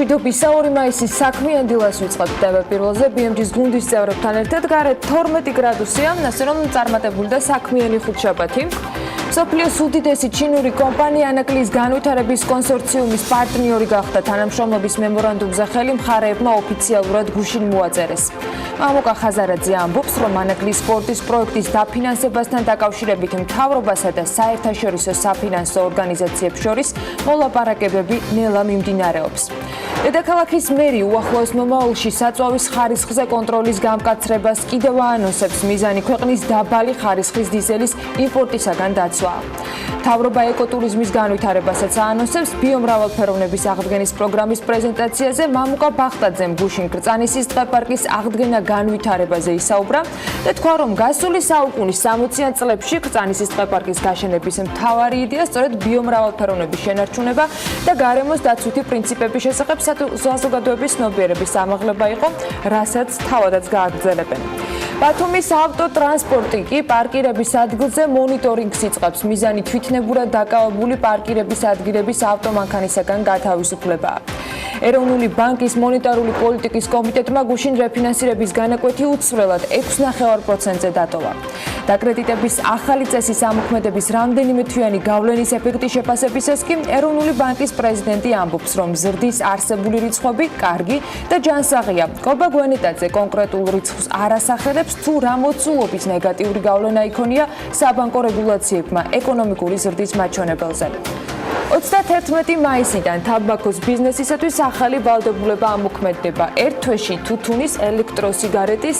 მშვიდობის 2 მაისის საქმიან დილას ვიწყებთ ტელეპირველზე BMG-ის გუნდის წევრებთან ერთად. გარეთ 12 გრადუსია, ასე რომ წარმატებული და საქმიანი ხუთშაბათი. მსოფლიოს უდიდესი ჩინური კომპანია ანაკლის განვითარების კონსორციუმის პარტნიორი გახდა. თანამშრომლობის მემორანდუმზე ხელი მხარეებმა ოფიციალურად გუშინ მოაწერეს. მამუკა ხაზარაძე ამბობს, რომ ანაკლის სპორტის პროექტის დაფინანსებასთან დაკავშირებით მთავრობასა და საერთაშორისო საფინანსო ორგანიზაციებს შორის მოლაპარაკებები ნელა მიმდინარეობს. დედაქალაქის მერი უახლოეს მომავალში საწვავის ხარისხზე კონტროლის გამკაცრებას კიდევ აანონსებს. მიზანი ქვეყნის დაბალი ხარისხის დიზელის იმპორტისაგან დაცვა. მთავრობა ეკოტურიზმის განვითარებასაც აანონსებს. ბიომრავალფეროვნების აღდგენის პროგრამის პრეზენტაციაზე მამუკა ბახტაძემ გუშინ კრწანისის ტყეპარკის აღდგენა განვითარებაზე ისაუბრა და თქვა, რომ გასული საუკუნის 60-იან წლებში კრწანისის ტყეპარკის გაშენების მთავარი იდეა სწორედ ბიომრავალფეროვნების შენარჩუნება და გარემოს დაცვითი პრინციპების შესახებ საზოგადოების ცნობიერების ამაღლება იყო, რასაც თავადაც გააგრძელებენ. ბათუმის ავტოტრანსპორტი კი პარკირების ადგილზე მონიტორინგს იწყებს. მიზანი თვითნებურად დაკავებული პარკირების ადგილების ავტომანქანისაგან გათავისუფლებაა. ეროვნული ბანკის მონეტარული პოლიტიკის კომიტეტმა გუშინ რეფინანსირების განაკვეთი უცვლელად 6,9%-ზე დატოვა. დაკრედიტების ახალი წესის ამოქმედების რამდენიმე თვიანი გავლენის ეფექტის შეფასებისას კი ეროვნული ბანკის პრეზიდენტი ამბობს, რომ ზრდის არსებული რიცხვები კარგი და ჯანსაღია. კობა გვენეტაძე კონკრეტულ რიცხვს არ ასახელებს, თუ რა მოცულობის ნეგატიური გავლენა იქონია საბანკო რეგულაციებმა ეკონომიკური ზრდის მაჩვენებელზე. 31 მაისიდან თამბაქოს ბიზნესისათვის ახალი ვალდებულება ამოქმედდება. ერთ თვეში თუთუნის, ელექტროსიგარეტის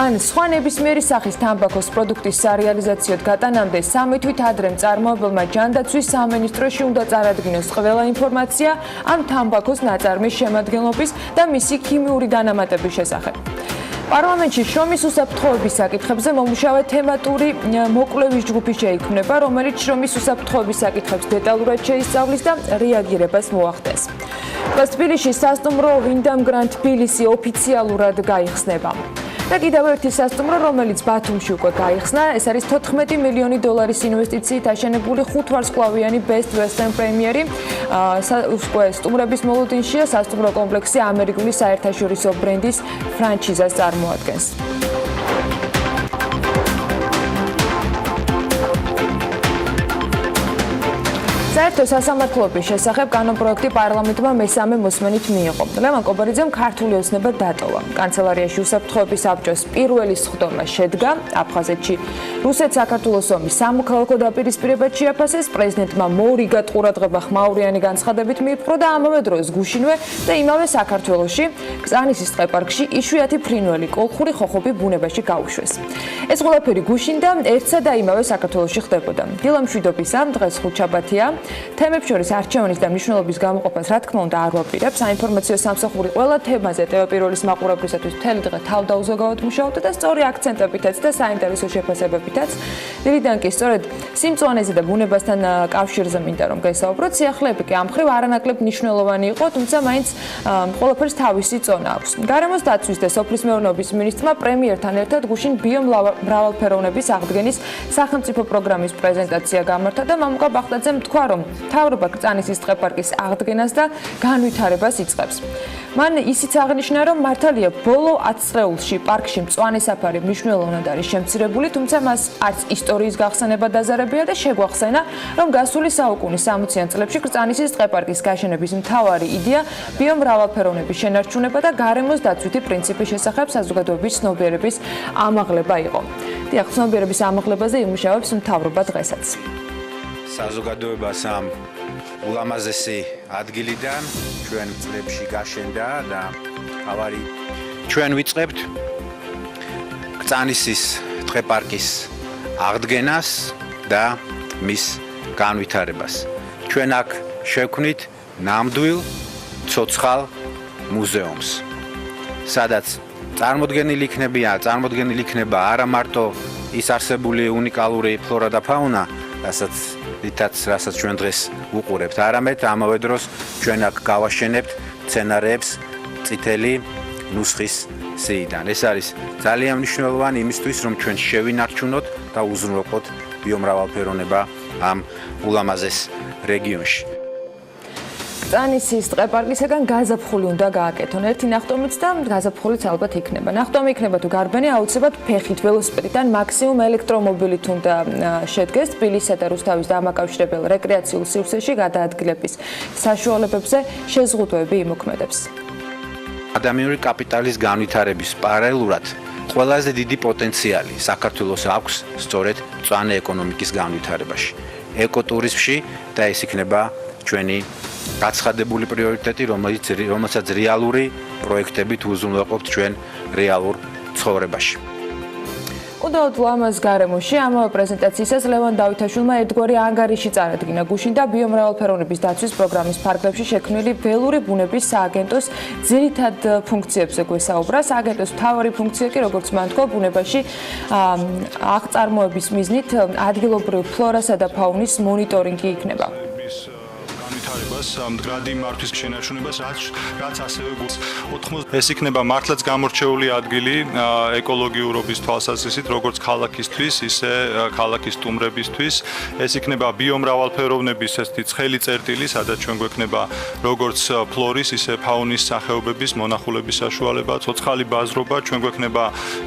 ან სხვა ნებისმიერი სახის თამბაქოს პროდუქტის სარეალიზაციოდ გატანამდე 3 თვით ადრე მწარმოებელმა ჯანდაცვის სამინისტროში უნდა წარადგინოს ყველა ინფორმაცია ამ თამბაქოს ნაწარმის შემადგენლობის და მისი ქიმიური დანამატების შესახებ. პარლამენტში შრომის უსაფრთხოების საკითხებზე მომუშავე თემატური მოკვლევის ჯგუფი შეიქმნება, რომელიც შრომის უსაფრთხოების საკითხებს დეტალურად შეისწავლის და რეაგირებას მოახდენს. თბილისში სასტუმრო ვინდამ გრანდ თბილისი ოფიციალურად გაიხსნება. და კიდევ ერთი სასტუმრო, რომელიც ბათუმში უკვე გაიხსნა, ეს არის 14 მილიონი დოლარის ინვესტიციით აშენებული 5 ვარსკვლავიანი Best Western პრემიერი. სტუმრების მოლოდინშია სასტუმრო კომპლექსი ამერიკული საერთაშორისო ბრენდის ფრანჩიზას წარმოადგენს. საერთო სასამართლოების შესახებ კანონპროექტი პარლამენტმა მესამე მოსმენით მიიღო. ლევან კობერიძემ ქართული ოცნება დატოვა. კანცელარიაში უსაფრთხოების საბჭოს პირველი სხდომა შედგა. აფხაზეთში რუსეთ-საქართველოს ომის სამოქალაქო დაპირისპირებად შეაფასეს. პრეზიდენტმა მორიგად ყურადღება ხმაურიანი განცხადებით მიიპყრო და ამავე დროს გუშინვე და იმავე საქართველოში კრწანისის ტყეპარკში იშვიათი ფრინველი კოლხური ხოხობი ბუნებაში გაუშვეს. ეს ყველაფერი გუშინ და ერთსა და იმავე საქართველოში ხდებოდა. დილა მშვიდობისა, დღეს ხუთშაბათია. თემებს შორის არჩევანის და მნიშვნელობის გამოყოფას რა თქმა უნდა არ ვაპირებ. საინფორმაციო სამსახური ყველა თემაზე ტელეპირველის მაყურებლისათვის მთელი დღე თავდაუზოგავად მუშაობდა და სწორი აქცენტებითაც და საინტერესო შეფასებებითაც. დილიდან კი სწორედ სიმწვანეზე და ბუნებასთან კავშირზე მინდა რომ გესაუბროთ. სიახლეები კი ამ მხრივ არანაკლებ მნიშვნელოვანი იყო, თუმცა მაინც ყველაფერს თავისი წონა აქვს. გარემოს დაცვის და სოფლის მეურნეობის მინისტრმა პრემიერთან ერთად გუშინ ბიომრავალფეროვნების აღდგენის სახელმწიფო პროგრამის პრეზენტაცია გამართა და მამუკა ბახტაძემ თქვა, რომ მთავრობა კრწანისის ტყეპარკის აღდგენას და განვითარებას იწყებს. მან ისიც აღნიშნა, რომ მართალია ბოლო 10 წლებში პარკში მწვანე საფარი მნიშვნელოვნად არის შემცირებული, თუმცა მას არც ისტორიის გახსენება დაზარებია და შეგვახსენა, რომ გასული საუკუნის 60-იან წლებში კრწანისის ტყეპარკის გაშენების მთავარი იდეა ბიომრავალფეროვნების შენარჩუნება და გარემოს დაცვითი პრინციპის შესახებ საზოგადოების ცნობიერების ამაღლება იყო. დიახ, ცნობიერების ამაღლებაზე იმუშავებს მთავრობა დღესაც. საზოგადოებას ამ ულამაზესი ადგილიდან ჩვენ წლებში გაშენდა და ავარი ჩვენ ვიწყებთ კრწანისის ტყეპარკის აღდგენას და მის განვითარებას. ჩვენ აქ შევქმნით ნამდვილ ცოცხალ მუზეუმს, სადაც წარმოდგენილი იქნება არა მარტო ის არსებული უნიკალური ფლორა და ფაუნა, რასაც ჩვენ დღეს ვუყურებთ, არამედ ამავე დროს ჩვენ აქ გავაშენებთ მცენარეებს წითელი ნუსხის სიიდან. ეს არის ძალიან მნიშვნელოვანი იმისთვის, რომ ჩვენ შევინარჩუნოთ და უზრუნველყოთ ბიომრავალფეროვნება ამ ულამაზეს რეგიონში. კრწანისის ტყეპარკისაგან გაზაფხული უნდა გააკეთონ. ერთი ნახტომიც და გაზაფხულიც ალბათ იქნება. ნახტომი იქნება თუ გარბენი აუცილებლად ფეხით, ველოსიპედით ან მაქსიმუმ ელექტრომობილით უნდა შედგეს. თბილისსა და რუსთავის დამაკავშირებელ რეკრეაციულ სივრცეში გადაადგილების საშუალებებზე შეზღუდვები იმოქმედებს. ადამიანური კაპიტალის განვითარების პარალელურად ყველაზე დიდი პოტენციალი საქართველოს აქვს სწორედ მწვანე ეკონომიკის განვითარებაში, ეკოტურიზმში და ეს იქნება ჩვენი გაცხადებული პრიორიტეტი, რომელსაც რეალური პროექტებით უზრუნველყოფთ ჩვენ რეალურ ცხოვრებაში. უდაოდ ლამაზ გარემოში ამავე პრეზენტაციისას ლევან დავითაშვილმა ერთგვარი ანგარიში წარადგინა გუშინ და ბიომრავალფეროვნების დაცვის პროგრამის ფარგლებში შექმნილი ველური ბუნების სააგენტოს ძირითად ფუნქციებზე გვესაუბრა. სააგენტოს მთავარი ფუნქცია კი, როგორც მან თქვა, ბუნებაში აღწარმოების მიზნით ადგილობრივ ფლორასა და ფაუნის მონიტორინგი იქნება. მდგრადი მართვის შენარჩუნებას, რაც ასევე ეს იქნება მართლაც გამორჩეული ადგილი ეკოლოგიურობის თვალსაზრისით, როგორც ქალაქისთვის, ისე ქალაქის სტუმრებისთვის. ეს იქნება ბიომრავალფეროვნების ესეთი ცხელი წერტილი, სადაც ჩვენ გვექნება როგორც ფლორის, ისე ფაუნის სახეობების მონახულების საშუალება, ცოცხალი ბაზრობა, ჩვენ გვექნება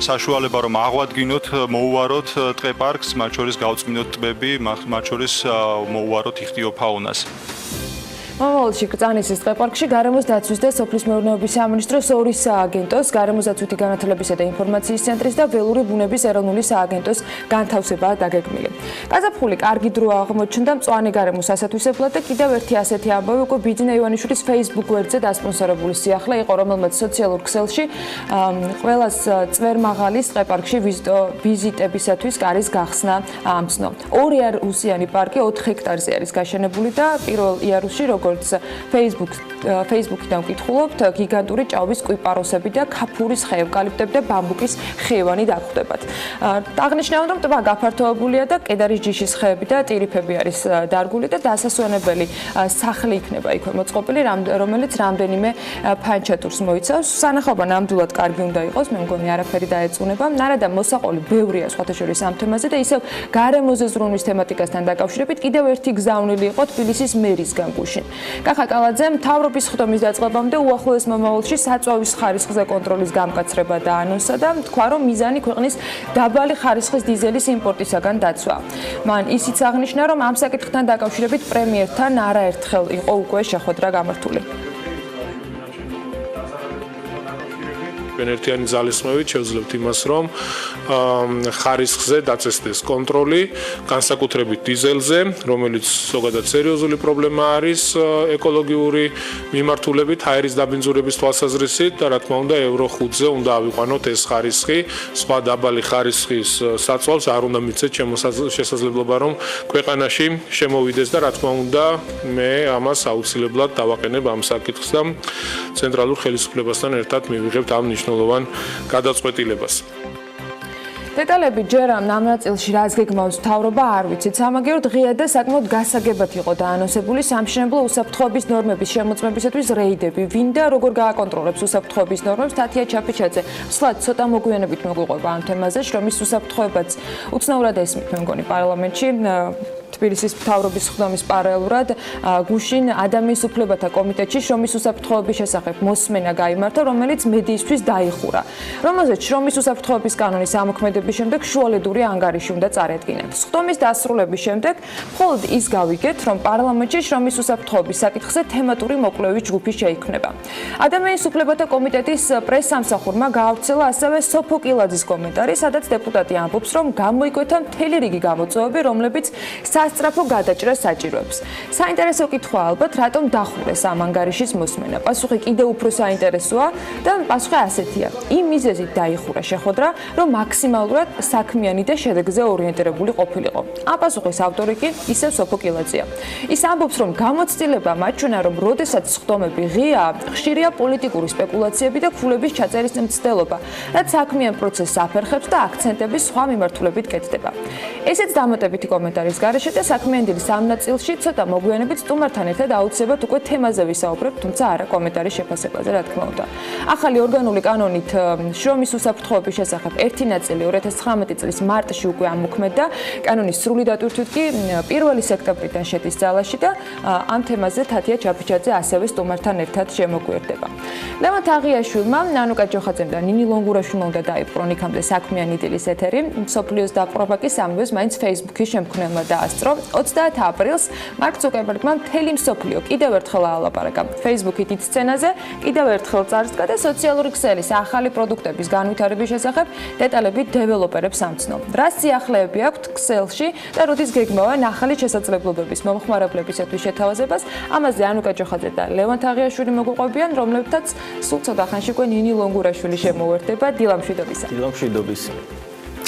საშუალება, რომ აღვადგინოთ, მოუვაროთ ტყეპარკს, მათ შორის გავწმინდოთ ტბები, მათ შორის მოუვაროთ იხტიო ფაუნას. მომავალში კრწანისის ტყეპარკში გარემოს დაცვის და სოფლის მეურნეობის სამინისტროს ორი სააგენტოს, გარემოს დაცვითი განათლებისა და ინფორმაციის ცენტრის და ველური ბუნების ეროვნული სააგენტოს განთავსებაა დაგეგმილი. გაზაფხული კარგი დროა აღმოჩნდა მწვანე გარემოს ასათვისებლად და კიდევ ერთი ასეთი ამბავი უკვე ბიძინა ივანიშვილის Facebook გვერდზე დასპონსორებული სიახლე იყო, რომელმაც სოციალურ ქსელში ყველას წვერმაღალის ტყეპარკში ვიზიტებისათვის კარის გახსნა ამცნო. ორი იარუსიანი პარკი 4 ჰექტარზე არის გაშენებული და პირველ იარუსში როგორც Facebook-დან ვკითხულობთ, გიგანტური ჭაობის კვიპაროსები და ქაფურის ხე, ევკალიპტები და ბამბუკის ხეივანი დაგხვდებათ. აღნიშნავენ, რომ ტბა გაფართოებულია და კედარის ჯიშის ხეები და ტირიფები არის დარგული და დასასვენებელი სახლი იქნება იქვე მოწყობილი, რომელიც რამდენიმე ფანჩატურს მოიცავს. სანახაობა ნამდვილად კარგი უნდა იყოს, მე მგონი არაფერი დაეწუნება. ნარადა მოსაყოლი ბევრია სხვათა შორის ამ თემაზე და ისევ გარემოზე ზრუნვის თემატიკასთან დაკავშირებით კიდევ ერთი გზავნილი იყო თბილისის მერისგან გუშინ. კახა კალაძემ მთავრობის ხდომის დაწყებამდე უახლოეს მომავალში საწვავის ხარისხზე კონტროლის გამკაცრება დაანონსა და თქვა, რომ მიზანი ქვეყნის დაბალი ხარისხის დიზელის იმპორტისაგან დაცვა. მან ისიც აღნიშნა, რომ ამ საკითხთან დაკავშირებით პრემიერთან არაერთხელ იყო უკვე შეხვედრა გამართული. ერთიანი ძალისხმევით შევძლებთ იმას, რომ ხარისხზე დაწესდეს კონტროლი, განსაკუთრებით დიზელზე, რომელიც ზოგადად სერიოზული პრობლემა არის ეკოლოგიური მიმართულებით, ჰაერის დაბინძურების თვალსაზრისით და რა თქმა უნდა ევრო 5-ზე უნდა ავიყვანოთ ეს ხარისხი, სხვა დაბალი ხარისხის საწვავს არ უნდა მიცეთ შესაძლებლობა, რომ ქვეყანაში შემოვიდეს და რა თქმა უნდა მე ამას აუცილებლად დავაყენებ ამ საკითხს და ცენტრალურ ხელისუფლებასთან ერთად მივიღებთ ამ მნიშვნელოვან გადაწყვეტილებას. დეტალები ჯერ ამ ნაწილში რაც გეგმავს მთავრობა არ ვიცით. სამაგიეროდ ღია და საკმაოდ გასაგებად იყო დაანონსებული სამშენებლო უსაფრთხოების ნორმების შემოწმებისათვის რეიდები. ვინ და როგორ გააკონტროლებს უსაფრთხოების ნორმებს? თათია ჩაფიჩაძე სლად ცოტა მოგვიანებით მოგვიყვება ამ თემაზე, შრომის უსაფრთხოებაც უცნაურად ესმით მე მგონი პარლამენტში. თბილისის მთავრობის ხდომის პარალელურად გუშინ ადამიანის უფლებათა კომიტეტში შრომის უსაფრთხოების შესახებ მოსმენა გაიმართა, რომელიც მედიისთვის დაიხურა. რომელზეც შრომის უსაფრთხოების კანონის ამოქმედების შემდეგ შუალედური ანგარიში უნდა წარედგინათ. ხდომის დასრულების შემდეგ მხოლოდ ის გავიგეთ, რომ პარლამენტში შრომის უსაფრთხოების საკითხზე თემატური მოკვლევის ჯგუფი შეიქმნება. ადამიანის უფლებათა კომიტეტის პრესსამსახურმა გაავრცელა ასევე სოფო კილაძის კომენტარი, სადაც დეპუტატი ამბობს, რომ გამოიკვეთა მთელი რიგი გამოწვევები, რომლებიც სასწრაფო გადაჭრას საჭიროებს. საინტერესო კითხვა ალბათ, რატომ დახურეს ამ ანგარიშის მოსმენა? პასუხი კიდევ უფრო საინტერესოა და პასუხი ასეთია. იმ მიზეზით დაიხურა შეხვედრა, რომ მაქსიმალურად საქმიანი და შედეგზე ორიენტირებული ყოფილიყო. ამ პასუხის ავტორი კი ისევ სოფო კილაძეა. ის ამბობს, რომ გამოცდილება მაჩვენა, რომ როდესაც ხდომები ღიაა, ხშირია პოლიტიკური სპეკულაციები და ქულების ჩაწერის მცდელობა, რაც საქმიან პროცესს აფერხებს და აქცენტები სხვა მიმართულებით კეთდება. ესეც დამატებითი კომენტარის გარეშე და საქმიანი დილის ამ ნაწილში ცოტა მოგვიანებით სტუმართან ერთად აუცილებლად უკვე თემაზე ვისაუბრებთ, თუმცა არა კომენტარის შეფასებაზე, რა თქმა უნდა. ახალი ორგანული კანონით შრომის უსაფრთხოების შესახებ ერთი ნაწილი 2019 წლის მარტში უკვე ამოქმედდა. კანონის სრული დატვირთვით კი 1 სექტემბრიდან შედის ძალაში და ამ თემაზე თათია ჩაფიჩაძე ასევე სტუმართან ერთად შემოგვიერთდება. ლევან თაღიაშვილმა, ნანუკა ჯოხაძემ და ნინი ლონგურაშვილმა უნდა დაიპყრონ იქამდე საქმიანი დილის ეთერი. მსოფლიოს დაპყრობა კი სამივეს მაინც Facebook-ის შემქმნელმა დაასწრო. 30 აპრილს მარკ ცუკერბერგმა მთელი მსოფლიო კიდევ ერთხელ აალაპარაკა Facebook-ით ის სცენაზე, კიდევ ერთხელ წარსდგა და სოციალური ქსელის ახალი პროდუქტების განვითარების შესახებ დეტალები დეველოპერებს ამცნო. რა სიახლეები აქვთ ქსელში და როდის გეგმავენ ახალი შესაძლებლობების მომხმარებლებისათვის შეთავაზებას, ამაზე ანუკა ჯოხაძე და ლევან თაღიაშვილი მოგვიყვებიან, რომლებთაც სულ ცოტა ხანში უკვე ნინი ლონგურაშვილი შემოუერთდება. დილა მშვიდობისა. დილა მშვიდობისა.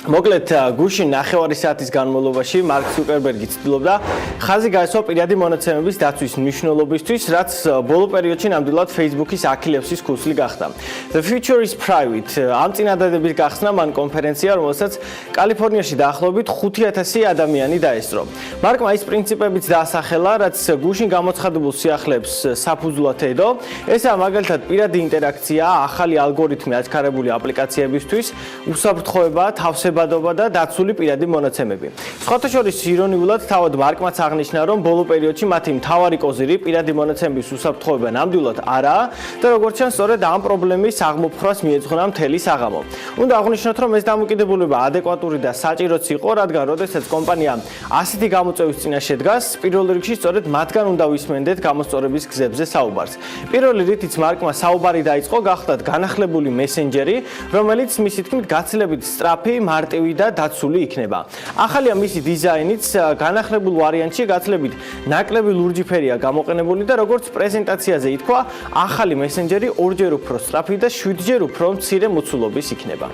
მოკლედ გუშინ 9 საათის განმავლობაში მარკ ცუკერბერგი ცდილობდა ხაზი გაესვა პირადი მონაცემების დაცვის მნიშვნელობისთვის, რაც ბოლო პერიოდში ნამდვილად Facebook-ის აქილევსის ქუსლი გახდა. The future is private. ამ წინადადების გახსნა მან კონფერენცია, რომელსაც კალიფორნიაში დაახლოებით 5000 ადამიანი დაესწრო. მარკმა ის პრინციპებიც დაასახელა, რაც გუშინ გამოცხადებულ სიახლეებს საფუძვლად ედო. ესაა მაგალითად პირადი ინტერაქცია, ახალი ალგორითმი აჩქარებული აპლიკაციებისთვის, უსაფრთხოება, თავსებადობა და დაცული პირადი მონაცემები. სხვათა შორის ირონიულად თავად მარკმაც აღნიშნა, რომ ბოლო პერიოდში მათი მთავარი კოზირი პირადი მონაცემების უსაფრთხოება ნამდვილად არაა და როგორც ჩანს, სწორედ ამ პრობლემის აღმოფხვრას მიეძღვნა მთელი საღამო. უნდა აღვნიშნოთ, რომ ეს დამოკიდებულება ადეკვატური და საჭიროც იყო, რადგან როდესაც კომპანია ასეთი გამოწვევის წინაშე დგას, პირველ რიგში სწორედ მათგან უნდა ვისმენდეთ გამოსწორების გზებზე საუბარს. პირველი რითიც მარკმა საუბარი დაიწყო, გახდათ განახლებული მესენჯერი, რომელიც მისი თქმით გაცილებით სწრაფი, მარტივი და დაცული იქნება. ახალია მისი დიზაინიც, განახლებულ ვარიანტში გაცილებით ნაკლები ლურჯი ფერია გამოყენებული და როგორც პრეზენტაციაზე ითქვა, ახალი მესენჯერი 2-ჯერ უფრო სწრაფი და 7-ჯერ უფრო მცირე მოცულობის იქნება.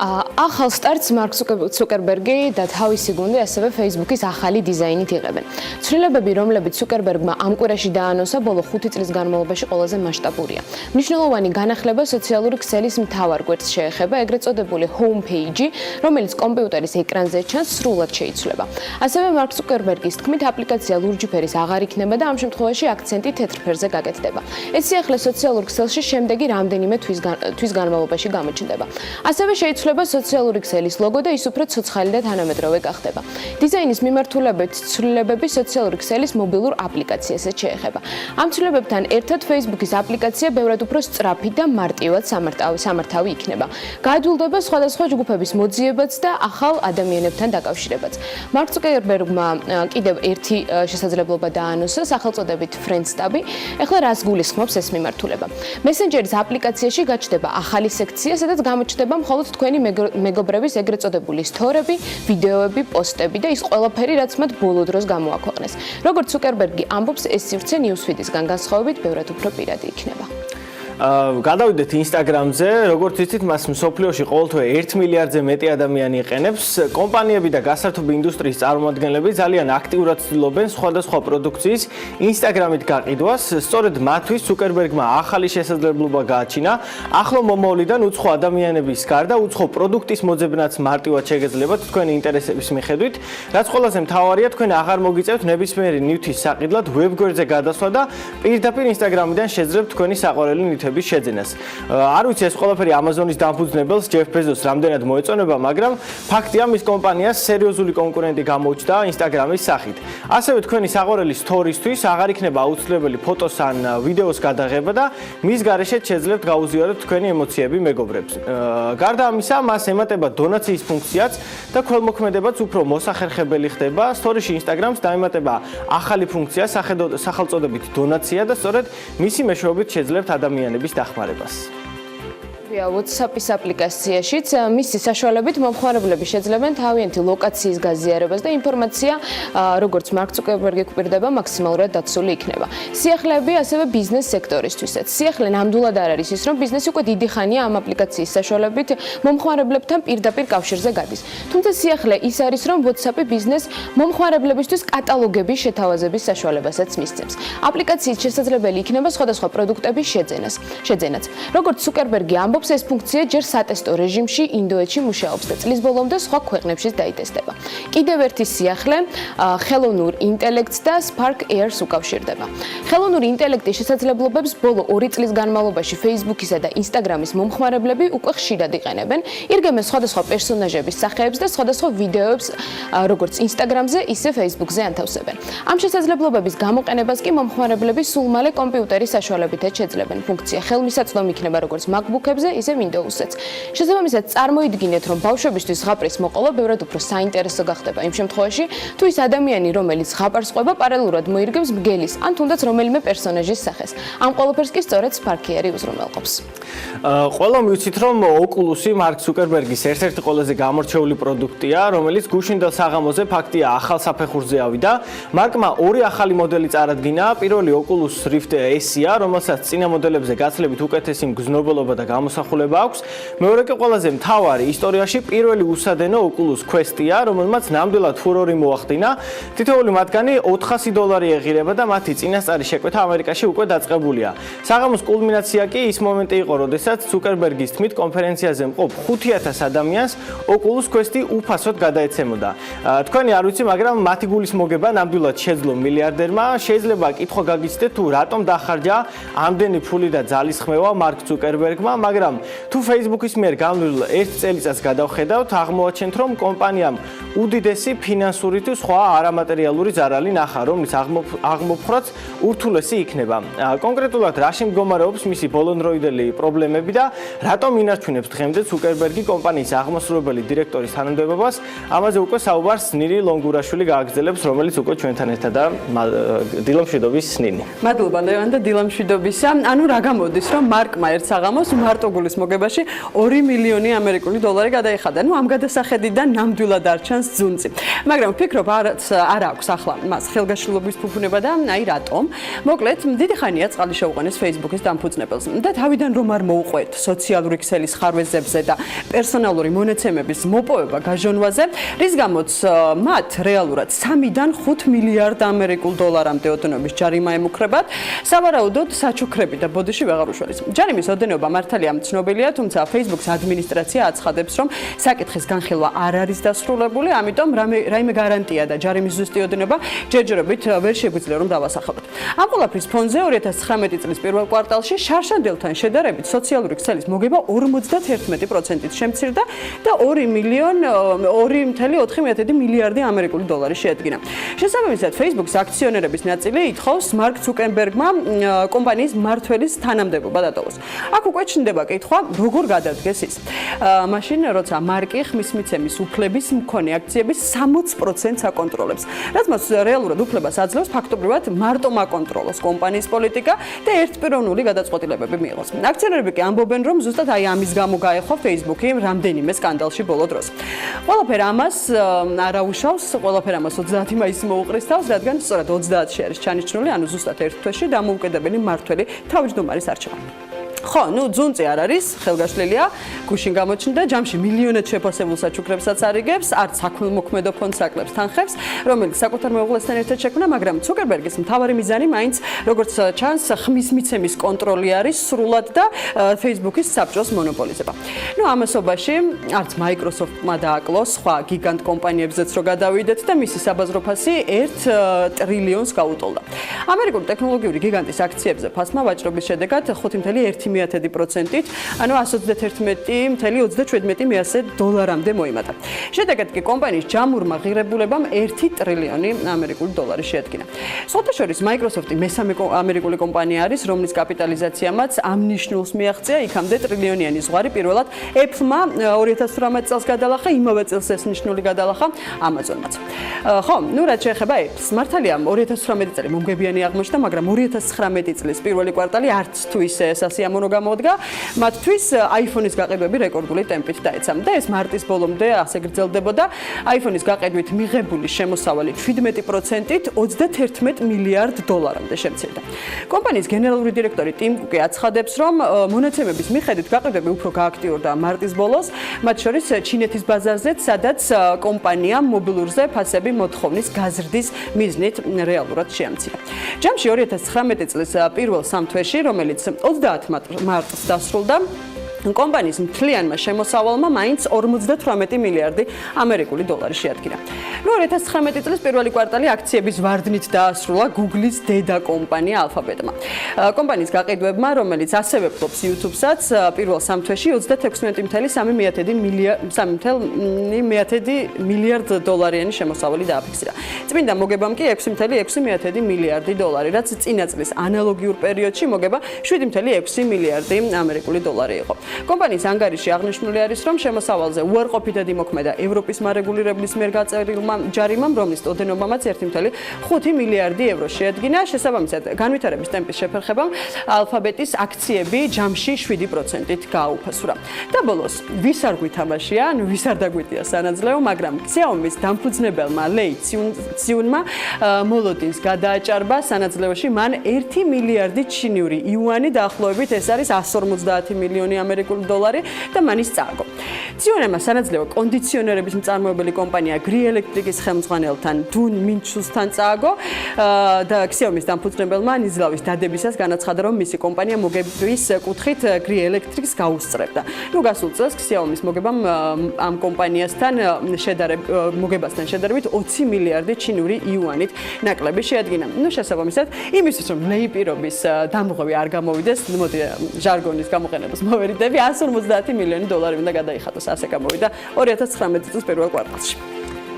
ახალ სტარტს მარკ ცუკერბერგი და თავისი გუნდი ასევე Facebook-ის ახალი დიზაინით იღებენ. ცვლილებები, რომლებიც ცუკერბერგმა ამ კვირაში დაანონსა, ბოლო 5 წლის განმავლობაში ყველაზე მასშტაბურია. მნიშვნელოვანი განახლება სოციალური ქსელის მთავარ გვერდს შეეხება, ეგრეთ წოდებული home page, რომელიც კომპიუტერის ეკრანზე ჩანს, სრულად შეიცვლება. ასევე მარკ ცუკერბერგის თქმით, აპლიკაცია ლურჯი ფერის აღარ იქნება და ამ შემთხვევაში აქცენტი თეთრ ფერზე გაკეთდება. ეს სიახლე სოციალურ ქსელში შემდეგი რამდენიმე თვის განმავლობაში გამოჩნდება. ასევე შეიცვლება სოციალური ქსელის ლოგო და ის უფრო ცოცხალი და თანამედროვე გახდება. დიზაინის მიმართულებით ცვლილებები სოციალური ქსელის მობილურ აპლიკაციასაც შეეხება. ამ ცვლილებებთან ერთად Facebook-ის აპლიკაცია ბევრად უფრო სწრაფი და მარტივად სამართავი იქნება. გაადვილდება სხვადასხვა ჯგუფების მოძიებაც და ახალ ადამიანებთან დაკავშირებაც. მარკ ცუკერბერგმა კიდევ ერთი შესაძლებლობა დაანონსა, სახელწოდებით Friends Tab. ეხლა რას გულისხმობს ეს მიმართულება? მესენჯერის აპლიკაციაში გაჩნდება ახალი სექცია, სადაც გამოჩნდება მხოლოდ თქვენი მეგობრების ეგრეთ წოდებული სტორები, ვიდეოები, პოსტები და ის ყველაფერი, რაც მათ ბოლო დროს გამოაქვეყნეს. როგორც ცუკერბერგი ამბობს, ეს სივრცე Newsfeed-ისგან განსხვავებით ბევრად უფრო პირადი იქნება. გადავიდეთ Instagram-ზე, როგორც იცით, მას მსოფლიოში ყოველთვე 1 მილიარდზე მეტი ადამიანი იყენებს. კომპანიები და გასართობი ინდუსტრიის წარმომადგენლები ძალიან აქტიურად ცდილობენ სხვადასხვა პროდუქციის Instagram-ით გაყიდვას. სწორედ მათთვის ცუკერბერგმა ახალი შესაძლებლობა გააჩინა. ახლო მომავლიდან უცხო ადამიანების გარდა უცხო პროდუქტის მოძებნაც მარტივად შეგეძლებათ თქვენი ინტერესების მიხედვით. რაც ყველაზე მთავარია, თქვენ აღარ მოგიწევთ ნებისმიერი ნივთის საყიდლად ვებგვერდზე გადასვლა და პირდაპირ Instagram-იდან შეძლებთ თქვენი საყვარელი ნივთების შეძენას. არ ვიცი ეს ყველაფერი Amazon-ის დამფუძნებელს ჯეფ ბეზოს რამდენად მოეწონება, მაგრამ ფაქტია, მის კომპანიას სერიოზული კონკურენტი გამოუჩნდა Instagram-ის სახით. ასევე თქვენი საყვარელი სტორისთვის აღარ იქნება აუცილებელი ფოტოს ან ვიდეოს გადაღება და მის გარეშეც შეძლებთ გაუზიაროთ თქვენი ემოციები მეგობრებს. გარდა ამისა, მას ემატება დონაციის ფუნქციაც და ქველმოქმედებაც უფრო მოსახერხებელი ხდება. სტორიში Instagram-ს დაემატება ახალი ფუნქცია სახელწოდებით დონაცია და სწორედ მისი მეშვეობით შეძლებთ ადამიანების დახმარებას. WhatsApp-ის აპლიკაციაშიც მისი საშუალებით მომხმარებლები შეძლებენ თავიანთი ლოკაციის გაზიარებას და ინფორმაცია, როგორც მარკ ცუკერბერგი გვპირდება, მაქსიმალურად დაცული იქნება. სიახლეები ასევე ბიზნეს სექტორისთვისაც. სიახლე ნამდვილად არ არის ის, რომ ბიზნესი უკვე დიდი ხანია ამ აპლიკაციის საშუალებით მომხმარებლებთან პირდაპირ კავშირზე გადის. თუმცა სიახლე ის არის, რომ WhatsApp-ი ბიზნეს მომხმარებლებისთვის კატალოგების შეთავაზების საშუალებასაც მისცემს. აპლიკაციით შესაძლებელი იქნება სხვადასხვა პროდუქტების შეძენაც. როგორც ცუკერბერგი ამბობს, მსახურობს ეს ფუნქცია ჯერ სატესტო რეჟიმში ინდოეთში მუშაობს და წლის ბოლომდე სხვა ქვეყნებშიც დაიტესტება. კიდევ ერთი სიახლე ხელოვნურ ინტელექტს და Spark Air-ს უკავშირდება. ხელოვნური ინტელექტის შესაძლებლობებს ბოლო 2 წლის განმავლობაში Facebook-ისა და Instagram-ის მომხმარებლები უკვე ხშირად იყენებენ. ირგემენ სხვადასხვა პერსონაჟების სახეებს და სხვადასხვა ვიდეოებს როგორც Instagram-ზე, ისე Facebook-ზე ანთავსებენ. ამ შესაძლებლობების გამოყენებას კი მომხმარებლები სულ მალე კომპიუტერის საშუალებითაც შეძლებენ. ფუნქცია ხელმისაწვდომი იქნება როგორც MacBook-ებზე, ისე Windows-ზეც. შესაბამისად, წარმოიდგინეთ, რომ ბავშვებისთვის ზღაპრის მოყოლა ბევრად უფრო საინტერესო გახდება იმ შემთხვევაში, თუ ის ადამიანი, რომელიც ზღაპარს ყვება, პარალელურად მოირგებს მგელის ან თუნდაც რომელიმე პერსონაჟის სახეს. ამ ყველაფერს კი სწორედ Spark Air-ი უზრუნველყოფს. ყველამ ვიცით, რომ Oculus-ი მარკ ზუკერბერგის ერთ-ერთი ყველაზე გამორჩეული პროდუქტია, რომელიც გუშინდელ საღამოზე ფაქტია ახალ საფეხურზე ავიდა. მარკმა 2 ახალი მოდელი წარადგინა. პირველი Oculus Rift S-ია, რომელსაც წინა მოდელებზე გაცილებით უკეთესი მგრძნობელობა და გამოსახულება აქვს. მეორე კი ყველაზე მთავარი ისტორიაში პირველი უსადენო Oculus Quest-ია, რომელმაც ნამდვილად ფურორი მოახდინა. თითოეული მათგანი $400 ეღირება და მათი წინასწარი შეკვეთა ამერიკაში უკვე დაწყებულია. საღამოს კულმინაცია კი ის მომენტი იყო, როდესაც ზუკერბერგის თქმით კონფერენციაზე მყოფ 5000 ადამიანს Oculus Quest-ი უფასოდ გადაეცემოდა. თქვენი არ ვიცი, მაგრამ მათი გულის მოგება ნამდვილად შეძლო მილიარდერმა. შეიძლება კითხვა გაგიცდეთ, თუ რატომ დახარჯა ამდენი ფული და ძალისხმევა მარკ ზუკერბერგმა, მაგრამ თუ Facebook-ის მიერ განვლილ 1 წელიწადს გადავხედავთ, აღმოაჩენთ, რომ კომპანიამ უდიდესი ფინანსური თუ სხვა არამატერიალური ზარალი ნახა, რომლის აღმოფხვრაც ურთულესი იქნება. კონკრეტულად რაში მდგომარეობს მისი ბოლონდროიდელი პრობლემები და რატომ ინარჩუნებს დღემდე ზუკერბერგი კომპანიის აღმასრულებელი დირექტორის თანამდებობას, ამაზე უკვე საუბარს ნინი ლონგურაშვილი გააგრძელებს, რომელიც უკვე ჩვენთან ერთადაა. დილა მშვიდობის ნინი. მადლობა ლევან და დილა მშვიდობისა. ანუ რა გამოდის, რომ მარკმა ერთ საღამოს მარტო გულის მოგებაში 2 მილიონი ამერიკული დოლარი გადაიხადა. ნუ ამ გადასახედიდან ნამდვილად არ ჩანს ძუნწი. მაგრამ ვფიქრობ, არ აქვს ახლა მას ხელგაშლობის ფუფუნება და აი რატომ? მოკლედ, დიდი ხანია წყალი შეუყენეს Facebook-ის დამფუძნებელს და თავიდან რომ არ მოუყვეთ სოციალური ქსელის ხარვეზებზე და პერსონალური მონაცემების მოპოვება გაჟონვაზე, რის გამოც მათ რეალურად 3-დან 5 მილიარდ ამერიკულ დოლარამდე ოდენობის ჯარიმა ემუქრებათ, სავარაუდოდ საჩუქრები და ბოდიში ვეღარ უშველის. ჯარიმის ოდენობა მართალია ცნობილია, თუმცა Facebook-ს ადმინისტრაცია აცხადებს, რომ საკითხის განხილვა არ არის დასრულებული, ამიტომ რაიმე გარანტია და ჯარიმის ზუსტი ოდენობა ჯერჯერობით ვერ შეგვიძლია რომ დავასახელოთ. ამ ყველაფრის ფონზე 2019 წლის პირველ კვარტალში შარშანდელთან შედარებით სოციალური ქსელის მოგება 51%-ით შემცირდა და 2,4 მილიარდი ამერიკული დოლარი შეადგინა. შესაბამისად, Facebook-ის აქციონერების ნაწილი ითხოვს მარკ ზუკერბერგმა კომპანიის მმართველის თანამდებობა დატოვოს. აქ უკვე ჩნდება კითხვა, როგორ გადადგეს ის. მაშინ, როცა მარკი ხმის მიცემის უფლების მქონე აქციების 60%-ს აკონტროლებს, რაც მას რეალურად უფლებას აძლევს ფაქტობრივად მარტო აკონტროლოს კომპანიის პოლიტიკა და ერთპიროვნული გადაწყვეტილებები მიიღოს. აქციონერები კი ამბობენ, რომ ზუსტად აი ამის გამო გაეხო Facebook-ი რამდენიმე სკანდალში ბოლო დროს. ყველაფერი ამას არაუშავს, ყველაფერი ამას 30 მაისს მოუყრისთავს, რადგან სწორედ 30-ში არის ჩანიშნული, ანუ ზუსტად ერთ თვეში დამოუკიდებელი მმართველი თავმჯდომარის არჩევა. ხო, ნუ ძუნწი არ არის, ხელგაშლილია, გუშინ გამოჩნდა, ჯამში მილიონად შეფასებულ საჩუქრებსაც არიგებს, არც საქველმოქმედო ფონდს აკლებს თანხებს, რომელიც საკუთარ მეუღლესთან ერთად შექმნა, მაგრამ ზუკერბერგის მთავარი მიზანი მაინც, როგორც ჩანს, ხმის მიცემის კონტროლი არის სრულად და Facebook-ის საბჭოს მონოპოლიზება. ნუ ამასობაში არც Microsoft-მა დააკლოს, სხვა გიგანტ კომპანიებზეც რო გადავიდეთ და მისი საბაზრო ფასი 1 ტრილიონს გაუტოლდა. ამერიკული ტექნოლოგიური გიგანტის აქციებზე ფასმა ვაჭრობის შედეგად 5.1%-ით, ანუ 131.37 დოლარამდე მოიმატა. შედეგად კი კომპანიის ჯამურმა ღირებულებამ 1 ტრილიონი ამერიკული დოლარი შეადგინა. სხვათა შორის Microsoft-ი მესამე ამერიკული კომპანია არის, რომლის კაპიტალიზაციამაც ამ ნიშნულს მიაღწია, იქამდე ტრილიონიანი ზღვარი პირველად Apple-მა 2018 წელს გადალახა, იმავე წელს ეს ნიშნული გადალახა Amazon-მაც. ხო, ნუ რაც შეეხება Apple-ს, მართალია 2018 წელი მომგებიანი აღმოჩნდა, მაგრამ 2019 წლის პირველი კვარტალი არც თუ ისე სასიამოვნო გამოდგა, მათთვის iPhone-ის გაყიდვები რეკორდული ტემპით დაეცა და ეს მარტის ბოლომდე ასე გრძელდებოდა. iPhone-ის გაყიდვით მიღებული შემოსავალი 17%-ით 31 მილიარდ დოლარამდე შემცირდა. კომპანიის გენერალური დირექტორი ტიმ კუკი აცხადებს, რომ მონაცემების მიხედვით გაყიდვები უფრო გააქტიურდა მარტის ბოლოს, მათ შორის ჩინეთის ბაზარზეც, სადაც კომპანიამ მობილურზე ფასები მოთხოვნის გაზრდის მიზნით რეალურად შეამცირა. ჯამში 2019 წლის პირველ 3 თვეში, რომელიც 30 მარტს დასრულდა, კომპანიის მთლიანმა შემოსავალმა მაინც 58 მილიარდი ამერიკული დოლარი შეადგინა. 2019 წლის პირველი კვარტალი აქციების ვარდნით დაასრულა Google-ის დედა კომპანია Alphabet-მა. კომპანიის გაყიდვებმა, რომელიც ასევე ფლობს YouTube-საც, პირველ 3 თვეში 36.3 მილიარდ დოლარიანი შემოსავალი დააფიქსირა. წმინდა მოგებამ კი 6.6 მილიარდი დოლარი, რაც წინა წლის ანალოგიურ პერიოდში მოგება 7.6 მილიარდი ამერიკული დოლარი იყო. კომპანიის ანგარიში აღნიშნული არის, რომ შემოსავალზე უარყოფითად იმოქმედა ევროპის მარეგულირებლის მიერ გაწერილმა ჯარიმამ, რომლის ოდენობამაც 1.5 მილიარდი евро შეადგინა. შესაბამისად, განვითარების ტემპის შეფერხებამ Alphabet-ის აქციები ჯამში 7%-ით გააუფასურა. და ბოლოს, ვის არ გვითამაშია, ანუ ვის არ დაგვიტია სანაძლეო, მაგრამ Xiaomi-ის დამფუძნებელმა ლეი ციუნმა მოლოდინს გადააჭარბა სანაძლეოში მან 1 მილიარდი ჩინური იუანი, დაახლოებით ეს არის 150 მილიონი ამერიკული დოლარი და მანის წააგო. ციუნმა სანაძლეო კონდიციონერების მწარმოებელი კომპანია Gri Electric-ის ხელმძღვანელთან დუნ მინჩუსთან წააგო და Xiaomi-ის დამფუძნებელმა ნიზლავის დადებისას განაცხადა, რომ მისი კომპანია მოგების კუთხით Gri Electric-ს გაუსწრებდა. გასულ წელს Xiaomi-ის მოგებამ ამ კომპანიასთან მოგებასთან შედარებით 20 მილიარდი ჩინური იუანით ნაკლები შეადგინა. შესაბამისად, იმისთვის რომ ლეი პირობის დამღები არ გამოვიდეს, მოდი ჟარგონის გამოყენებას მოვერიდები, 150 მილიონი დოლარი უნდა გადაიხადოს, ასე გამოვიდა 2019 წლის პირველ კვარტალში.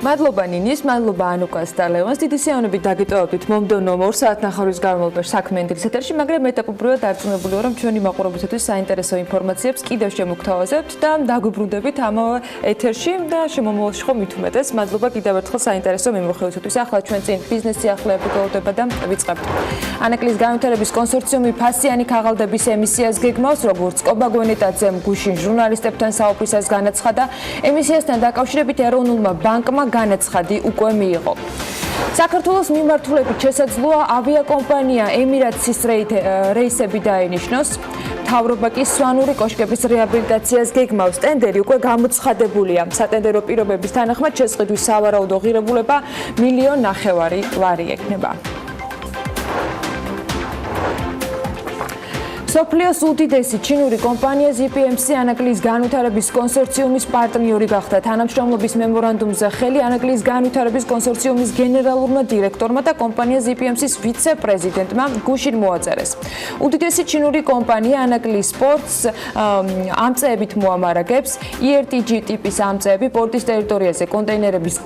მადლობა ნინის, მადლობა ანუკას და ლევანს. დიდი სიამოვნებით დაგიტოვებთ მომდევნო 2 საათნახევრის განმავლობაში საქმიანი დილის ეთერში, მაგრამ ეტაპობრივად დარწმუნებული ვარ, რომ ჩვენი მაყურებლისათვის საინტერესო ინფორმაციებს კიდევ შემოგთავაზებთ და დაგვიბრუნდებით ამავე ეთერში და შემომავალში ხომ მით უმეტეს. მადლობა კიდევ ერთხელ საინტერესო მიმოხილვისთვის. ახლა ჩვენ წინ ბიზნეს სიახლეები გველოდება და ვიწყებთ. ანაკლის განვითარების კონსორციუმი ფასიანი ქაღალდების ემისიას გეგმავს, როგორც კობა გვენეტაძემ გუშინ ჟურნალისტებთან საუბრისას განაცხადა. ემისიასთან დაკავშირებით ეროვნულმა ბანკმა განაცხადი უკვე მიიღო. საქართველოს მიმართულებით შესაძლოა ავიაკომპანია ემირატსის რეისები დაენიშნოს. მთავრობა კი სვანური კოშკების რეაბილიტაციას გეგმავს. ტენდერი უკვე გამოცხადებულია. სატენდერო პირობების თანახმად შესყიდვის სავარაუდო ღირებულება 1,5 მილიონი ლარი ექნება. სოფლიოს უდიდესი ჩინური კომპანია ZPMC ანაკლის განვითარების კონსორციუმის პარტნიორი გახდა. თანამშრომლობის მემორანდუმზე ხელი ანაკლის განვითარების კონსორციუმის გენერალურმა დირექტორმა და კომპანია ZPMC-ის ვიცე-პრეზიდენტმა გუშინ მოაწერეს. უდიდესი ჩინური კომპანია ანაკლის სპორტს ამწეებით მოამარაგებს. ERTG ტიპის ამწეები პორტის ტერიტორიაზე კონტეინერების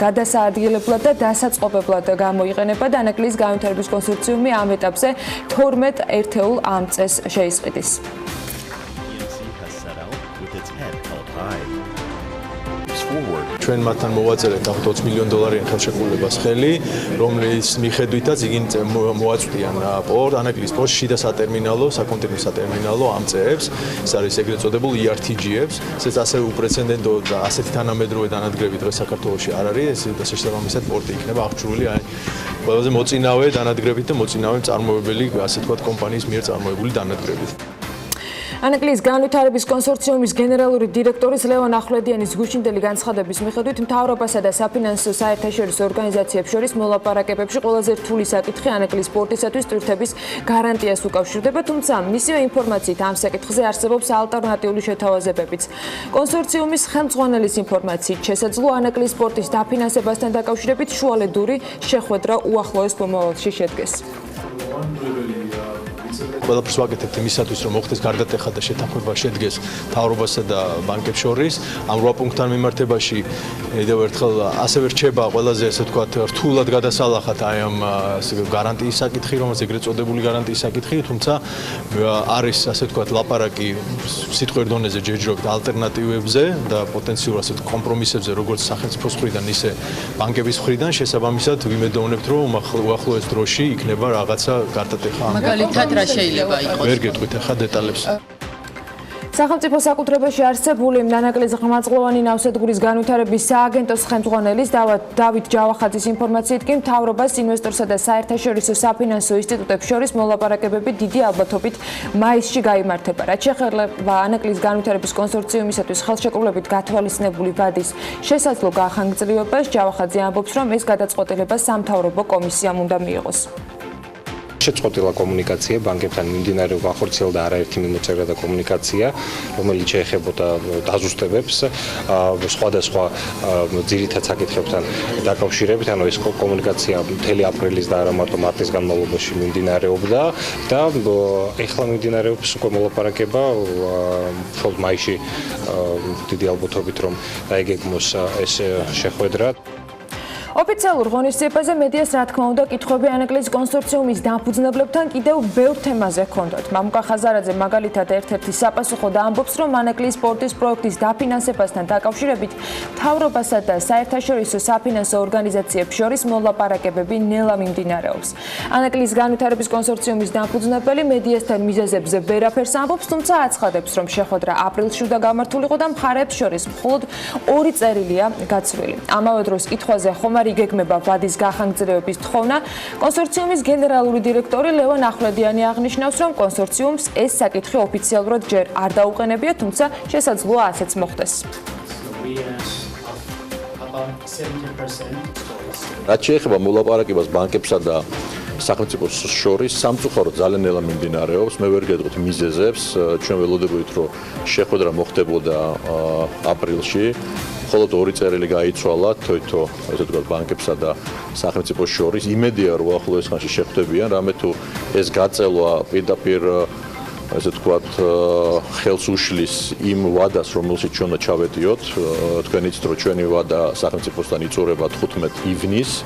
გადასაადგილებლად და დასაწყობებლად გამოიყენება და ანაკლის განვითარების კონსორციუმი ამ ეტაპზე 12 ერთეულ ამწეს შეისყიდის. ჩვენ მათთან მოვაწერეთ დაახლოებით 20 მილიონი დოლარიან ხელშეკრულებას ხელი, რომლის მიხედვითაც იგივე მოაწვდიან ანაკლის სპორტს შიდა სატერმინალო, საკონტეინერო სატერმინალო ამწეებს, ეს არის ეგრეთ წოდებულ ERTG-ებს, ესეც ასევე უპრეცედენტო და ასეთი თანამედროვე დანადგრები დღეს საქართველოში არ არის, ეს შესაბამისად პორტი იქნება აღჭურვილი ყველაზე მოწინავე დანადგრებით და მოწინავე მწარმოებელი, ასე ვთქვათ, კომპანიის მიერ წარმოებული დანადგრებით. ანაკლის განვითარების კონსორციუმის გენერალური დირექტორის ლევან ახვლედიანის გუშინდელი განცხადების მიხედვით მთავრობასა და საფინანსო საერთაშორისო ორგანიზაციებს შორის მოლაპარაკებებში ყველაზე რთული საკითხი ანაკლის სპორტისათვის ტვირთების გარანტიას უკავშირდება, თუმცა მისივე ინფორმაციით ამ საკითხზე არსებობს ალტერნატიული შეთავაზებებიც. კონსორციუმის ხელმძღვანელის ინფორმაციით შესაძლოა ანაკლის სპორტის დაფინანსებასთან დაკავშირებით შუალედური შეხვედრა უახლოეს მომავალში შედგეს. ყველაფერს ვაკეთებთ იმისათვის, რომ მოხდეს გარდატეხა და შეთანხმება შედგეს მთავრობასა და ბანკებს შორის. ამ 8 პუნქტთან მიმართებაში კიდევ ერთხელ ასევე რჩება ყველაზე ასე ვთქვათ რთულად გადასალახად აი ამ გარანტიის საკითხი, რომელიც ეგრეთ წოდებული გარანტიის საკითხი, თუმცა არის ასე ვთქვათ ლაპარაკი სიტყვიერ დონეზე ჯერჯერობით ალტერნატივებზე და პოტენციურ ასე კომპრომისებზე, როგორც სახელმწიფოს მხრიდან, ისე ბანკების მხრიდან. შესაბამისად ვიმედოვნებთ, რომ უახლოეს დროში იქნება რაღაცა გარდატეხა. მაგალითად რა შეიძლება იყოს? ვერ გეტყვით ახლა დეტალებს. სახელმწიფო საკუთრებაში არსებული ანაკლის ღრმაწყლოვანი ნავსადგურის განვითარების სააგენტოს ხელმძღვანელის დავით ჯავახაძის ინფორმაციით კი მთავრობას ინვესტორსა და საერთაშორისო საფინანსო ინსტიტუტებს შორის მოლაპარაკებები დიდი ალბათობით მაისში გაიმართება. რაც შეეხება ანაკლის განვითარების კონსორციუმისათვის ხელშეკრულებით გათვალისწინებული ვადის შესაძლო გახანგრძლივებას, ჯავახაძე ამბობს, რომ ეს გადაწყვეტილება სამთავრობო კომისიამ უნდა მიიღოს. შეწყვეტილა კომუნიკაცია ბანკებთან მიმდინარეობა ახორციელდა არაერთი მიმოწერა და კომუნიკაცია, რომელიც შეეხებოდა დაზუსტებებს სხვადასხვა ძირითად საკითხებთან დაკავშირებით, ანუ ეს კომუნიკაცია მთელი აპრილის და არა მარტო მარტის განმავლობაში მიმდინარეობდა და ეხლა მიმდინარეობს უკვე მოლაპარაკება მხოლოდ მაისში დიდი ალბათობით რომ დაიგეგმოს ეს შეხვედრა. ოფიციალურ ღონისძიებაზე მედიას რა თქმა უნდა კითხვები ანაკლიის კონსორციუმის დამფუძნებლებთან კიდევ ბევრ თემაზე ჰქონდათ. მამუკა ხაზარაძე მაგალითად ერთ-ერთი საპასუხოდ ამბობს, რომ ანაკლიის სპორტის პროექტის დაფინანსებასთან დაკავშირებით მთავრობასა და საერთაშორისო საფინანსო ორგანიზაციებს შორის მოლაპარაკებები ნელა მიმდინარეობს. ანაკლიის განვითარების კონსორციუმის დამფუძნებელი მედიასთან მიზეზებზე ვერაფერს ამბობს, თუმცა აცხადებს, რომ შეხვედრა აპრილში უნდა გამართულიყო და მხარეებს შორის მხოლოდ 2 წერილია გაცვლილი. ამავე დროს კითხვაზე ხომარი იგეგმება ვადის გახანგრძლივების თხოვნა. კონსორციუმის გენერალური დირექტორი ლევან ახვლედიანი აღნიშნავს, რომ კონსორციუმს ეს საკითხი ოფიციალურად ჯერ არ დაუყენებია, თუმცა შესაძლოა ასეც მოხდეს. რაც შეეხება მოლაპარაკებას ბანკებსა და სახელმწიფოს შორის სამწუხაროდ ძალიან ნელა მიმდინარეობს. მე ვერ გეტყვით მიზეზებს. ჩვენ ველოდებოდით, რომ შეხვედრა მოხდებოდა აპრილში. მხოლოდ 2 წერილი გაიცვალა თვითო ესე ვთქვათ ბანკებსა და სახელმწიფოს შორის. იმედია რომ ახლო ეს ხანში შეხვდებიან, რამე თუ ეს გაწელვა პირდაპირ ესე ვთქვათ ხელს უშლის იმ ვადას, რომელშიც ჩვენ უნდა ჩავედიოთ. თქვენ იცით, რომ ჩვენი ვადა სახელმწიფოსთან იწურება 15 ივნისს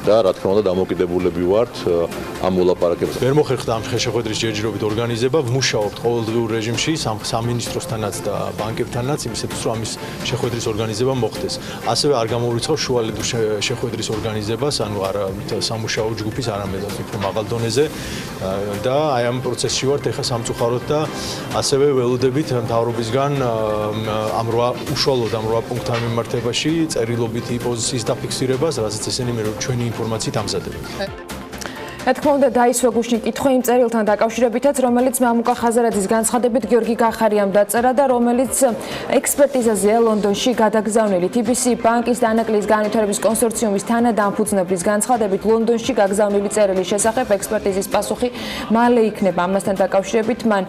და რა თქმა უნდა დამოკიდებულები ვართ ამ მოლაპარაკებაზე. ვერ მოხერხდა ამ შეხვედრის ჯერჯერობით ორგანიზება, ვმუშაობთ ყოველდღიურ რეჟიმში სამინისტროსთანაც და ბანკებთანაც იმისათვის, რომ ამის შეხვედრის ორგანიზება მოხდეს. ასევე არ გამოვრიცხავ შუალედურ შეხვედრის ორგანიზებას, ანუ არა სამუშაო ჯგუფის, არამედ უფრო მაღალ დონეზე და აი ამ პროცესში ვართ ეხლა სამწუხაროდ და ასევე ველოდებით მთავრობისგან ამ უშუალოდ ამ 8 პუნქტთან მიმართებაში წერილობითი პოზიციის დაფიქსირებას, რასაც ესენი მე ჩვენი ინფორმაციით ამზადებენ. რა თქმა უნდა დაისვა გუშინ კითხვა იმ წერილთან დაკავშირებითაც, რომელიც მამუკა ხაზარაძის განცხადებით გიორგი გახარიამ დაწერა და რომელიც ექსპერტიზაზეა ლონდონში გადაგზავნილი. TBC ბანკის და ანაკლიის განვითარების კონსორციუმის თანადამფუძნებლის განცხადებით ლონდონში გაგზავნილი წერილის შესახებ ექსპერტიზის პასუხი მალე იქნება. ამასთან დაკავშირებით მან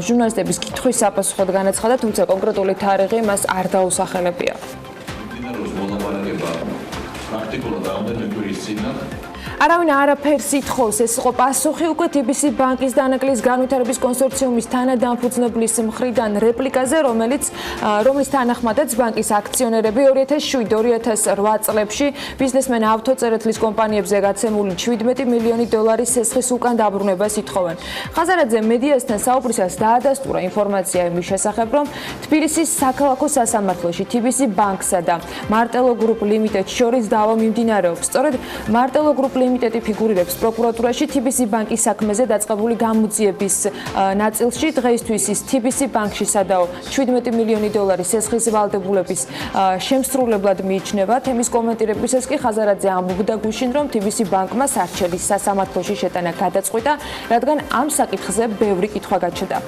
ჟურნალისტების კითხვის საპასუხოდ განაცხადა, თუმცა კონკრეტული თარიღი მას არ დაუსახელებია. პრაქტიკულად რამდენი კვირის წინა არავინ არაფერს ითხოვს, ეს იყო პასუხი უკვე TBC ბანკის და ანაკლიის განვითარების კონსორციუმის თანადამფუძნებლის მხრიდან რეპლიკაზე, რომლის თანახმადაც ბანკის აქციონერები 2007-2008 წლებში ბიზნესმენ ავტოწერეთლის კომპანიებზე გაცემული 17 მილიონი დოლარის სესხის უკან დაბრუნებას ითხოვენ. ხაზარაძე მედიასთან საუბრისას დაადასტურა ინფორმაცია იმის შესახებ, რომ თბილისის საქალაქო სასამართლოში TBC ბანკსა და მარტელო გრუპ ლიმიტედს შორის დავა მიმდინარეობს. სწორედ მარტელო გრუპ ლიმიტედი ფიგურირებს პროკურატურაში TBC ბანკის საქმეზე დაწყებული გამოძიების ნაწილში. დღეისთვის ის TBC ბანკში სადაო 17 მილიონი დოლარის სესხის ვალდებულების შემსრულებლად მიიჩნევა. თემის კომენტირებისას კი ხაზარაძე ამბობდა გუშინ, რომ TBC ბანკმა სარჩელის სასამართლოში შეტანა გადაწყვიტა, რადგან ამ საკითხზე ბევრი კითხვა გაჩნდა.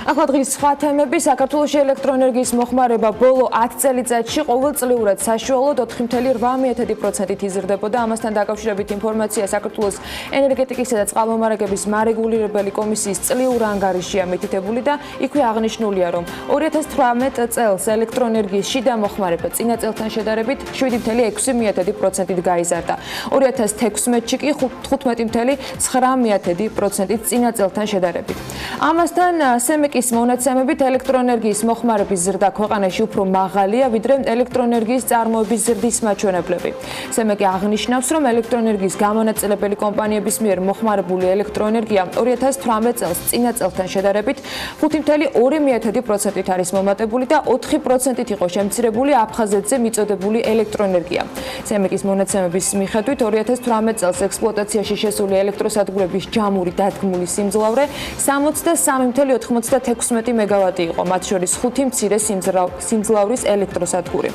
ახლა დღის სხვა თემები. საქართველოში ელექტროენერგიის მოხმარება ბოლო 10 წელიწადში ყოველწლიურად საშუალოდ 4.8%-ით იზრდებოდა. ამასთან დაკავშირებით ინფორმაცია საქართველოს ენერგეტიკისა და წყალმომარაგების მარეგულირებელი კომისიის წლიურ ანგარიშია მითითებული და იქვე აღნიშნულია, რომ 2018 წელს ელექტროენერგიის შიდა მოხმარება წინა წელთან შედარებით 7.6%-ით გაიზარდა. 2016-ში კი 15.9%-ით წინა წელთან შედარებით. ამასთან სემეკის მონაცემებით ელექტროენერგიის მოხმარების ზრდა ქვეყანაში უფრო მაღალია, ვიდრე ელექტროენერგიის წარმოების ზრდის მაჩვენებლები. სემეკი აღნიშნავს, რომ ელექტროენერგიის გამონაწილებელი კომპანიების მიერ მოხმარებული ელექტროენერგია 2018 წელს წინა წელთან შედარებით 5.2%-ით არის მომატებული და 4%-ით იყო შემცირებული აფხაზეთზე მიწოდებული ელექტროენერგია. სემეკის მონაცემების მიხედვით 2018 წელს ექსპლუატაციაში შესული ელექტროსადგურების ჯამური დადგმული სიმძლავრე 63.96 მეგავატი იყო, მათ შორის 5 მცირე სიმძლავრის ელექტროსადგური.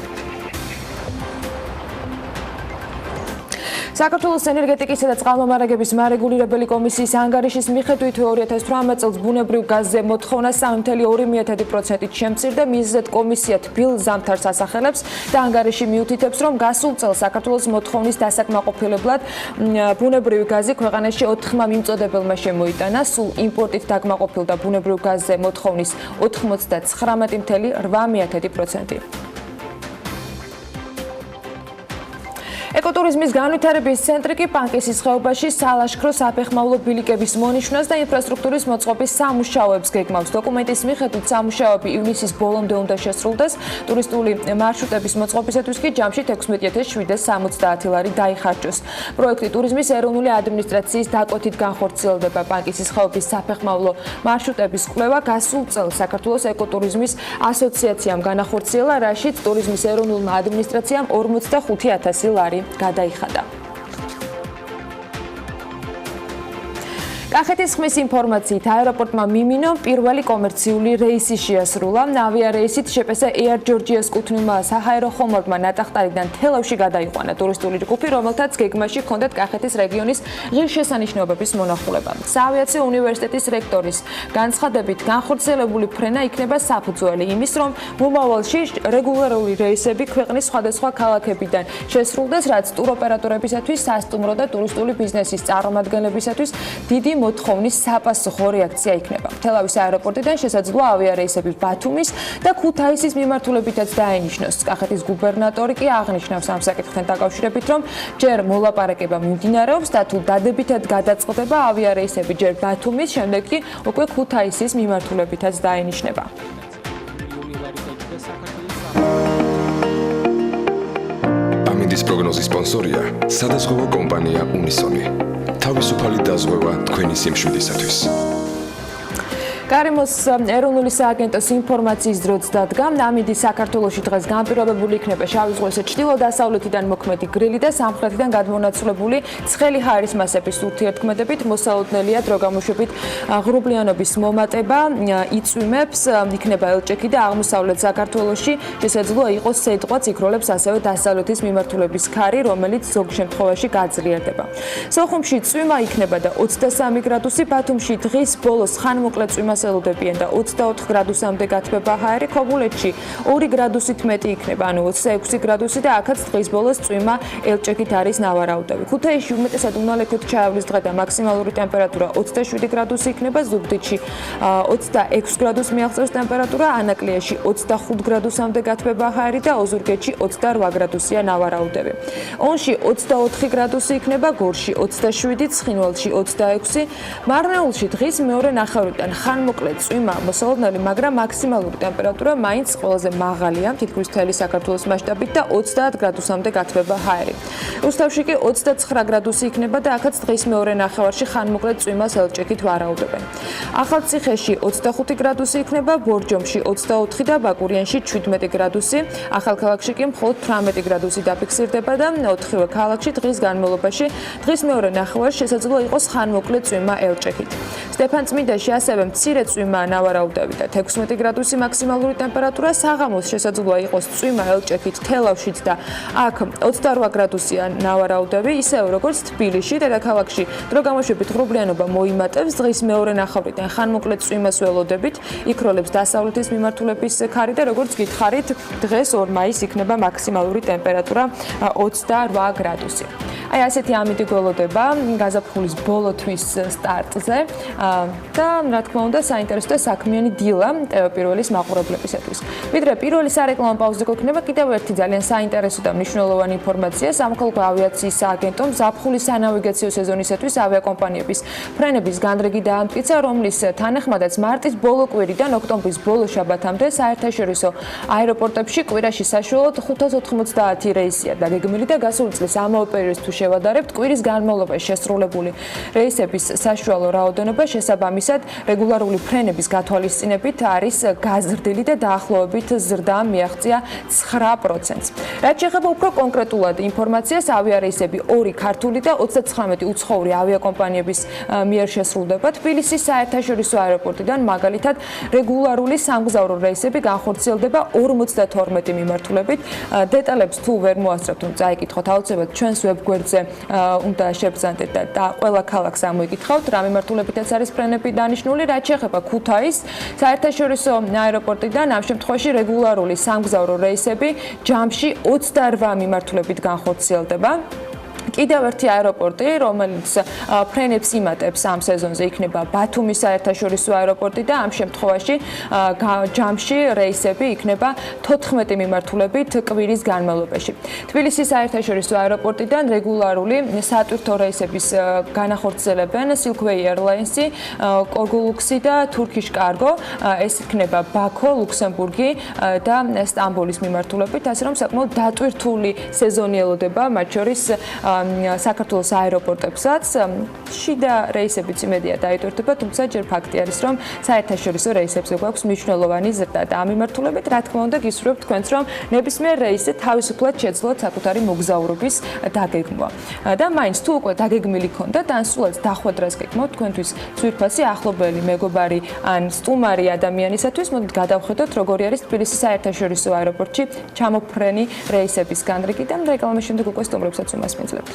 საქართველოს ენერგეტიკისა და წყალმომარაგების მარეგულირებელი კომისიის ანგარიშის მიხედვით 2018 წელს ბუნებრივ გაზზე მოთხოვნა 3.2%-ით შემცირდა. მიზეზად კომისია თბილ ზამთარს ასახელებს და ანგარიში მიუთითებს, რომ გასულ წელს საქართველოს მოთხოვნის დასაკმაყოფილებლად ბუნებრივი გაზი ქვეყანაში 4 მიმწოდებელმა შემოიტანა. სულ იმპორტით დაკმაყოფილდა ბუნებრივ გაზზე მოთხოვნის 99.8%. ეკოტურიზმის განვითარების ცენტრი კი პანკისის ხეობაში სალაშქრო საფეხმავლო ბილიკების მონიშნვას და ინფრასტრუქტურის მოწყობის სამუშაოებს გეგმავს. დოკუმენტის მიხედვით სამუშაოები ივნისის ბოლომდე უნდა შესრულდეს. ტურისტული მარშრუტების მოწყობისათვის კი ჯამში 16,770 ლარი დაიხარჯოს. პროექტი ტურიზმის ეროვნული ადმინისტრაციის დაკვეთით განხორციელდება. პანკისის ხეობის საფეხმავლო მარშრუტების კვლევა გასულ წელს საქართველოს ეკოტურიზმის ასოციაციამ განახორციელა, რაშიც ტურიზმის ეროვნულმა ადმინისტრაციამ 45,000 ლარი გადაიხადა. კახეთის ხმის ინფორმაციით აეროპორტმა მიმინო პირველი კომერციული რეისი შეასრულა. ავიარეისით შეპესა Air Georgia's კუთვნილმა საჰაერო ხომალდმა ნატახტარიდან თელავში გადაიყვანა ტურისტული ჯგუფი, რომელთაც გეგმაში ჰქონდათ კახეთის რეგიონის ღირსშესანიშნაობების მონახულება. საავიაციო უნივერსიტეტის რექტორის განცხადებით, განხორციელებული ფრენა იქნება საფუძველი იმის, რომ მომავალში რეგულარული რეისები ქვეყნის სხვადასხვა ქალაქებიდან შესრულდეს, რაც ტუროპერატორებისათვის სასტუმრო და ტურისტული ბიზნესის წარმომადგენლებისათვის დიდი მოთხოვნის საპასუხო რეაქცია იქნება. თელავის აეროპორტიდან შესაძლოა ავიარეისები ბათუმის და ქუთაისის მიმართულებითაც დაენიშნოს. კახეთის გუბერნატორი კი აღნიშნავს ამ საკითხთან დაკავშირებით, რომ ჯერ მოლაპარაკება მიმდინარეობს და თუ დადებითად გადაწყდება ავიარეისები ჯერ ბათუმის, შემდეგ კი უკვე ქუთაისის მიმართულებითაც დაენიშნება. ამინდის პროგნოზის სპონსორია სადაზღვევო კომპანია უნისონი. თავისუფალი დაზღვევა თქვენი სიმშვიდისათვის. გარემოს ეროვნული სააგენტოს ინფორმაციის დროც დადგა, ამინდი საქართველოში დღეს განპირობებული იქნება შავი ზღვის ჩრდილო-დასავლეთიდან მოქმედი გრილი და სამხრეთიდან გადმონაცვლებული ცხელი ჰაერის მასების ურთიერთქმედებით მოსალოდნელია დრო გამოშვებით ღრუბლიანობის მომატება იწვიმებს, იქნება ელჭექი და აღმოსავლეთ საქართველოში შესაძლოა იყოს სეიტყვაც, იქროლებს ასევე დასავლეთის მიმართულების ქარი, რომელიც ზოგ შემთხვევაში გაძლიერდება. სოხუმში წვიმა იქნება და 23 გრადუსი, ბათუმში დღის ბოლოს ხანმოკლე წვიმას ელოდებიან და 24 გრადუსამდე გათბება ჰაერი, ქობულეთში 2 გრადუსით მეტი იქნება, ანუ 26 გრადუსი და აქაც დღის ბოლოს წვიმა ელჭექით არის ნავარაუდები. ქუთაისში უმეტესად უნალექით ჩაევლის დღე და მაქსიმალური ტემპერატურა 27 გრადუსი იქნება, ზუგდიდში 26 გრადუსს მიაღწევს ტემპერატურა, ანაკლიაში 25 გრადუსამდე გათბება ჰაერი და ოზურგეთში 28 გრადუსია ნავარაუდები. ონში 24 გრადუსი იქნება, გორში 27, ცხინვალში 26, მარნეულში დღის მეორე ნახევრიდან მოკლედ წვიმა მოსალოდნელი, მაგრამ მაქსიმალური ტემპერატურა მაინც ყველაზე მაღალია, თითქმის მთელი საქართველოს მასშტაბით და 30 გრადუსამდე გათბება ჰაერი. რუსთავში კი 29 გრადუსი იქნება და აქაც დღის მეორე ნახევარში ხანმოკლედ წვიმას ელჭექით ვარაუდობენ. ახალციხეში 25 გრადუსი იქნება, ბორჯომში 24 და ბაკურიანში 17 გრადუსი. ახალქალაქში კი მხოლოდ 18 გრადუსი დაფიქსირდება და 4-ვე ქალაქში დღის განმავლობაში დღის მეორე ნახევარში შესაძლოა იყოს ხანმოკლედ წვიმა ელჭექით. სტეფანწმინდაში ასევე მცირე წვიმა ნავარაუდები და 16 გრადუსი მაქსიმალური ტემპერატურა, საღამოს შესაძლოა იყოს წვიმა ელჭექით თელავშიც და აქ 28 გრადუსია ნავარაუდები, ისევე როგორც თბილისში, დედაქალაქში დრო გამოშვებით ღრუბლიანობა მოიმატებს, დღის მეორე ნახევრიდან ხანმოკლედ წვიმას ველოდებით, იქროლებს დასავლეთის მიმართულების ქარი და როგორც გითხარით, დღეს 2 მაისს იქნება მაქსიმალური ტემპერატურა 28 გრადუსი. აი ასეთი ამინდი გველოდება გაზაფხულის ბოლო თვის სტარტზე და რა თქმა უნდა საინტერესო და საქმიანი დილა ტელეპირველის მაყურებლებისათვის. ვიდრე პირველი სარეკლამო პაუზი გვექნება, კიდევ ერთი ძალიან საინტერესო და მნიშვნელოვანი ინფორმაცია. სამოქალაქო ავიაციის სააგენტომ ზაფხულის სანავიგაციო სეზონისათვის ავიაკომპანიების ფრენების განრიგი დაამტკიცა, რომლის თანახმადაც მარტის ბოლო კვირიდან ოქტომბრის ბოლო შაბათამდე საერთაშორისო აეროპორტებში კვირაში საშუალოდ 590 რეისია დაგეგმილი და გასული წლის ამავე პერიოდს შევადარებთ, კვირის განმავლობაში შესრულებული რეისების საშუალო რაოდენობა შესაბამისად რეგულარული ფრენების გათვალისწინებით არის გაზრდილი და დაახლოებით ზრდა მიაღწია 9%-ს. რაც შეეხება უფრო კონკრეტულად ინფორმაციას, ავიარეისები 2 ქართული და 39 უცხოური ავიაკომპანიების მიერ შესრულდება. თბილისის საერთაშორისო აეროპორტიდან მაგალითად რეგულარული სამგზავრო რეისები განხორციელდება 52 მიმართულებით. დეტალებს თუ ვერ მოასწრებთ, თუმცა იკითხოთ აუცილებლად ჩვენს ვებგვერდზე ფასადებზე უნდა შევბრძანდეთ და ყველა ქალაქს ამოიკითხავთ, რა მიმართულებითაც არის ფრენები დანიშნული, რაც შეეხება ქუთაისს, საერთაშორისო აეროპორტიდან ამ შემთხვევაში რეგულარული სამგზავრო რეისები ჯამში 28 მიმართულებით განხორციელდება. კიდევ ერთი აეროპორტი, რომელიც ფრენებს იმატებს ამ სეზონზე, იქნება ბათუმის საერთაშორისო აეროპორტი და ამ შემთხვევაში ჯამში რეისები იქნება 14 მიმართულებით კვირის განმავლობაში. თბილისის საერთაშორისო აეროპორტიდან რეგულარული სატვირთო რეისების განახორციელებენ Silkway Airlines-ი, Koguluxi და Turkish Cargo. ეს იქნება ბაქო, ლუქსემბურგი და სტამბოლის მიმართულებით, ასე რომ საკმაოდ დატვირთული სეზონი ელოდება, მათ შორის საქართველოს აეროპორტებსაც. შიდა რეისებიც იმედია დაიტვირთება, თუმცა ჯერ ფაქტი არის, რომ საერთაშორისო რეისებზე გვაქვს მნიშვნელოვანი ზრდა და ამ მიმართულებით, რა თქმა უნდა, გისურვებთ თქვენც, რომ ნებისმიერ რეისზე თავისუფლად შეძლოთ საკუთარი მოგზაურობის დაგეგმვა. და მაინც თუ უკვე დაგეგმილი ქონდათ, ან სულაც დახვედრას გეკმოთ თქვენთვის ძვირფასი ახლობელი, მეგობარი ან სტუმარი ადამიანისათვის, მოდით გადავხედოთ, როგორი არის თბილისის საერთაშორისო აეროპორტში ჩამოფრენი რეისების განრიგი და რეკლამის შემდეგ უკვე სტუმრებსაც უმასპინძლებთ.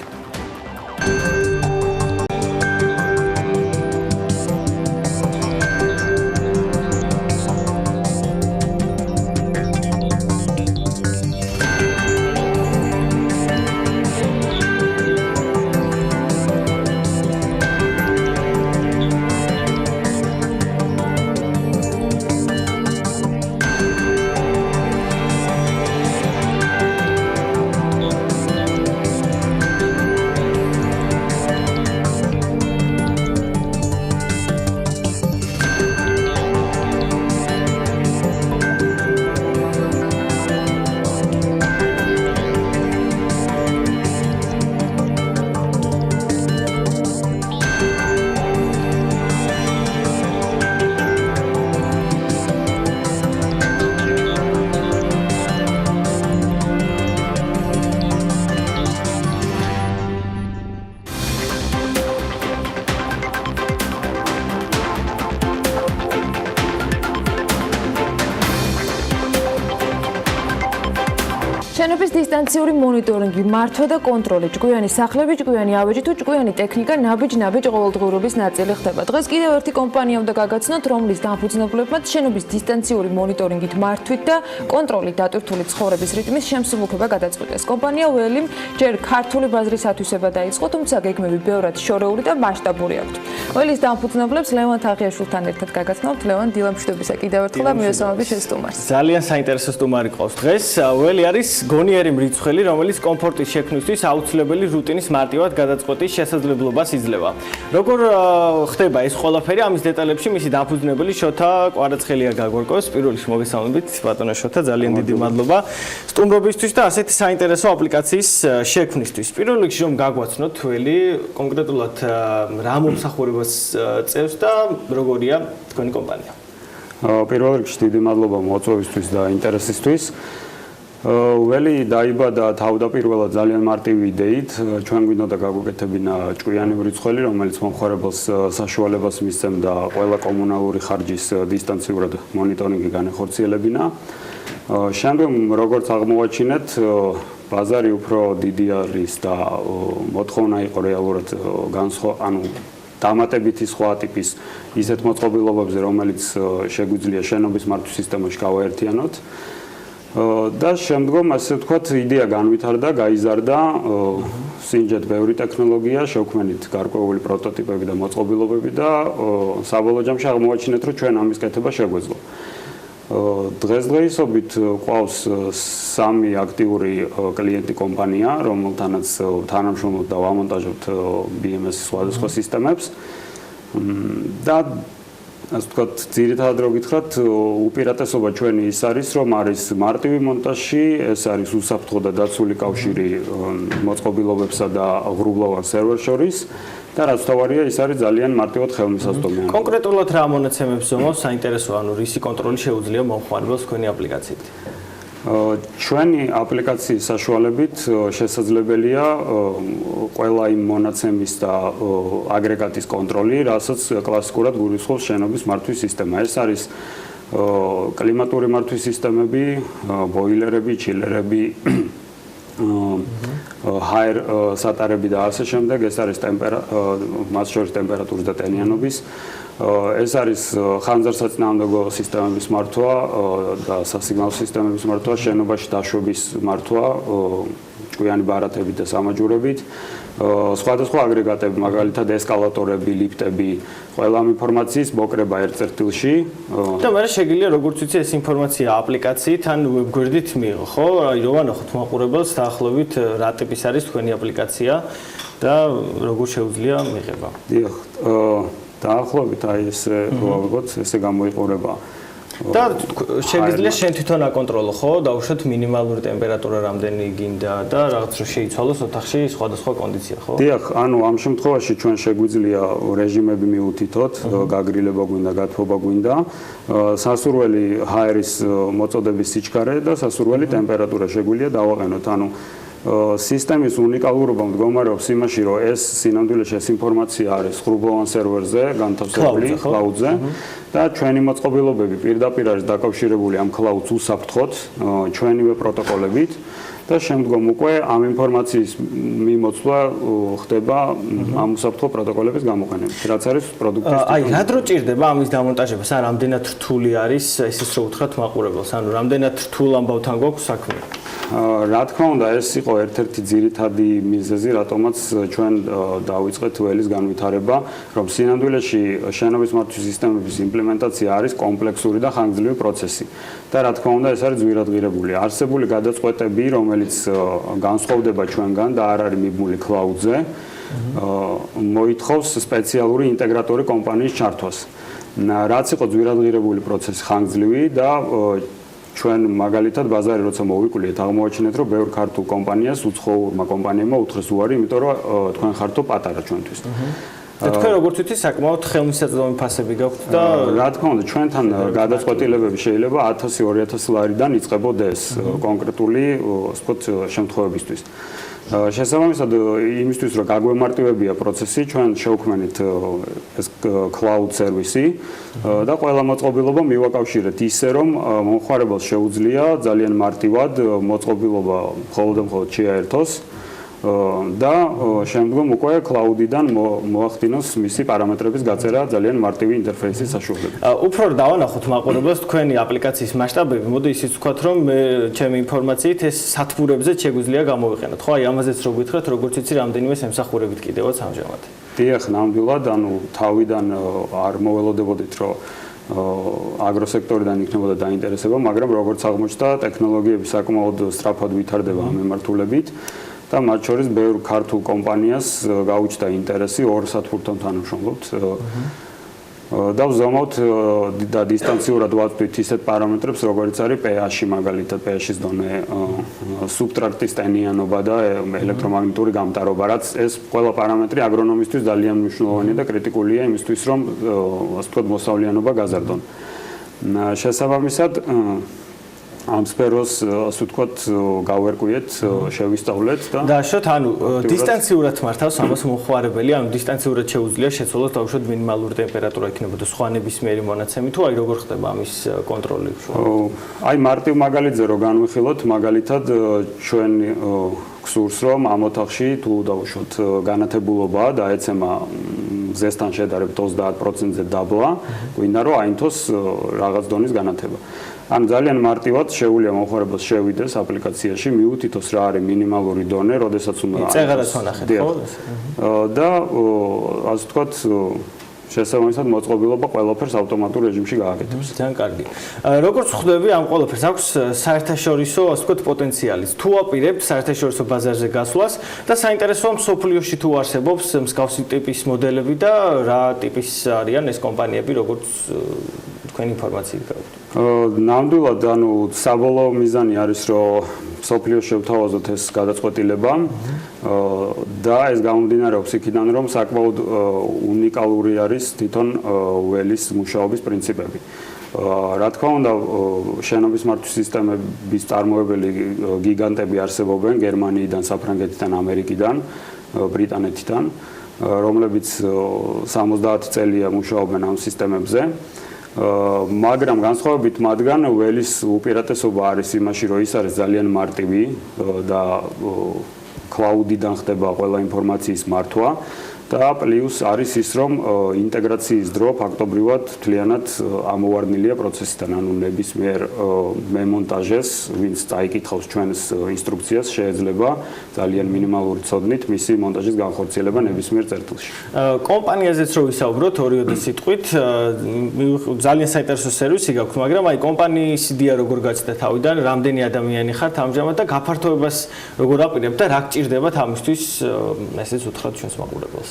შენობის დისტანციური მონიტორინგი, მართვა და კონტროლი, ჭკვიანი სახლები, ჭკვიანი ავეჯი თუ ჭკვიანი ტექნიკა ნაბიჯ-ნაბიჯ ყოველდღიურობის ნაწილი ხდება. დღეს კიდევ ერთი კომპანია უნდა გაგაცნოთ, რომლის დამფუძნებლებმა შენობის დისტანციური მონიტორინგით მართვით და კონტროლით დატვირთული ცხოვრების რიტმის შემსუბუქება გადაწყვიტეს. კომპანია ველიმ ჯერ ქართული ბაზრის ათვისება დაიწყო, თუმცა გეგმები ბევრად შორეული და მასშტაბური აქვთ. ველის დამფუძნებლებს ლევან თაღიაშვილთან ერთად გაგაცნობთ. ლევან, დილა მშვიდობისა კიდევ ერთხელ და მივესალმებით შენ სტუმარს. ძალიან საინტერესო სტუმარი ყავს დღეს. ველი არის გონიერი მრიცხველი, რომელიც კომფორტის შექმნისთვის აუცილებელი რუტინის მარტივად გადაწყვეტის შესაძლებლობას იძლევა. როგორ ხდება ეს ყველაფერი? ამის დეტალებში მისი დამფუძნებელი შოთა კვარაცხელია გაგვარკვევს. პირველ რიგში მოგესალმებით, ბატონო შოთა, ძალიან დიდი მადლობა სტუმრობისთვის და ასეთი საინტერესო აპლიკაციის შექმნისთვის. პირველ რიგში რომ გაგვაცნოთ ველი, კონკრეტულად რა მომსახურებას წევს და როგორია თქვენი კომპანია? პირველ რიგში დიდი მადლობა მოწვევისთვის და ინტერესისთვის. ველი დაიბადა თავდაპირველად ძალიან მარტივი იდეით. ჩვენ გვინდოდა გაგვეკეთებინა ჭკვიანი მრიცხველი, რომელიც მომხმარებელს საშუალებას მისცემდა ყველა კომუნალური ხარჯის დისტანციურად მონიტორინგი განეხორციელებინა. შემდგომ როგორც აღმოვაჩინეთ, ბაზარი უფრო დიდი არის და მოთხოვნა იყო რეალურად დამატებითი სხვა ტიპის ისეთ მოწყობილობებზე, რომელიც შეგვიძლია შენობის მართვის სისტემაში გავაერთიანოთ. და შემდგომ ასე ვთქვათ, იდეა განვითარდა, გაიზარდა, სინჯეთ ბევრი ტექნოლოგია, შევქმნით გარკვეული პროტოტიპები და მოწყობილობები და საბოლოო ჯამში აღმოვაჩინეთ, რომ ჩვენ ამის კეთება შეგვეძლო. დღესდღეობით ყავს 3 აქტიური კლიენტი კომპანია, რომელთანაც თანამშრომლობთ და ვამონტაჟებთ BMS-ის სხვადასხვა სისტემებს. და ასე ვთქვათ, ძირითადად რო გითხრათ, უპირატესობა ჩვენი ის არის, რომ არის მარტივი მონტაჟი, ეს არის უსაფრთხო და დაცული კავშირი მოწყობილობებსა და ღრუბლოვან სერვერს შორის და რაც თავარია, ის არის ძალიან მარტივად ხელმისაწვდომიანი. კონკრეტულად რა მონაცემებს ზომავს საინტერესო, ანუ რისი კონტროლი შეუძლია მომხმარებელს თქვენი აპლიკაციით? ჩვენი აპლიკაციის საშუალებით შესაძლებელია ყველა იმ მონაცემის და აგრეგატის კონტროლი, რასაც კლასიკურად გულისხმობს შენობის მართვის სისტემა. ეს არის კლიმატური მართვის სისტემები, ბოილერები, ჩილერები, ჰაერ სატარები და ასე შემდეგ, ეს არის მას შორის ტემპერატურის და ტენიანობის ეს არის ხანძარსაწინააღმდეგო სისტემების მართვა და სასიგნალო სისტემების მართვა, შენობაში დაშვების მართვა, ჭკვიანი ბარათებით და სამაჯურებით, სხვადასხვა აგრეგატები, მაგალითად ესკალატორები, ლიფტები, ყველა ამ ინფორმაციის მოკრება ერთ წერტილში. და მე შეგიძლია როგორც ვიცი ეს ინფორმაცია აპლიკაციით ან ვებგვერდით მიიღო, ხო? აი რო ვანახოთ მაყურებელს დაახლოებით რა ტიპის არის თქვენი აპლიკაცია და როგორ შეუძლია მიღება. დიახ, დაახლოებით აი ესე ვიღოთ, ესე გამოიყურება. და შეგიძლია შენ თვითონ აკონტროლო, ხო? დაუშვათ მინიმალური ტემპერატურა რამდენი გინდა და რაღაც რომ შეიცვალოს ოთახში სხვადასხვა კონდიცია, ხო? დიახ, ანუ ამ შემთხვევაში ჩვენ შეგვიძლია რეჟიმები მიუთითოთ, გაგრილება გვინდა, გათბობა გვინდა, სასურველი ჰაერის მოწოდების სიჩქარე და სასურველი ტემპერატურა შეგვიძლია დავაყენოთ, ანუ სისტემის უნიკალურობა მდგომარეობს იმაში, რომ ეს სინამდვილეში ეს ინფორმაცია არის ხრუბლოვან სერვერზე, განთავსებული cloud-ზე და ჩვენი მოწყობილობები პირდაპირ არის დაკავშირებული ამ cloud-ს უსაფრთხოდ, ჩვენივე პროტოკოლებით და შემდგომ უკვე ამ ინფორმაციის მიმოწვა ხდება ამ უსაფრთხო პროტოკოლების გამოყენებით, რაც არის პროდუქტის. აი, რა დრო ჭირდება ამის დამონტაჟებას? ან რამდენად რთული არის ესეც რო უთხრათ მაყურებელს, ანუ რამდენად რთულ ამბავთან გვაქვს საქმე? რა თქმა უნდა, ეს იყო ერთ-ერთი ძირითადი მიზეზი, რატომაც ჩვენ დავიწყეთ ველის განვითარება, რომ სინამდვილეში შენობის მართვის სისტემების იმპლემენტაცია არის კომპლექსური და ხანგრძლივი პროცესი. და რა თქმა უნდა, ეს არის ძვირადღირებული. არსებული გადაწყვეტები, რომელიც განსხვავდება ჩვენგან და არ არის მიბმული cloud-ზე, მოითხოვს სპეციალური ინტეგრატორი კომპანიის ჩართვას. რაც იყო ძვირადღირებული პროცესი, ხანგრძლივი და ჩვენ მაგალითად ბაზარი როცა მოვიკვლიეთ, აღმოაჩინეთ, რომ ბევრ ქართულ კომპანიას, უცხოურმა კომპანიებმა უთხრეს უარი, იმიტომ რომ თქვენ ხართო პატარა ჩვენთვის. და თქვენ როგორც ვიცი, საკმაოდ ხელმისაწვდომი ფასები გაქვთ და რა თქმა უნდა, ჩვენთან გადაწყვეტილებები შეიძლება 1000-2000 ლარიდან იწყებოდეს კონკრეტული, ასე ვთქვათ, შემთხვევებისთვის. შესაბამისად, იმისთვის, რომ გაგვემარტივებია პროცესი, ჩვენ შევქმნით ეს cloud service და ყველა მოწყობილობა მივაკავშირეთ ისე, რომ მომხმარებელს შეუძლია ძალიან მარტივად მოწყობილობა მხოლოდ და მხოლოდ შეაერთოს და შემდგომ უკვე cloud-დან მოახდინოს მისი პარამეტრების გაწერა ძალიან მარტივი ინტერფეისის საშუალებით. უფრო დავანახოთ მაყურებელს თქვენი აპლიკაციის მასშტაბები, მოდი ისიც ვთქვათ, რომ მე ჩემი ინფორმაციით ეს სათბურებზე შეგვიძლია გამოვიყენოთ. ხო, აი ამაზეც რო გითხრათ, როგორც იცი, რამდენიმე სამსახურებით კიდევაც ამჟამად. დიახ, ნამდვილად, ანუ თავიდან არ მოველოდებოდით, რომ აგროსექტორიდან იქნებოდა დაინტერესება, მაგრამ როგორც აღმოჩნდა, ტექნოლოგიები საკმაოდ სწრაფად ვითარდება ამ მიმართულებით. და მათ შორის ბევრ ქართულ კომპანიას გაუჩნდა ინტერესი ორ სათბურთან თანამშრომლობთ. და ვზომავთ და დისტანციურად ვაწვდით ისეთ პარამეტრებს, როგორც არის pH-ი, მაგალითად pH-ის დონე, სუბტრაქტის ტენიანობა და ელექტრომაგნიტური გამტარობა, რაც ეს ყველა პარამეტრი აგრონომისთვის ძალიან მნიშვნელოვანია და კრიტიკულია იმისთვის, რომ ასე ვთქვათ, მოსავლიანობა გაზარდონ. შესაბამისად, ამ სფეროს, ასე ვთქვათ, გავერკვიეთ, შევისწავლეთ და შოთ, ანუ დისტანციურად მართავს ამას მომხმარებელი, ანუ დისტანციურად შეუძლია შეცვალოს დაუშვათ მინიმალური ტემპერატურა იქნებოდა სხვა ნებისმიერი მონაცემი, თუ აი როგორ ხდება ამის კონტროლი? აი მარტივ მაგალითზე რო განვიხილოთ, მაგალითად ჩვენ გსურს, რომ ამ ოთახში თუ დაუშვათ განათებულობა და ეცემა მზესთან შედარებით 30%-ზე დაბლა, გვინდა რომ აინთოს რაღაც დონის განათება. ან ძალიან მარტივად შეუძლია მომხმარებელს შევიდეს აპლიკაციაში, მიუთითოს რა არის მინიმალური დონე, როდესაც უნდა წეღარას ვანახეთ, ხო? და ასე ვთქვათ, შესაბამისად მოწყობილობა ყველაფერს ავტომატურ რეჟიმში გააკეთებს. ძალიან კარგი. როგორც ხვდები, ამ ყველაფერს აქვს საერთაშორისო, ასე ვთქვათ, პოტენციალი. თუ აპირებთ საერთაშორისო ბაზარზე გასვლას და საინტერესოა მსოფლიოში თუ არსებობს მსგავსი ტიპის მოდელები და რა ტიპის არიან ეს კომპანიები, როგორც თქვენი ინფორმაციით გაქვთ. ნამდვილად, ანუ საბოლოო მიზანი არის, რომ მსოფლიოში შევთავაზოთ ეს გადაწყვეტილება და ეს გამომდინარეობს იქიდან, რომ საკმაოდ უნიკალური არის თვითონ ველის მუშაობის პრინციპები. რა თქმა უნდა, შენობის მართვის სისტემების წარმოებელი გიგანტები არსებობენ გერმანიიდან, საფრანგეთიდან, ამერიკიდან, ბრიტანეთიდან, რომლებიც 70 წელია მუშაობენ ამ სისტემებზე. მაგრამ განსხვავებით მათგან ველის უპირატესობა არის იმაში, რომ ის არის ძალიან მარტივი და cloud-დან ხდება ყველა ინფორმაციის მართვა და პლუს არის ის რომ ინტეგრაციის დრო ფაქტობრივად თლიანად ამოვარდნილია პროცესიდან, ანუ ნებისმიერ მემონტაჟეს, ვინც წაიკითხავს ჩვენს ინსტრუქციას, შეიძლება ძალიან მინიმალური ცოდნით მისი მონტაჟის განხორციელება ნებისმიერ წერტილში. კომპანიაზეც რო ვისაუბროთ ორი სიტყვით, ძალიან საინტერესო სერვისი გაქვთ, მაგრამ აი კომპანიის იდეა როგორ გაჩნდა თავიდან, რამდენი ადამიანი ხართ ამჟამად და გაფართოებას როგორ აპირებთ და რა გჭირდებათ ამისთვის, ესეც უთხრათ ჩვენს მაყურებელს.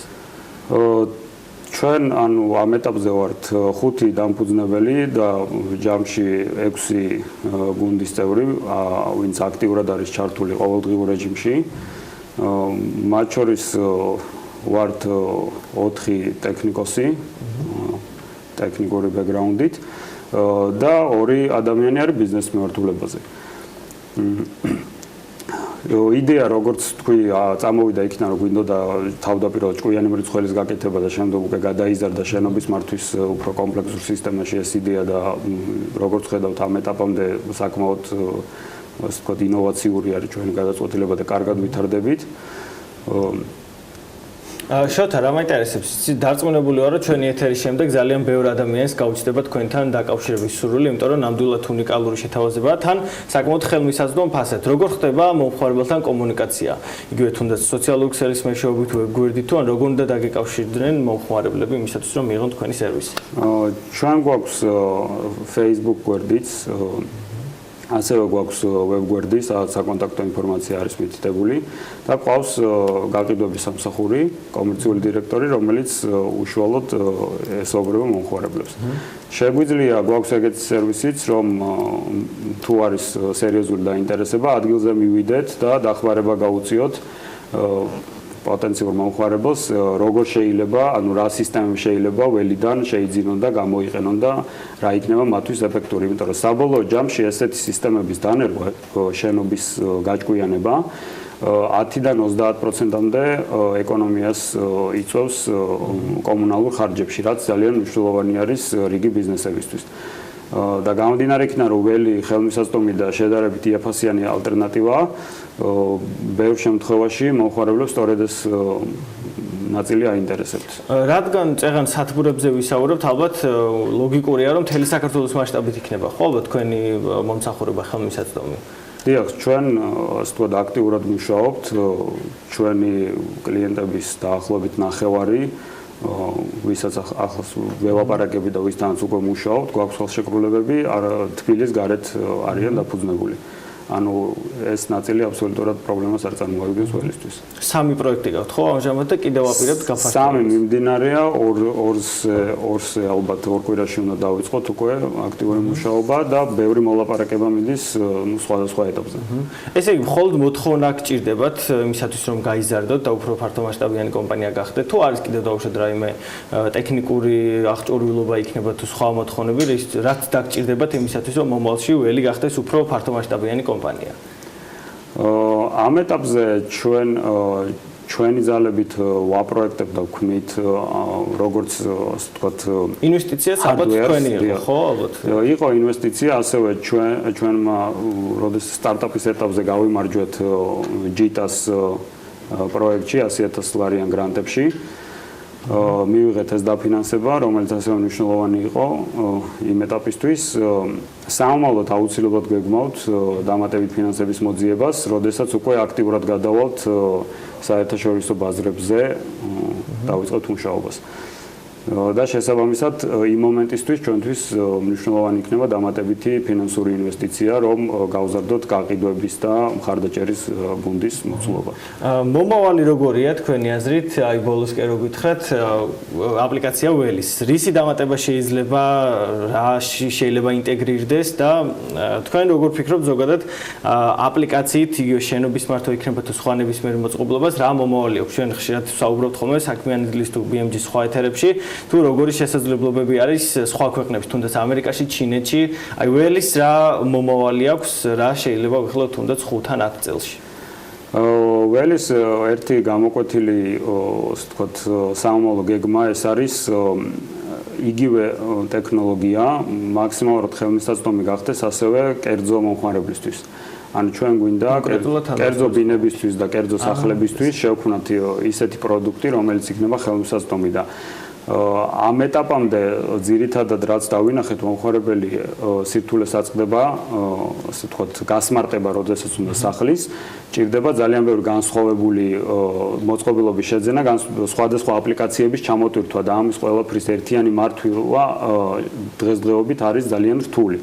ჩვენ ანუ ამ ეტაპზე ვართ 5 დამფუძნებელი და ჯამში 6 გუნდის წევრი, ვინც აქტიურად არის ჩართული ყოველდღიურ რეჟიმში. მათ შორის ვართ 4 ტექნიკოსი, ტექნიკური ბექგრაუნდით და 2 ადამიანი არის ბიზნეს მიმართულებაზე. იდეა როგორც თქვი წამოვიდა იქიდან რომ გვინდოდა თავდაპირველად ჭკვიანი მრიცხველის გაკეთება და შემდეგ უკვე გადაიზარდა შენობის მართვის უფრო კომპლექსურ სისტემაში ეს იდეა და როგორც ხედავთ ამ ეტაპამდე საკმაოდ ასე ვთქვათ ინოვაციური არის ჩვენი გადაწყვეტილება და კარგად ვითარდებით. შოთა, რა მაინტერესებს? დარწმუნებული ვარ, რომ ჩვენი ეთერის შემდეგ ძალიან ბევრი ადამიანს გაუჩნდება თქვენთან დაკავშირების სურვილი, იმიტომ რომ ნამდვილად უნიკალური შეთავაზებაა, თან საკმაოდ ხელმისაწვდომ ფასად. როგორ ხდება მომხმარებელთან კომუნიკაცია? იგივე თუნდაც სოციალური ქსელის მეშვეობით, ვებგვერდით თუ ან როგორ უნდა დაგეკავშირდნენ მომხმარებლები იმისათვის, რომ მიიღონ თქვენი სერვისი? ჩვენ გვაქვს Facebook გვერდიც, ასევე გვაქვს ვებგვერდი, სადაც საკონტაქტო ინფორმაცია არის მითითებული და გვაქვს გაყიდვების სამსახური, კომერციული დირექტორი, რომელიც უშუალოდ ესაუბრება მომხმარებლებს. შეგვიძლია გვაქვს ეგეთი სერვისიც, რომ თუ არის სერიოზული დაინტერესება, ადგილზე მივიდეთ და დახმარება გაუწიოთ პოტენციურ მომხმარებელს, როგორ შეიძლება, ანუ რა სისტემები შეიძლება ველიდან შეიძინონ და გამოიყენონ და რა იქნება მათთვის ეფექტური, იმიტომ რომ საბოლოო ჯამში ესეთი სისტემების დანერგვა, შენობის გაჭკვიანება 10-დან 30%-მდე ეკონომიას იწვევს კომუნალურ ხარჯებში, რაც ძალიან მნიშვნელოვანი არის რიგი ბიზნესებისთვის. და გამომდინარე იქიდან რომ ველი ხელმისაწვდომი და შედარებით იაფასიანი ალტერნატივაა, ბევრ შემთხვევაში მომხმარებლებს სწორედ ეს ნაწილი აინტერესებთ. რადგან წეღან სათბურებზე ვისაუბრებთ, ალბათ ლოგიკურია რომ მთელი საქართველოს მასშტაბით იქნება, ხო, ალბათ თქვენი მომსახურება ხელმისაწვდომი. დიახ, ჩვენ ასე ვთქვათ აქტიურად მუშაობთ, ჩვენი კლიენტების დაახლოებით 9/2 ვისაც ახლოს ველაპარაკები და ვისთანაც უკვე მუშაობთ, გვაქვს ხელშეკრულებები, თბილის გარეთ არიან დაფუძნებული. ანუ ეს ნაწილი აბსოლუტურად პრობლემას არ წარმოადგენს ველისთვის. 3 პროექტი გაქვთ, ხო, ამჟამად და კიდევ აპირებთ გაფართოებას? 3 მიმდინარეა, ორზე ალბათ 2 კვირაში უნდა დავიწყოთ უკვე აქტიური მუშაობა და ბევრი მოლაპარაკება მიდის სხვადასხვა ეტაპზე. ესე იგი, მხოლოდ მოთხოვნა გჭირდებათ იმისათვის, რომ გაიზარდოთ და უფრო ფართომასშტაბიანი კომპანია გახდეთ, თუ არის კიდევ დაუშვათ რაიმე ტექნიკური აღჭურვილობა იქნება თუ სხვა მოთხოვნები, რაც დაგჭირდებათ იმისათვის, რომ მომავალში ველი გახდეს უფრო ფართომასშტაბიანი კომპანია. ამ ეტაპზე ჩვენი ძალებით ვაპროექტებთ და ვქმნით როგორც ასე ვთქვათ ინვესტიციაც ალბათ თქვენი იყო, ხო, ალბათ. იყო ინვესტიცია, ასევე ჩვენმა როდის სტარტაპის ეტაპზე გავიმარჯვეთ ჯიტას პროექტში 100,000 ლარიან გრანტებში. მივიღეთ ეს დაფინანსება, რომელიც ასევე მნიშვნელოვანი იყო იმ ეტაპისთვის. საომალოდ აუცილებლად გეგმავთ დამატებით ფინანსების მოძიებას, როდესაც უკვე აქტიურად გადავალთ საერთაშორისო ბაზრებზე დავიწყოთ მუშაობას. და შესაბამისად იმ მომენტისთვის ჩვენთვის მნიშვნელოვანი იქნება დამატებითი ფინანსური ინვესტიცია, რომ გავზარდოთ გაყიდვების და მხარდაჭერის გუნდის მოცულობა. მომავალი როგორია თქვენი აზრით? აი ბოლოსკენ რო გითხრათ, აპლიკაცია ველის. რისი დამატება შეიძლება, რაში შეიძლება ინტეგრირდეს და თქვენ როგორ ფიქრობთ ზოგადად აპლიკაციით იგივე შენობის მართვა იქნება თუ სხვა ნებისმიერ მოწყობილობას, რა მომავალი აქვს? ჩვენ ხშირად ვსაუბრობთ ხოლმე საქმიანი დილის თუ BMG-ის სხვა ეთერებში. თუ როგორი შესაძლებლობები არის სხვა ქვეყნებში, თუნდაც ამერიკაში, ჩინეთში, აი ველის რა მომავალი აქვს, რა შეიძლება ვიხილოთ თუნდაც 5-10 წელში. ველის ერთი გამოკვეთილი, ასე ვთქვათ, საომალო გეგმა ეს არის იგივე ტექნოლოგია, მაქსიმალურად ხელმისაწვდომი გახდეს ასევე კერძო მომხმარებლისთვის. ანუ ჩვენ გვინდა კერძო ბინებისთვის და კერძო სახლებისთვის შევქმნათ ისეთი პროდუქტი, რომელიც იქნება ხელმისაწვდომი და ამ ეტაპამდე ძირითადად რაც დავინახეთ მომხმარებელი სირთულეს აწყდება, ასე ვთქვათ, გასმარტება, როდესაც უნდა სახლის, ჭირდება ძალიან ბევრი განსხვავებული მოწყობილობის შეძენა, სხვადასხვა აპლიკაციების ჩამოტვირთვა და ამის ყველაფრის ერთიანი მართვა დღესდღეობით არის ძალიან რთული.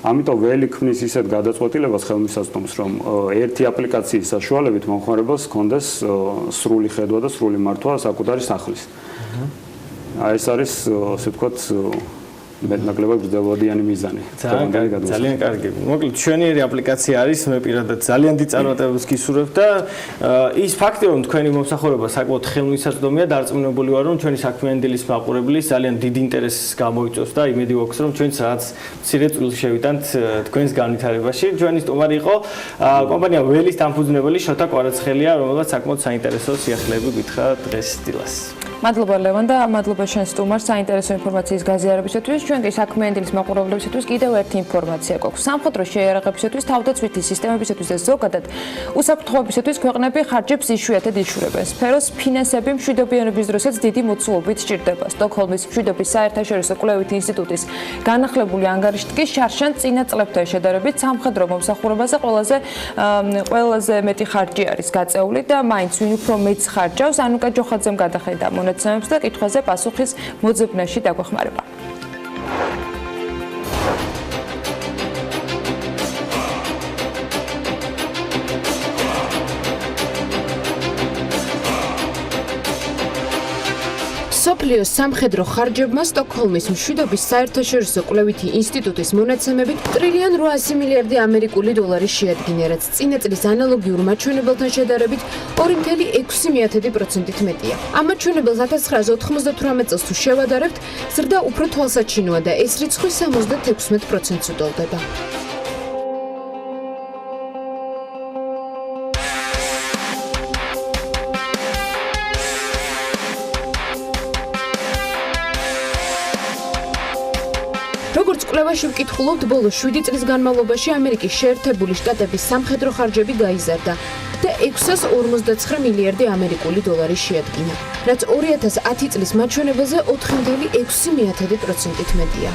ამიტომ ველი ქმნის ისეთ გადაწყვეტილებას ხელმისაწვდომს, რომ ერთი აპლიკაციის საშუალებით მომხმარებელს ჰქონდეს სრული ხედვა და სრული მართვა საკუთარი სახლის. ეს არის, ასე ვთქვათ, მეტნაკლებად გრძელვადიანი მიზანი. ძალიან კარგი. მოკლედ ჩვენიერი აპლიკაცია არის, მე პირადად ძალიან დიდ წარმატებებს გისურვებ და ის ფაქტი, რომ თქვენი მომსახურება საკმაოდ ხელმისაწვდომია, დარწმუნებული ვარ, რომ ჩვენი საქმიანი დილის მაყურებლის ძალიან დიდ ინტერესს გამოიწვევს და იმედი ვაქვს, რომ ჩვენც რაღაც მცირე წვლილს შევიტანთ თქვენს განვითარებაში. ჩვენი სტუმარი იყო კომპანია ველის დამფუძნებელი შოთა კვარაცხელია, რომელსაც საკმაოდ საინტერესო სიახლეები გითხრა დღეს დილას. მადლობა ლევან და მადლობა შენ სტუმარს საინტერესო ინფორმაციის გაზიარებისათვის. ჩვენ კი საქმიანი დილის მაყურებლებისათვის კიდევ ერთი ინფორმაცია გვაქვს. სამხედრო შეიარაღებისათვის, თავდაცვითი სისტემებისათვის და ზოგადად უსაფრთხოებისათვის ქვეყნები ხარჯებს იშვიათად იშურებენ. სფეროს ფინანსები მშვიდობიანობის დროსაც დიდი მოცულობით სჭირდება. სტოკჰოლმის მშვიდობის საერთაშორისო კვლევითი ინსტიტუტის განახლებული ანგარიშტკი შარშან წინა წლებთან შედარებით სამხედრო მომსახურებაზე ყველაზე მეტი ხარჯი არის გაწეული და მაინც ვინ უფრო მეტს ხარჯავს, ანუკა ჯოხაძემ გადახედა მონაცემებს და კითხვაზე პასუხის მოძებნაში დაგვეხმარება. სოფლიოს სამხედრო ხარჯებმა სტოკჰოლმის მშვიდობის საერთაშორისო კვლევითი ინსტიტუტის მონაცემებით $1.8 ტრილიარდი ამერიკული დოლარი შეადგინა, რაც წინა წლის ანალოგიურ მაჩვენებელთან შედარებით 2.6%-ით მეტია. ამ მაჩვენებელს 1998 წელს თუ შევადარებთ, ზრდა უფრო თვალსაჩინოა და ეს რიცხვი 76%-ს უდოლდება. როგორც კვლევაში ვკითხულობთ, ბოლო 7 წლის განმავლობაში ამერიკის შეერთებული შტატების სამხედრო ხარჯები გაიზარდა და 649 მილიარდი ამერიკული დოლარი შეადგინა, რაც 2010 წლის მაჩვენებელზე 4.6%-ით მეტია.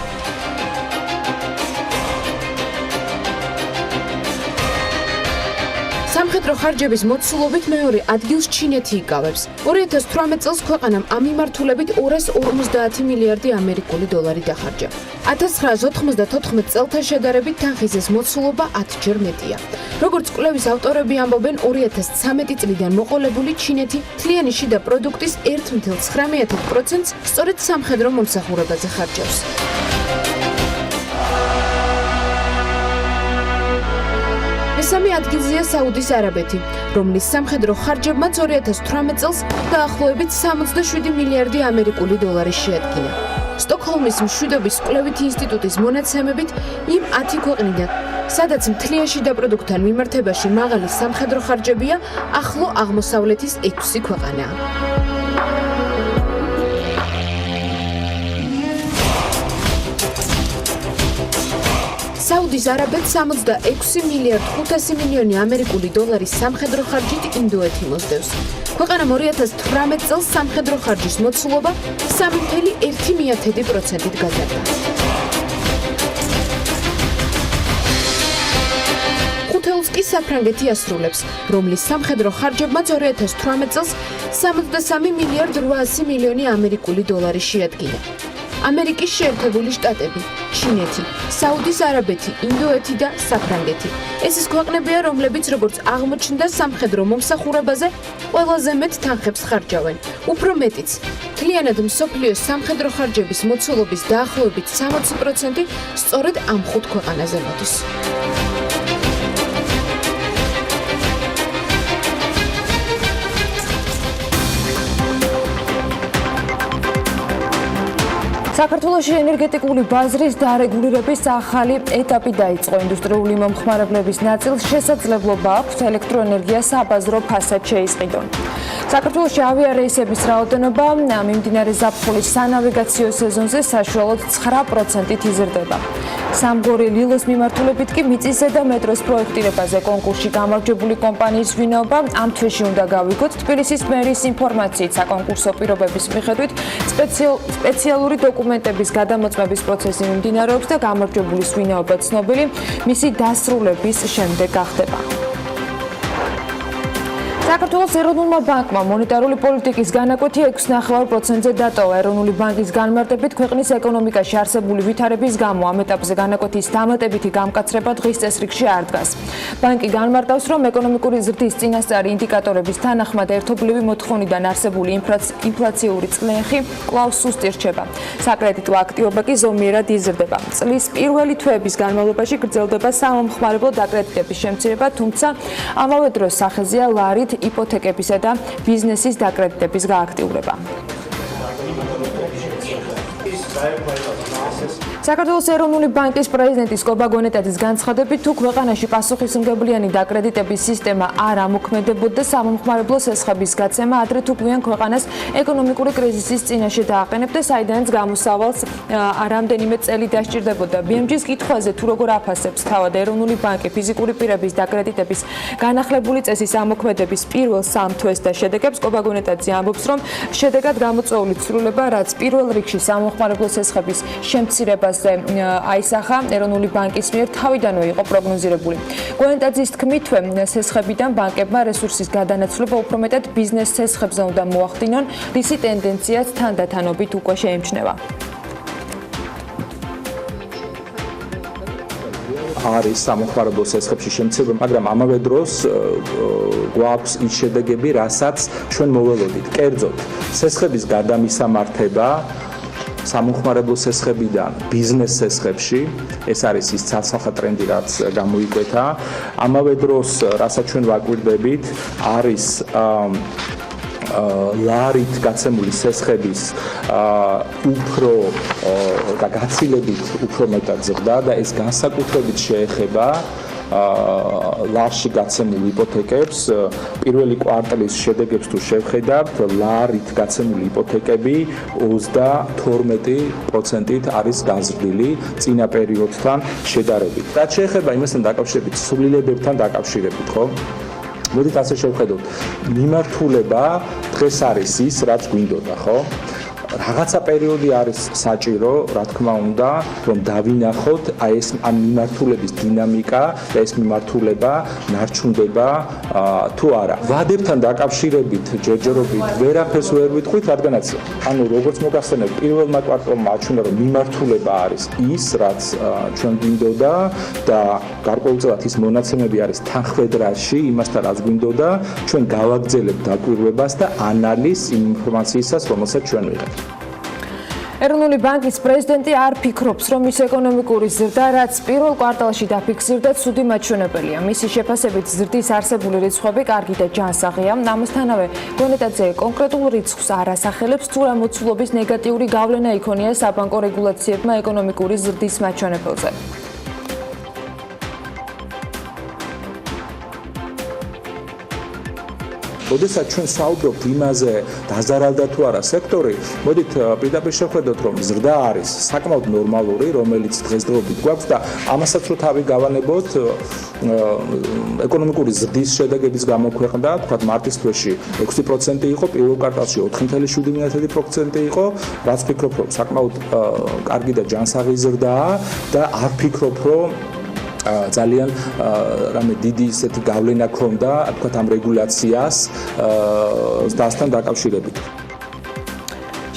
სამხედრო ხარჯების მოცულობით მეორე ადგილს ჩინეთი იკავებს. 2018 წელს ქვეყანამ ამ მიმართულებით 250 მილიარდი ამერიკული დოლარი დახარჯა. 1994 წელთან შედარებით თანხის მოცულობა 10-ჯერ მეტია. როგორც კვლევის ავტორები ამბობენ, 2013 წლიდან მოყოლებული ჩინეთი მთლიანი შიდა პროდუქტის 1.9%-ს სწორედ სამხედრო მომსახურებაზე ხარჯავს. მესამე ადგილზეა საუდის არაბეთი, რომლის სამხედრო ხარჯებმაც 2018 წელს დაახლოებით 67 მილიარდი ამერიკული დოლარი შეადგინა. სტოკჰოლმის მშვიდობის კვლევითი ინსტიტუტის მონაცემებით, იმ 10 ქვეყნიდან, სადაც მთლიან შიდა პროდუქტთან მიმართებაში მაღალი სამხედრო ხარჯებია, ახლო აღმოსავლეთის 6 ქვეყანაა. საუდის არაბეთს 66 მილიარდ 500 მილიონი ამერიკული დოლარის სამხედრო ხარჯით ინდოეთი მოსდევს. ქვეყანამ 2018 წელს სამხედრო ხარჯის მოცულობა 3.1%-ით გაზარდა. ხუთეულს კი საფრანგეთი ასრულებს, რომლის სამხედრო ხარჯებმაც 2018 წელს 73 მილიარდ 800 მილიონი ამერიკული დოლარი შეადგინა. ამერიკის შეერთებული შტატები, ჩინეთი, საუდის არაბეთი, ინდოეთი და საფრანგეთი. ეს ის ქვეყნებია, რომლებიც როგორც აღმოჩნდა სამხედრო მომსახურებაზე ყველაზე მეტ თანხებს ხარჯავენ. უფრო მეტიც, მთლიანად მსოფლიოს სამხედრო ხარჯების მოცულობის დაახლოებით 60% სწორედ ამ 5 ქვეყანაზე მოდის. საქართველოში ენერგეტიკული ბაზრის დარეგულირების ახალი ეტაპი დაიწყო. ინდუსტრიული მომხმარებლების ნაწილს შესაძლებლობა აქვს ელექტროენერგია საბაზრო ფასად შეისყიდონ. საქართველოში ავიარეისების რაოდენობა მიმდინარე ზაფხულის სანავიგაციო სეზონზე საშუალოდ 9%-ით იზრდება. სამგორი ლილოს მიმართულებით კი მიწისა და მეტროს პროექტირებაზე კონკურსში გამარჯვებული კომპანიის ვინაობა ამ თვეში უნდა გავიგოთ. თბილისის მერის ინფორმაციით საკონკურსო პირობების მიხედვით სპეციალური დოკუმენტების გადამოწმების პროცესი მიმდინარეობს და გამარჯვებულის ვინაობა ცნობილი მისი დასრულების შემდეგ გახდება. საქართველოს ეროვნულმა ბანკმა მონეტარული პოლიტიკის განაკვეთი 6.9%-ზე დატოვა. ეროვნული ბანკის განმარტებით ქვეყნის ეკონომიკაში არსებული ვითარების გამო ამ ეტაპზე განაკვეთის დამატებითი გამკაცრება დღის წესრიგში არ დგას. ბანკი განმარტავს, რომ ეკონომიკური ზრდის წინასწარი ინდიკატორების თანახმად ერთობლივი მოთხოვნიდან არსებული ინფლაციური წნეხი კვლავ სუსტი რჩება. საკრედიტო აქტივობა კი ზომიერად იზრდება. წლის პირველი თვეების განმავლობაში გრძელდება სამომხმარებლო დაკრედიტების შემცირება, თუმცა ამავე დროს სახეზეა ლარით იპოთეკებისა და ბიზნესის დაკრედიტების გააქტიურება. საქართველოს ეროვნული ბანკის პრეზიდენტის კობა გონეტაძის განცხადებით, თუ ქვეყანაში პასუხისმგებლიანი დაკრედიტების სისტემა არ ამოქმედებოდა, სამომხმარებლო სესხების გაცემა ადრე თუ გვიან ქვეყანას ეკონომიკური კრიზისის წინაშე დააყენებდა, საიდანაც გამოსავალს რამდენიმე წელი დასჭირდებოდა. BMG-ს კითხვაზე, თუ როგორ აფასებს თავად ეროვნული ბანკი ფიზიკური პირების დაკრედიტების განახლებული წესის ამოქმედების პირველ 3 თვეს და შედეგებს, კობა გონეტაძე ამბობს, რომ შედეგად გამოწვეული ცვლილება, რაც პირველ რიგში სამომხმარებლო სესხების შემცირებას აისახა ეროვნული ბანკის მიერ თავიდანვე იყო პროგნოზირებული. გონეტაძის თქმითვე, სესხებიდან ბანკებმა რესურსის გადანაცვლება უფრო მეტად ბიზნეს სესხებზე უნდა მოახდინონ, რისი ტენდენციაც თანდათანობით უკვე შეიმჩნევა. არის სამომხმარებლო სესხებში შემცირება, მაგრამ ამავე დროს გვაქვს ის შედეგები, რასაც ჩვენ მოველოდით. კერძოდ, სესხების გადამისამართება სამომხმარებლო სესხებიდან ბიზნეს სესხებში, ეს არის ის ცალსახა ტრენდი, რაც გამოიკვეთა. ამავე დროს, რასაც ჩვენ ვაკვირდებით, არის ლარით გაცემული სესხების უფრო და გაცილებით უფრო მეტად ზრდა და ეს განსაკუთრებით შეეხება ლარში გაცემულ იპოთეკებს. პირველი კვარტალის შედეგებს თუ შევხედავთ, ლარით გაცემული იპოთეკები 32%-ით არის გაზრდილი წინა პერიოდთან შედარებით. რაც შეეხება იმასთან დაკავშირებით, სრულილებებთან დაკავშირებით, ხო? მოდით ასე შევხედოთ. მიმართულება დღეს არის ის, რაც გვინდოდა, ხო? რაღაცა პერიოდი არის საჭირო, რა თქმა უნდა, რომ დავინახოთ აი ეს ამ მიმართულების დინამიკა და ეს მიმართულება ნარჩუნდება თუ არა. ვადებთან დაკავშირებით ჯერჯერობით ვერაფერს ვერ ვიტყვით, რადგანაც ანუ როგორც მოგახსენებთ, პირველმა კვარტალმა აჩვენა, რომ მიმართულება არის ის, რაც ჩვენ გვინდოდა და გარკვეულწილად ის მონაცემები არის თანხმედრაში იმასთან, რაც გვინდოდა, ჩვენ გავაგრძელებთ დაკვირვებას და ანალიზს იმ ინფორმაციისას, რომელსაც ჩვენ ვიღებთ. ეროვნული ბანკის პრეზიდენტი არ ფიქრობს, რომ ის ეკონომიკური ზრდა, რაც პირველ კვარტალში დაფიქსირდა, ცუდი მაჩვენებელია. მისი შეფასებით ზრდის არსებული რიცხვები კარგი და ჯანსაღია. ამასთანავე, გონეტაძე კონკრეტულ რიცხვს არ ასახელებს, თუ რა მოცულობის ნეგატიური გავლენა იქონია საბანკო რეგულაციებმა ეკონომიკური ზრდის მაჩვენებელზე. როდესაც ჩვენ საუბრობთ იმაზე, დაზარალდა თუ არა სექტორი, მოდით პირდაპირ შევხედოთ, რომ ზრდა არის საკმაოდ ნორმალური, რომელიც დღესდღეობით გვაქვს და ამასაც რო თავი გავანებოთ, ეკონომიკური ზრდის შედეგების გამოქვეყნდა, თქვათ მარტის თვეში 6% იყო, პირველ კვარტალში 4.7% იყო, რაც ფიქრობ, რომ საკმაოდ კარგი და ჯანსაღი ზრდაა და არ ფიქრობ, რომ ძალიან რამე დიდი ისეთი გავლენა ქონდა, თქვათ ამ რეგულაციას დასთან დაკავშირებით.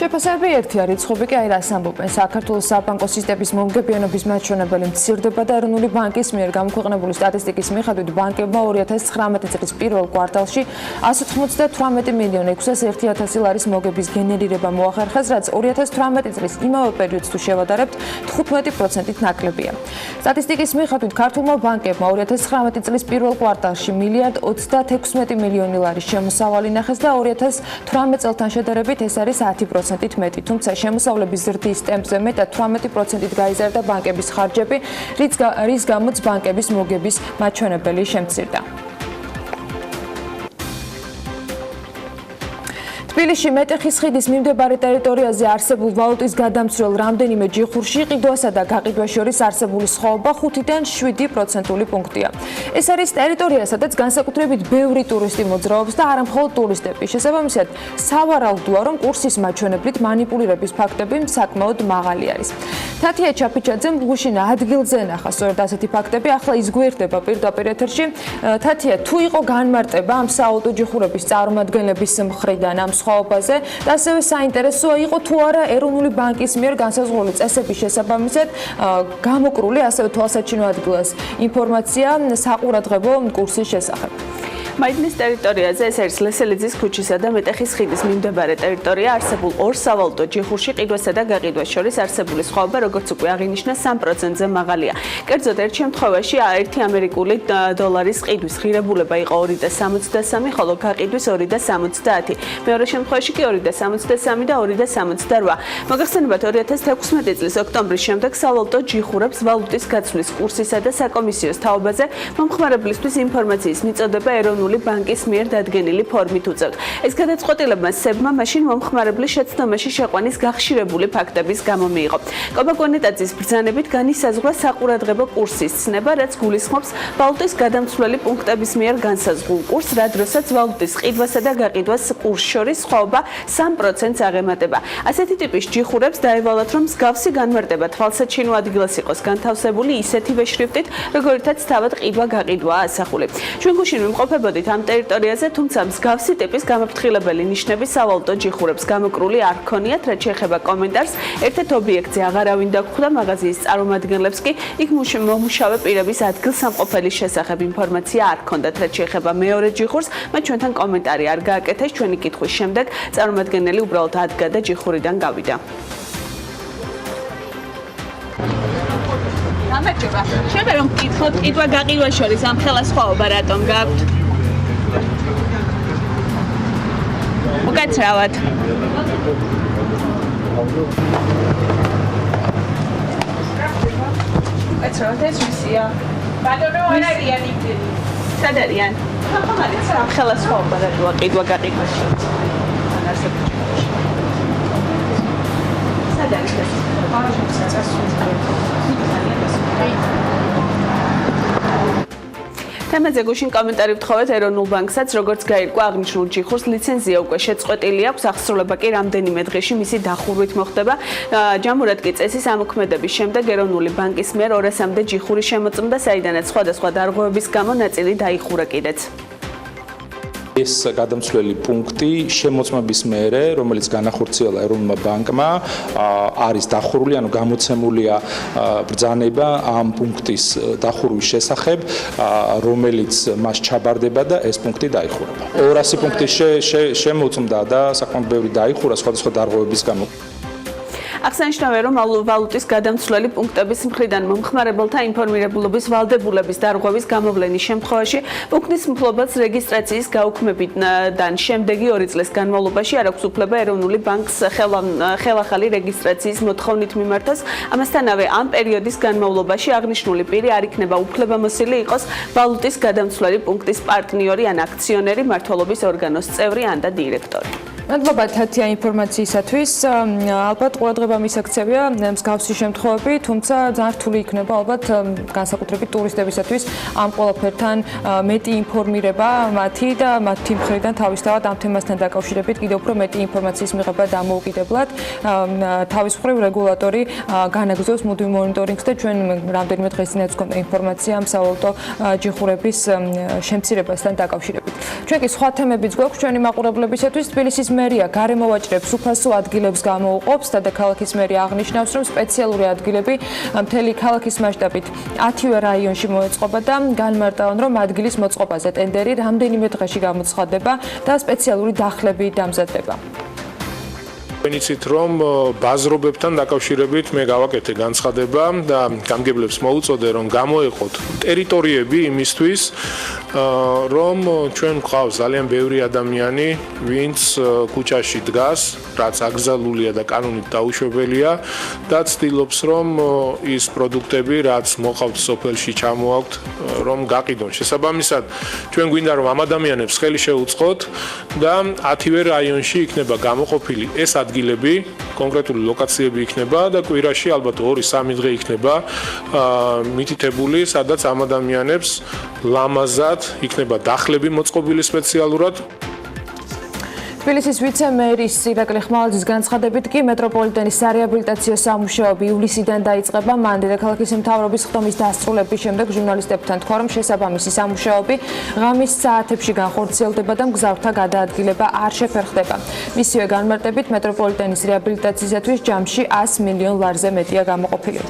შეფასებები ერთია, რიცხვები კი აი რას ამბობენ. საქართველოს საბანკო სისტემის მომგებიანობის მაჩვენებელი მცირდება და ეროვნული ბანკის მიერ გამოქვეყნებული სტატისტიკის მიხედვით ბანკებმა 2019 წლის პირველ კვარტალში 198.601.000 ლარის მოგების გენერირება მოახერხეს, რაც 2018 წლის იმავე პერიოდს თუ შევადარებთ 15%-ით ნაკლებია. სტატისტიკის მიხედვით ქართულმა ბანკებმა 2019 წლის პირველ კვარტალში 1.36 მილიონი ლარის შემოსავალი ნახეს და 2018 წელთან შედარებით ეს არის 10%. მეტი, თუმცა შემოსავლების ზრდის ტემპზე მეტად 18%-ით გაიზარდა ბანკების ხარჯები, რის გამოც ბანკების მოგების მაჩვენებელი შემცირდა. თბილისში მეტეხის ხიდის მიმდებარე ტერიტორიაზე არსებულ ვალუტის გადამცრელ რამდენიმე ჯიხურში ყიდვასა და გაყიდვას შორის არსებული სხვაობა 5-დან 7% პუნქტია. ეს არის ტერიტორია, სადაც განსაკუთრებით ბევრი ტურისტი მოძრაობს და არა მხოლოდ ტურისტები. შესაბამისად, სავარაუდოა, რომ კურსის მაჩვენებლით манипуლირების ფაქტები საკმაოდ მაღალი არის. თათია ჩაფიჩაძემ გუშინა ადგილზე ნახა სწორედ ასეთი ფაქტები, ახლა ის გვერდება პირდაპირ ეთერში. თათია, თუ იყო განმარტება ამ საავტო ჯიხურების წარმომადგენლების მხრიდან ამ სხვაობაზე და ასევე საინტერესოა იყო თუ არა ეროვნული ბანკის მიერ განსაზღვრული წესების შესაბამისად გამოკრული ასევე თვალსაჩინო ადგილას ინფორმაცია საყურადღებო კურსის შესახებ. მაიდნის ტერიტორიაზე ეს არის ლესელიძის ქუჩისა და მეტეხის ხიდის მიმდებარე ტერიტორია არსებულ ორ სავალუტო ჯიხურში ყიდვასა და გაყიდვას შორის არსებული სხვაობა როგორც უკვე აღინიშნა 3%-ზე მაღალია. კერძოდ ერთ შემთხვევაში 1 ამერიკული დოლარის ყიდვის ღირებულება იყო 2.63, ხოლო გაყიდვის 2.70. მეორე შემთხვევაში კი 2.63 და 2.68. მოგახსენებათ 2016 წლის ოქტომბრის შემდეგ სავალუტო ჯიხურებს ვალუტის გაცვლის კურსისა და საკომისიოს თაობაზე მომხმარებლისთვის ინფორმაციის მიწოდება ეროვნული ბანკის მიერ დადგენილი ფორმით უწევთ. ეს გადაწყვეტილებმა სებმა მაშინ მომხმარებლის შეცდომაში შეყვანის გახშირებული ფაქტების გამო მიიღო. კობაკონეტაძის ბრძანებით განისაზღვრა საყურადღებო კურსის ცნება, რაც გულისხმობს ვალუტის გადამცვლელი პუნქტების მიერ განსაზღვრულ კურსს, რა დროსაც ვალუტის ყიდვასა და გაყიდვას კურსს შორის სხვაობა 3%-ს აღემატება. ასეთი ტიპის ჯიხურებს დაევალათ, რომ მსგავსი განმარტება თვალსაჩინო ადგილას იყოს განთავსებული ისეთივე შრიფტით, როგორითაც თავად ყიდვა-გაყიდვაა ასახული. ჩვენ გუშინ ვიმყოფებოდით ამ ტერიტორიაზე, თუმცა მსგავსი ტიპის გამაფრთხილებელი ნიშნები სავალუტო ჯიხურებს გამოკრული არ ჰქონიათ, რაც შეეხება კომენტარს. ერთ-ერთ ობიექტზე აღარავინ დაგხვდა, მაღაზიის წარმომადგენლებს კი იქ მომუშავე პირების ადგილსამყოფელის შესახებ ინფორმაცია არ ჰქონდათ, რაც შეეხება მეორე ჯიხურს, მათ ჩვენთან კომენტარი არ გააკეთეს. ჩვენი კითხვის შემდეგ წარმომადგენელი უბრალოდ ადგა და ჯიხურიდან გავიდა. გამარჯობა. შეიძლება რომ გკითხოთ ყიდვა-გაყიდვას შორის ამ ხელა სხვაობა რატომ გაქვთ? უკაცრავად. უკაცრავად ეს ვისია? ბატონო, არ არიან იქ. სად არიან? ხამხამარიც რა ხელა სხვაობა რატოა ყიდვა-გაყიდვას შორის? ან არსებობს. სად არის ეს? თემაზე გუშინ კომენტარი ვთხოვეთ ეროვნულ ბანკსაც, როგორც გაირკვა აღნიშნულ ჯიხურს ლიცენზია უკვე შეწყვეტილი აქვს, აღსრულება კი რამდენიმე დღეში მისი დახურვით მოხდება. ჯამურად კი წესის ამოქმედების შემდეგ ეროვნული ბანკის მიერ 200-მდე ჯიხური შემოწმდა, საიდანაც სხვადასხვა დარღვევების გამო ნაწილი დაიხურა კიდეც. ეს გადამცვლელი პუნქტი შემოწმების მერე, რომელიც განახორციელა ეროვნულმა ბანკმა, არის დახურული, ანუ გამოცემულია ბრძანება ამ პუნქტის დახურვის შესახებ, რომელიც მას ჩაბარდება და ეს პუნქტი დაიხურება. 200 პუნქტი შემოწმდა და საკმაოდ ბევრი დაიხურა სხვადასხვა დარღვევების გამო. აღსანიშნავია, რომ ვალუტის გადამცვლელი პუნქტების მხრიდან მომხმარებელთა ინფორმირებულობის ვალდებულების დარღვევის გამოვლენის შემთხვევაში პუნქტის მფლობელს რეგისტრაციის გაუქმებიდან შემდეგი 2 წლის განმავლობაში არ აქვს უფლება ეროვნული ბანკს ხელახალი რეგისტრაციის მოთხოვნით მიმართოს. ამასთანავე ამ პერიოდის განმავლობაში აღნიშნული პირი არ იქნება უფლებამოსილი იყოს ვალუტის გადამცვლელი პუნქტის პარტნიორი ან აქციონერი, მმართველობის ორგანოს წევრი ან და დირექტორი. მადლობა თათია ინფორმაციისათვის. ალბათ ყურადღება მისაქცევია მსგავსი შემთხვევები, თუმცა ძალიან რთული იქნება ალბათ განსაკუთრებით ტურისტებისათვის ამ ყველაფერთან მეტი ინფორმირება მათი და მათი მხრიდან თავისთავად ამ თემასთან დაკავშირებით კიდევ უფრო მეტი ინფორმაციის მიღება დამოუკიდებლად. თავის მხრივ რეგულატორი განაგრძობს მუდმივ მონიტორინგს და ჩვენ რამდენიმე დღეს წინაც გვქონდა ინფორმაცია ამ სავალუტო ჯიხურების შემცირებასთან დაკავშირებით. ჩვენ კი სხვა თემებიც გვაქვს ჩვენი მაყურებლებისათვის. თბილისის მერია გარემოვაჭრებს უფასო ადგილებს გამოუყოფს და ქალაქის მერია აღნიშნავს, რომ სპეციალური ადგილები მთელი ქალაქის მასშტაბით 10-ვე რაიონში მოეწყობა და განმარტავენ, რომ ადგილის მოწყობაზე ტენდერი რამდენიმე დღეში გამოცხადდება და სპეციალური დახლები დამზადდება. ვენიცით რომ ბაზრობებთან დაკავშირებით მე გავაკეთე განცხადება და გამგებლებს მოუწოდე რომ გამოეყოთ ტერიტორიები იმისთვის რომ ჩვენ გვყავს ძალიან ბევრი ადამიანი ვინც ქუჩაში დგას რაც აკრძალულია და კანონით დაუშვებელია და ცდილობს რომ ის პროდუქტები რაც მოყავთ სოფელში ჩამოაქვთ რომ გაყიდონ შესაბამისად ჩვენ გვინდა რომ ამ ადამიანებს ხელი შეუწყოთ და 10-ვე რაიონში იქნება გამოყოფილი ეს ადგილები კონკრეტული ლოკაციები იქნება და კვირაში ალბათ 2-3 დღე იქნება მითითებული სადაც ამ ადამიანებს ლამაზად იქნება დახლები მოწყობილი სპეციალურად თბილისის ვიცე-მერის ირაკლი ხმალაძის განცხადებით კი მეტროპოლიტენის სარეაბილიტაციო სამუშაოები ივლისიდან დაიწყება. მან დედაქალაქის მთავრობის ხდომის დასრულების შემდეგ ჟურნალისტებთან თქვა, რომ შესაბამისი სამუშაოები ღამის საათებში განხორციელდება და მგზავრთა გადაადგილება არ შეფერხდება. მისივე განმარტებით მეტროპოლიტენის რეაბილიტაციისათვის ჯამში 100 მილიონ ლარზე მეტია გამოყოფილი.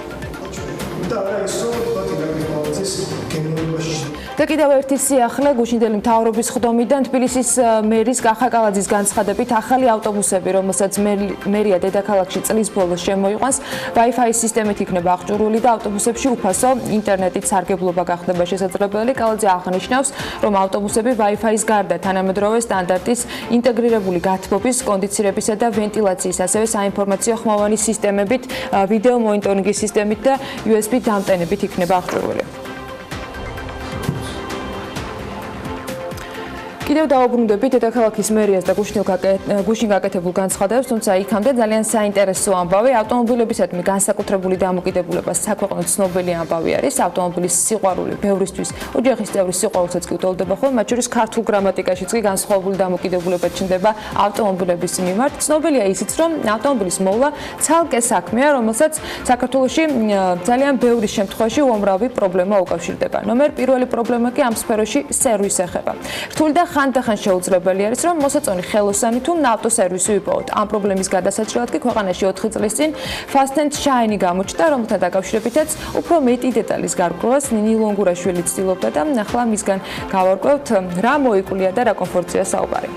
და კიდევ ერთი სიახლე გუშინდელი მთავრობის ხდომიდან თბილისის მერის კახაკალაძის განცხადებით ახალი ავტობუსები, რომელსაც მერია დედაქალაქში წლის ბოლოს შემოიყვანს, Wi-Fi სისტემით იქნება აღჭურვილი და ავტობუსებში უფასო ინტერნეტით სარგებლობა გახდება შესაძლებელი. კალაძე აღნიშნავს, რომ ავტობუსები Wi-Fi-ის გარდა თანამედროვე სტანდარტის ინტეგრირებული გათბობის, კონდიცირებისა და ვენტილაციის, ასევე საინფორმაციო ხმოვანი სისტემებით, ვიდეო მონიტორინგის სისტემით და USB დამტენებით იქნება აღჭურვილი. კიდევ დაუბრუნდებით დედაქალაქის მერიას და გუშინ გაკეთებულ განცხადებებს, თუმცა იქამდე ძალიან საინტერესო ამბავი ავტომობილებისადმი განსაკუთრებული დამოკიდებულება საქვეყნო ცნობილი ამბავი არის. ავტომობილის სიყვარული ბევრისთვის ოჯახის წევრის სიყვარულსაც კი უტოლდება ხოლმე, მათ შორის ქართულ გრამატიკაშიც კი განსხვავებული დამოკიდებულება ჩნდება ავტომობილების მიმართ. ცნობილია ისიც, რომ ავტომობილის მოვლა ცალკე საქმეა, რომელსაც საქართველოში ძალიან ბევრი შემთხვევაში უამრავი პრობლემა უკავშირდება. ნომერ პირველი პრობლემა კი ამ სფეროში სერვისი ეხება. რთული და ხანდახან შეუძლებელი არის, რომ მოსაწონი ხელოსანი თუ ავტოსერვისი ვიპოვოთ. ამ პრობლემის გადასაჭრელად კი ქვეყანაში 4 წლის წინ Fast and Shine გამოჩნდა, რომელთან დაკავშირებითაც უფრო მეტი დეტალის გარკვევას ნინი ლონგურაშვილი ცდილობდა და ახლა მისგან გავარკვევთ რა მოიკვლია და რა კომფორტია საუბარი.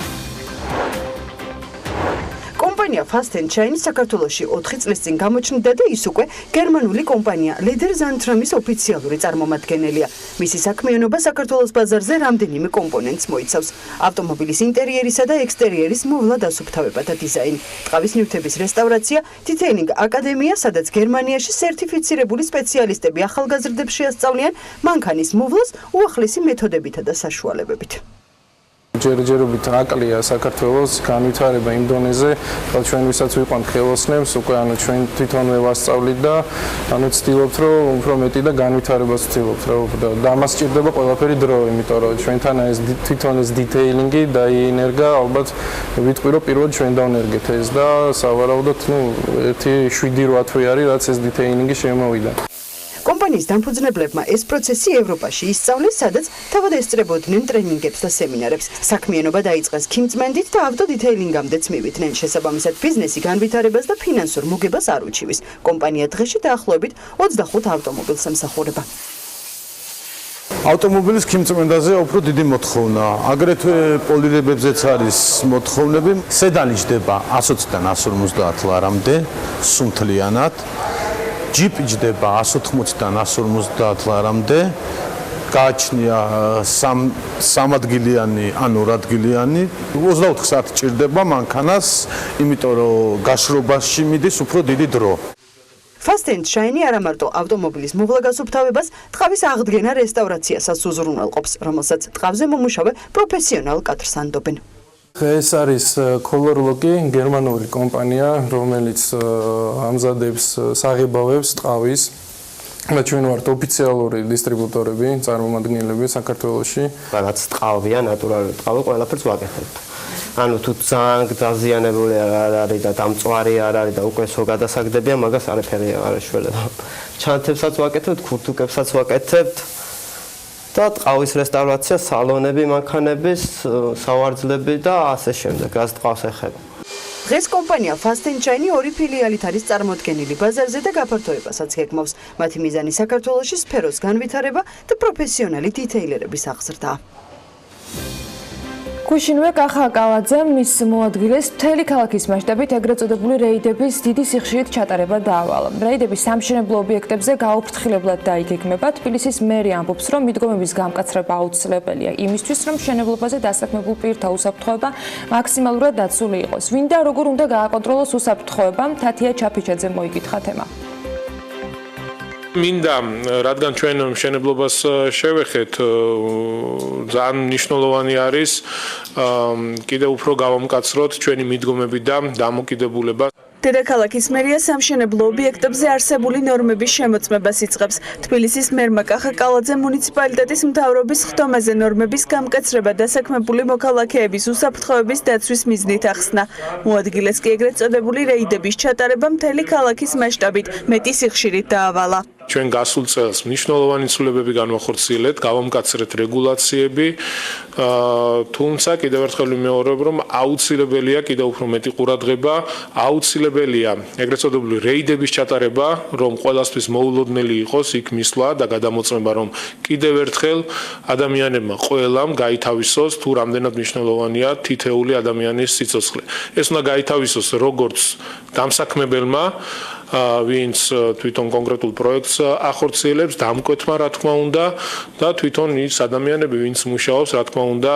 კომპანია Fast and Shine საქართველოში 4 წლის წინ გამოჩნდა და ის უკვე გერმანული კომპანია Leder Zandtramის ოფიციალური წარმომადგენელია. მისი საქმიანობა საქართველოს ბაზარზე რამდენიმე კომპონენტს მოიცავს. ავტომობილის ინტერიერისა და ექსტერიერის მოვლა დასუფთავება და დიზაინი, ტყავის ნივთების რესტავრაცია, დითეილინგ აკადემია, სადაც გერმანიაში სერტიფიცირებული სპეციალისტები ახალგაზრდებს შეასწავლიან მანქანის მოვლას უახლესი მეთოდებითა და საშუალებებით. ჯერჯერობით აკლია საქართველოს განვითარება იმ დონეზე, რომ ჩვენ ვისაც ვიყვანთ ხელოსნებს, უკვე ჩვენ თვითონვე ვასწავლით და ვცდილობთ, რომ უფრო მეტი და განვითარებას ვცდილობთ, და ამას სჭირდება ყველაფერი დრო, იმიტომ რომ ჩვენთან ეს თვითონ ეს დიტეილინგი დაინერგა, ალბათ ვიტყვი, რომ პირველად ჩვენ დავნერგეთ ეს და სავარაუდოდ, ერთი 7-8 თვე არის, რაც ეს დიტეილინგი შემოვიდა. კომპანიის დამფუძნებლებმა ეს პროცესი ევროპაში ისწავლეს, სადაც თავად ესწრებოდნენ ტრენინგებს და სემინარებს. საქმიანობა დაიწყეს ქიმწმენდით და ავტოდითეილინგამდეც მივიდნენ. შესაბამისად, ბიზნესი განვითარებას და ფინანსურ მოგებას არ უჩივის. კომპანია დღეში დაახლოებით 25 ავტომობილს ემსახურება. ავტომობილის ქიმწმენდაზე უფრო დიდი მოთხოვნა. აგრეთვე პოლირებებზეც არის მოთხოვნები. სედანი ჯდება 120-დან 150 ლარამდე სუნთლიანად. ჯიპი ჯდება 180-დან 150 ლარამდე. გააჩნია 3 ადგილიანი ან 2 ადგილიანი. 24 საათი ჭირდება მანქანას, იმიტომ რომ გაშრობაში მიდის უფრო დიდი დრო. Fast and Shine არა მარტო ავტომობილის მოვლა გასუფთავებას, ტყავის აღდგენა რესტავრაციასაც უზრუნველყოფს, რომელსაც ტყავზე მომუშავე პროფესიონალ კადრს ანდობენ. ეს არის Colorlock, გერმანული კომპანია, რომელიც ამზადებს საღებავებს ტყავის. ჩვენ ვართ ოფიციალური დისტრიბუტორები, წარმომადგენლები საქართველოში. რაც ტყავია, ნატურალური ტყავი, ყველაფერს ვაკეთებთ. ანუ თუ ძალიან დაზიანებული არ არის და დამწვარი არ არის და უკვე სულ გადასაგდებია, მაგას არაფერი არ ეშველება. ჩანთებსაც ვაკეთებთ, ქურთუკებსაც ვაკეთებთ. და ტყავის რესტავრაცია, სალონები, მანქანების, სავარძლები და ასე შემდეგ, რაც ტყავს ეხება. დღეს კომპანია Fast and Shine 2 ფილიალით არის წარმოდგენილი ბაზარზე და გაფართოებასაც გეგმავს. მათი მიზანი საქართველოში სფეროს განვითარება და პროფესიონალი დითეილერების აღზრდა. გუშინვე კახაკალაძემ მის მოადგილეს მთელი ქალაქის მასშტაბით ეგრეთ წოდებული რეიდების დიდი სიხშირით ჩატარება დაავალა. რეიდები სამშენებლო ობიექტებზე გაუფრთხილებლად დაიგეგმება. თბილისის მერი ამბობს, რომ მიდგომების გამკაცრება აუცილებელია იმისთვის, რომ მშენებლობაზე დასაქმებულ პირთა უსაფრთხოება მაქსიმალურად დაცული იყოს. ვინ და როგორ უნდა გააკონტროლოს უსაფრთხოება? თათია ჩაფიჩაძე მოიკითხა თემა. მინდა, რადგან ჩვენ მშენებლობას შევეხეთ, ძალიან მნიშვნელოვანი არის კიდევ უფრო გავამკაცროთ ჩვენი მიდგომები და დამოკიდებულება. დედაქალაქის მერია სამშენებლო ობიექტებზე არსებული ნორმების შემოწმებას იწყებს. თბილისის მერმა კახაკალაძემ მუნიციპალიტეტის მთავრობის ხდომაზე ნორმების გამკაცრება დასაქმებული მოქალაქეების უსაფრთხოების დაცვის მიზნით ახსნა. მოადგილეს კი ეგრეთ წოდებული რეიდების ჩატარება მთელი ქალაქის მასშტაბით მეტი სიხშირით დაავალა. ჩვენ გასულ წელს მნიშვნელოვანი ცვლილებები განვახორციელეთ, გავამკაცრეთ რეგულაციები, თუმცა კიდევ ერთხელ ვიმეორებ, რომ აუცილებელია კიდევ უფრო მეტი ყურადღება, აუცილებელია ეგრეთ წოდებული რეიდების ჩატარება, რომ ყველასთვის მოულოდნელი იყოს იქ მისვლა და გადამოწმება, რომ კიდევ ერთხელ ადამიანებმა ყველამ გაითავისოს თუ რამდენად მნიშვნელოვანია თითეული ადამიანის სიცოცხლე. ეს უნდა გაითავისოს როგორც დამსაქმებელმა, ვინც თვითონ კონკრეტულ პროექტს ახორციელებს, დამკვეთმა რა თქმა უნდა და თვითონ ის ადამიანები, ვინც მუშაობს, რა თქმა უნდა,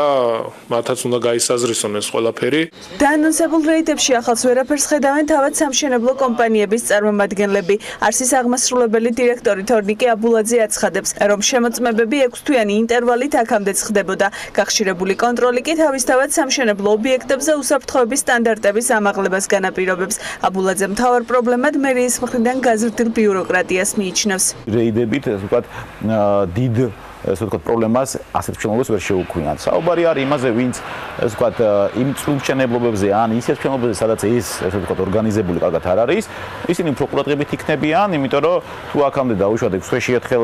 მათაც უნდა გაისაზრისონ ეს ყველაფერი. დაანონსებულ რეიდებში ახალს ვერაფერს ხედავენ თავად სამშენებლო კომპანიების წარმომადგენლები. არსის აღმასრულებელი დირექტორი თორნიკე აბულაძე აცხადებს, რომ შემოწმებები 6 თვიანი ინტერვალით აქამდეც ხდებოდა. გახშირებული კონტროლი კი თავისთავად სამშენებლო ობიექტებზე უსაფრთხოების სტანდარტების ამაღლებას განაპირობებს. აბულაძე მთავარ პრობლემად მერიის მხრიდან გაზრდილ ბიუროკრატიას მიიჩნევს. რეიდებით, ასე ვთქვათ, დიდ ასე ვთქვათ, პრობლემას ასეთ მშენებლობას ვერ შეუქმნიან. საუბარი არის იმაზე, ვინც ასე ვთქვათ, იმ წვრილ მშენებლობებზე ან ისეთ მშენებლობებზე, სადაც ეს ასე ვთქვათ, ორგანიზებული კარგად არ არის, ისინი უფრო ყურადღებით იქნებიან, იმიტომ რომ თუ აქამდე დაუშვათ 6 თვეში ერთხელ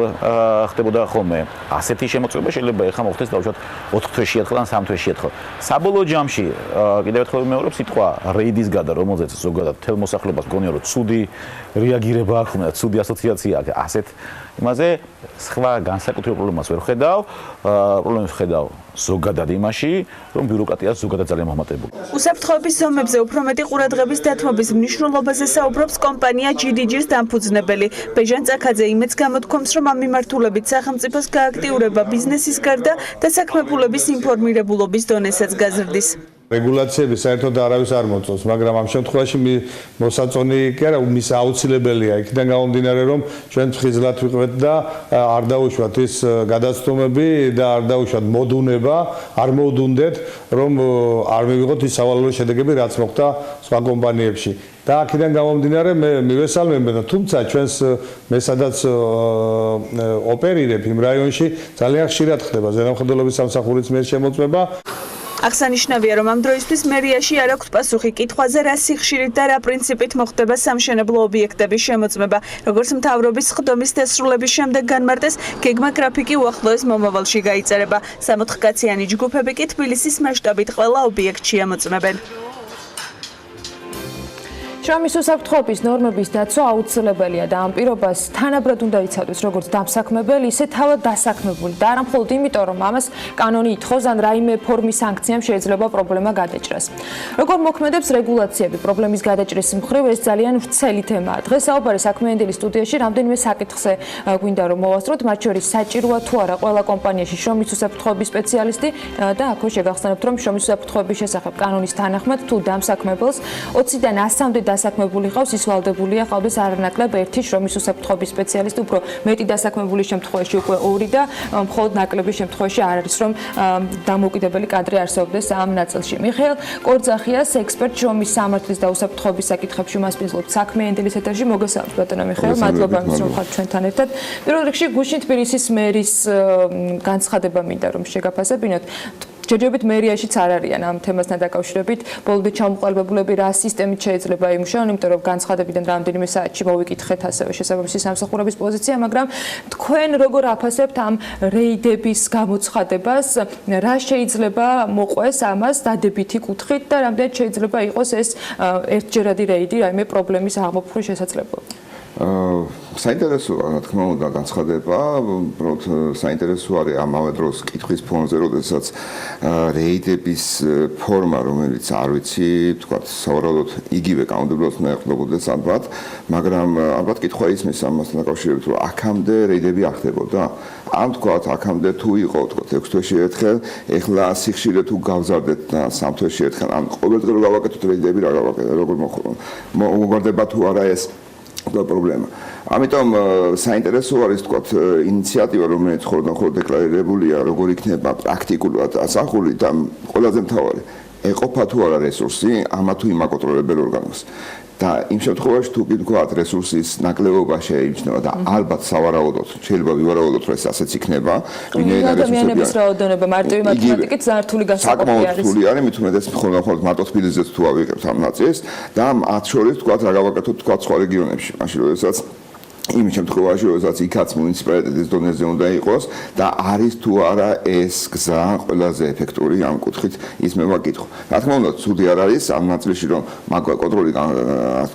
ხდებოდა ხოლმე ასეთი შემოწმება, შეიძლება ეხლა მოხდეს დაუშვათ 4 თვეში ერთხელ ან 3 თვეში ერთხელ. საბოლოო ჯამში კიდევ ერთხელ ვიმეორებ, სიტყვა რეიდის გარდა, რომელზეც ზოგადად მთელ მოსახლეობას გონია, რომ ცუდი რეაგირება აქვს და ცუდი ასოციაცია აქვს ასეთ იმაზე, სხვა განსაკუთრებულ პრობლემას ვერ ხედავ, პრობლემებს ხედავ ზოგადად იმაში, რომ ბიუროკრატია ზოგადად ძალიან მოხმარებული. უსაფრთხოების ზომებზე უფრო მეტი ყურადღების დათმობის მნიშვნელობაზე საუბრობს კომპანია GDG-ს დამფუძნებელი. ბეჟან წაქაძე იმედს გამოთქვამს, რომ ამ მიმართულებით სახელმწიფოს გააქტიურება ბიზნესის გარდა დასაქმებულების ინფორმირებულობის დონესაც გაზრდის. რეგულაციები საერთოდ არავის არ მოწონს, მაგრამ ამ შემთხვევაში მოსაწონი კი არა, მის აუცილებელია იქიდან გამომდინარე, რომ ჩვენ ფხიზლად ვიყვეთ და არ დაუშვათ ის გადაცდომები და არ დაუშვათ მოდუნება, არ მოვდუნდეთ, რომ არ მივიღოთ ის სავალალო შედეგები, რაც მოხდა სხვა კომპანიებში. და აქედან გამომდინარე მე მივესალმებ და თუმცა ჩვენს მე სადაც ოპერირებ იმ რაიონში ძალიან ხშირად ხდება ზედამხედველობის სამსახურის მიერ შემოწმება. აღსანიშნავია, რომ ამ დროისთვის მერიაში არ აქვს პასუხი კითხვაზე, რა სიხშირით და რა პრინციპით მოხდება სამშენებლო ობიექტების შემოწმება. როგორც მთავრობის ხდომის დასრულების შემდეგ განმარტეს, გეგმა გრაფიკი უახლოეს მომავალში გაიწერება. 60 კაციანი ჯგუფები კი თბილისის მასშტაბით ყველა ობიექტში ამოწმებენ. შრომის უსაფრთხოების ნორმების დაცვა აუცილებელია და ამ პირობას თანაბრად უნდა იცავდეს როგორც დამსაქმებელი, ისე თავად დასაქმებული და არა მხოლოდ იმიტომ, რომ ამას კანონი ითხოვს ან რაიმე ფორმის სანქციამ შეიძლება პრობლემა გადაჭრას. როგორ მოქმედებს რეგულაციები პრობლემის გადაჭრის მხრივ, ეს ძალიან ვრცელი თემაა. დღეს საუბარი საქმიანი დილის სტუდიაში რამდენიმე საკითხზე გვინდა რომ მოვასწროთ, მათ შორის საჭიროა თუ არა ყველა კომპანიაში შრომის უსაფრთხოების სპეციალისტი და აქვე შეგახსენებთ, რომ შრომის უსაფრთხოების შესახებ კანონის თანახმად თუ დამსაქმებელს 20-დან 100-მდე დასაქმებული ყავს, ის ვალდებულია ყავდეს არანაკლებ ერთი შრომის უსაფრთხოების სპეციალისტი, უფრო მეტი დასაქმებული შემთხვევაში უკვე 2 და მხოლოდ ნაკლების შემთხვევაში არ არის რომ დამოუკიდებელი კადრი არსებობდეს ამ ნაწილში. მიხეილ კორძახიას ექსპერტ შრომის სამართლის და უსაფრთხოების საკითხებში მასპინძლობთ საქმიანი დილის ეთერში. მოგესალმებით ბატონო მიხეილ, მადლობა იმის რომ ხართ ჩვენთან ერთად. პირველ რიგში გუშინ თბილისის მერის განცხადება მინდა რომ შეგაფასებინოთ. ჯერჯერობით მერიაშიც არ არიან ამ თემასთან დაკავშირებით. ბოლომდე ჩამოყალიბებულები რა სისტემით შეიძლება იმუშაონ, იმიტომ რომ განცხადებიდან რამდენიმე საათში მოვიკითხეთ ასევე შესაბამისი სამსახურების პოზიცია, მაგრამ თქვენ როგორ აფასებთ ამ რეიდების გამოცხადებას, რა შეიძლება მოყვეს ამას დადებითი კუთხით და რამდენად შეიძლება იყოს ეს ერთჯერადი რეიდი, რაიმე პრობლემის აღმოფხვრვის შესაძლებლობა? საინტერესოა, რა თქმა უნდა, განცხადება, უბრალოდ საინტერესო არის ამავე დროს კითხვის ფონზე, როდესაც რეიდების ფორმა, რომელიც არ ვიცი, თქვა, სავარაუდოდ იგივე კანონმდებლობას უნდა ეყრდნობოდეს ალბათ, მაგრამ ალბათ კითხვა ისმის ამასთან დაკავშირებით, რომ აქამდე რეიდები არ ხდებოდა. ან თქვა, აქამდე თუ იყო, თქვა, 6 თვეში ერთხელ, ეხლა სიხშირე თუ გავზარდეთ და 3 თვეში ერთხელ, ან ყოველდღიურად გავაკეთოთ რეიდები, როგორ მოგვარდება თუ არა ეს პრობლემა. ამიტომ საინტერესო არის თქვა ინიციატივა, რომელიც ხოლმე დეკლარირებულია, როგორ იქნება პრაქტიკულად ასახული და ყველაზე მთავარი, ეყოფა თუ არა რესურსი ამა თუ იმ აკონტროლებელ ორგანოს. და იმ შემთხვევაში თუ გითხრათ რესურსის ნაკლებობა შეიმჩნევა და ალბათ სავარაუდოდ შეიძლება ვივარაუდოთ რომ ეს ასეც იქნება, ვინაიდან ადამიანების რაოდენობა მარტივი მათემატიკით ზართული გასაყოფი არის. საკმაოდ რთული არის, მით უმეტეს ხოლმე მარტო თბილისზეც თუ ავიღებთ ამ ნაწილს და მათ შორის თქვა რა გავაკეთოთ თქვა სხვა რეგიონებში, მაშინ როდესაც იმ შემთხვევაში, როდესაც იქაც მუნიციპალიტეტის დონეზე უნდა იყოს და არის თუ არა ეს გზა ყველაზე ეფექტური ამ კუთხით ის მე ვაკითხო. რა თქმა უნდა, ცუდი არ არის ამ ნაწილში, რომ კონტროლი